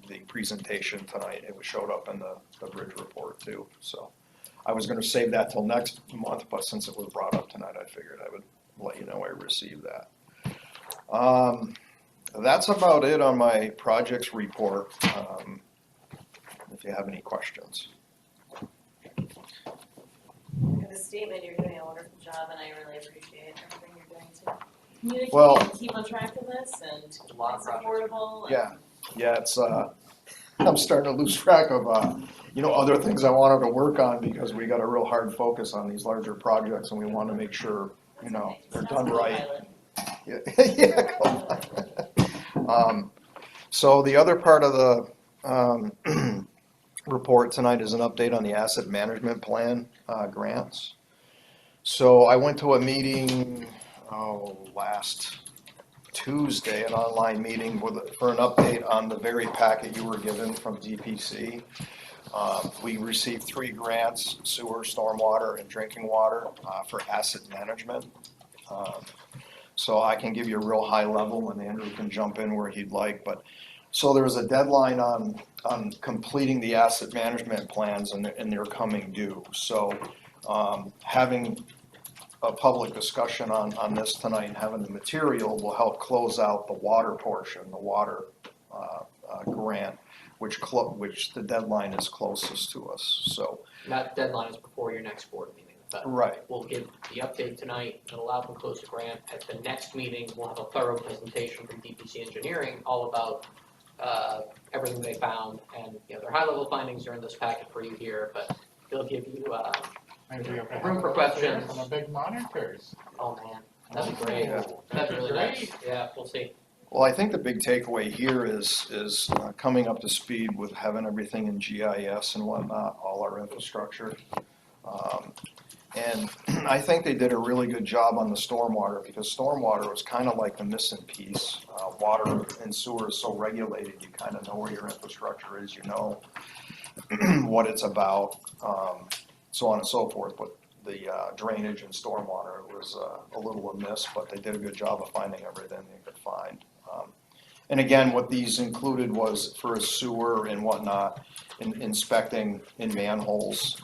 the presentation tonight, it showed up in the bridge report too. So I was gonna save that till next month, but since it was brought up tonight, I figured I would let you know I received that. That's about it on my projects report, if you have any questions. the statement, you're doing a wonderful job, and I really appreciate everything you're doing to communicate Well- and keep on track of this, and it's A lot of projects. affordable. And Yeah, it's, I'm starting to lose track of, other things I wanted to work on because we got a real hard focus on these larger projects and we want to make sure, that's okay. they're Sounds done like a right. pilot. Yeah. So the other part of the report tonight is an update on the asset management plan grants. So I went to a meeting, last Tuesday, an online meeting for an update on the very packet you were given from DPC. We received 3 grants, sewer, stormwater, and drinking water for asset management. So I can give you a real high level and Andrew can jump in where he'd like, but so there was a deadline on completing the asset management plans and they're coming due. So having a public discussion on this tonight and having the material will help close out the water portion, the water grant, which the deadline is closest to us, so. That deadline is before your next board meeting. But Right. we'll give the update tonight and allow them to close the grant. At the next meeting, we'll have a thorough presentation from DPC Engineering all about everything they found. And, their high-level findings are in this packet for you here, but they'll give you, Maybe you can Room have for it upstairs questions. on the big monitors. oh man, that'd be great. Yeah. That'd be really nice. Yeah, we'll see. Well, I think the big takeaway here is coming up to speed with having everything in GIS and whatnot, all our infrastructure. And I think they did a really good job on the stormwater because stormwater was kind of like the missing piece. Water and sewer is so regulated, you kind of know where your infrastructure is, you know what it's about, so on and so forth. But the drainage and stormwater was a little amiss, but they did a good job of finding everything they could find. And again, what these included was for a sewer and whatnot, inspecting in manholes,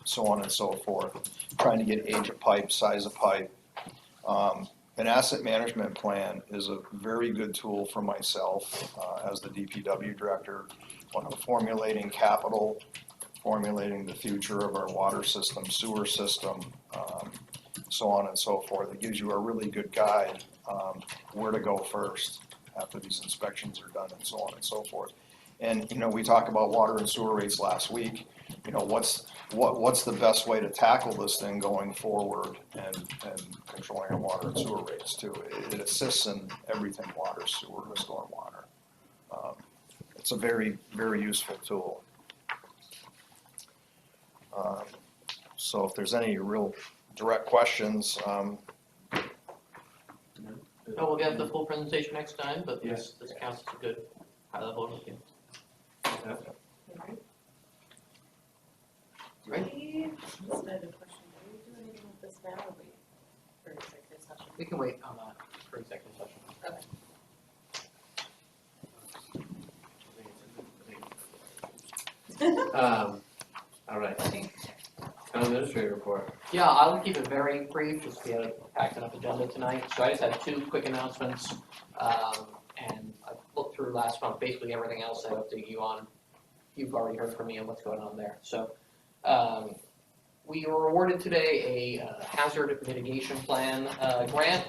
so on and so forth, trying to get age of pipe, size of pipe. An asset management plan is a very good tool for myself as the DPW director when I'm formulating capital, formulating the future of our water system, sewer system, so on and so forth. It gives you a really good guide where to go first after these inspections are done and so on and so forth. And, we talked about water and sewer rates last week. What's the best way to tackle this thing going forward and controlling our water and sewer rates too? It assists in everything water, sewer, and stormwater. It's a very, very useful tool. So if there's any real direct questions, No, we'll get the full presentation next time, but this counts as a good high-level overview. Do we, just a question, do we do anything with this now, or wait for executive session? We can wait on that for executive session. Okay. All right. Town administrator report. Yeah, I will keep it very brief, just we had a packed enough agenda tonight. So I just had 2 quick announcements. And I looked through last month, basically everything else I update you on. You've already heard from me on what's going on there. So we were awarded today a hazard mitigation plan grant.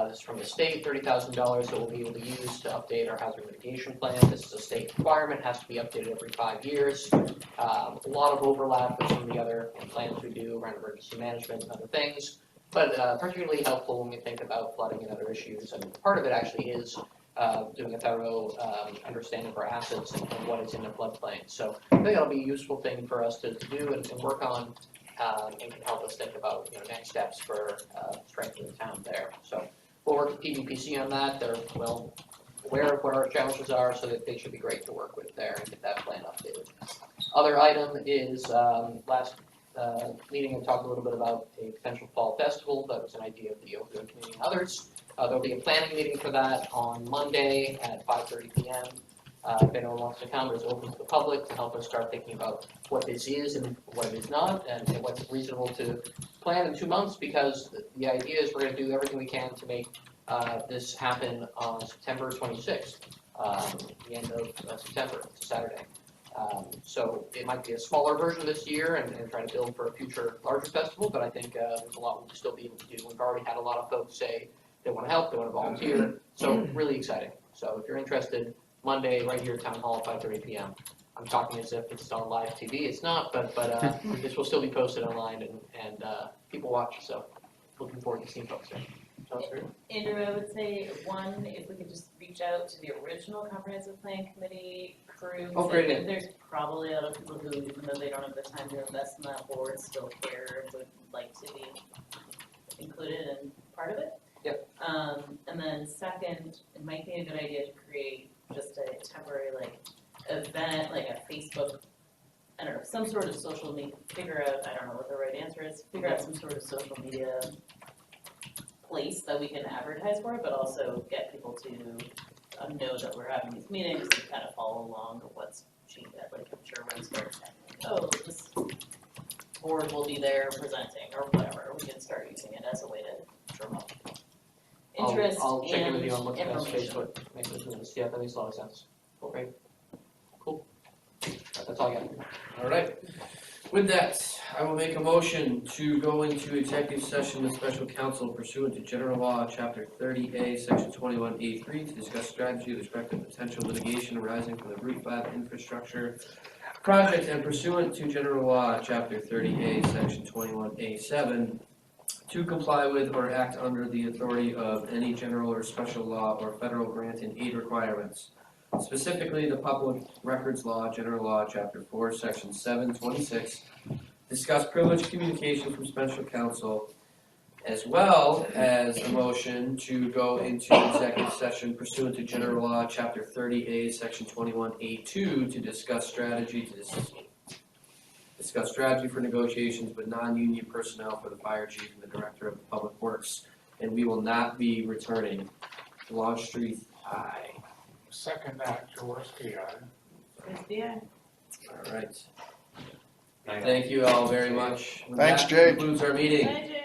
This is from the state, $30,000 that we'll be able to use to update our hazard mitigation plan. This is a state requirement, has to be updated every 5 years. A lot of overlap with some of the other plans we do around emergency management and other things, but particularly helpful when we think about flooding and other issues. And part of it actually is doing a thorough understanding of our assets and what is in the floodplain. So I think that'll be a useful thing for us to do and work on, and can help us think about next steps for strengthening the town there. So we'll work with PVPC on that. They're well aware of what our challenges are, so that they should be great to work with there and get that plan updated. Other item is last meeting I talked a little bit about a potential fall festival. That was an idea of the opioid committee and others. There'll be a planning meeting for that on Monday at 5:30 p.m. If anyone wants to come, it's open to the public to help us start thinking about what this is and what it is not, and what's reasonable to plan in 2 months, because the idea is we're going to do everything we can to make this happen on September 26th, the end of September. It's a Saturday. So it might be a smaller version this year and try to build for a future larger festival, but I think there's a lot we'll still be able to do. We've already had a lot of folks say they want to help, they want to volunteer, so really exciting. So if you're interested, Monday, right here at Town Hall, 5:30 p.m. I'm talking as if it's on live TV, it's not, but this will still be posted online and people watch, so looking forward to seeing folks there. Sounds great. Andrew, I would say, one, if we could just reach out to the original comprehensive plan committee crew. Oh, great, yeah. There's probably other people who, even though they don't have the time to invest in that board, still care, would like to be included and part of it. Yep. And then second, it might be a good idea to create just a temporary event, like a Facebook, I don't know, some sort of social media, figure out, I don't know what the right answer is, figure out some sort of social media place that we can advertise for, but also get people to know that we're having these meetings and kind of follow along with what's being said. Like, I'm sure when it starts saying, oh, this board will be there presenting or whatever, we can start using it as a way to promote interest I'll check in with you on and what the best information. Facebook mechanism is. Yeah, that makes a lot of sense. Okay. Cool. That's all I got. All right. With that, I will make a motion to go into executive session with special counsel pursuant to General Law, Chapter 30A, Section 21A3, to discuss strategy with respect to potential litigation arising from the Route 5 infrastructure project and pursuant to General Law, Chapter 30A, Section 21A7, to comply with or act under the authority of any general or special law or federal grant and aid requirements. Specifically, the Public Records Law, General Law, Chapter 4, Section 726, discuss privileged communication from special counsel, as well as a motion to go into executive session pursuant to General Law, Chapter 30A, Section 21A2, to discuss strategy for negotiations with non-union personnel for the fire chief and the director of public works. And we will not be returning. Longstreet, aye. Second that, Jaworski, aye. Yeah. All right. Thank you all very much. Thanks, That Jake. concludes our meeting. Hi, Jay.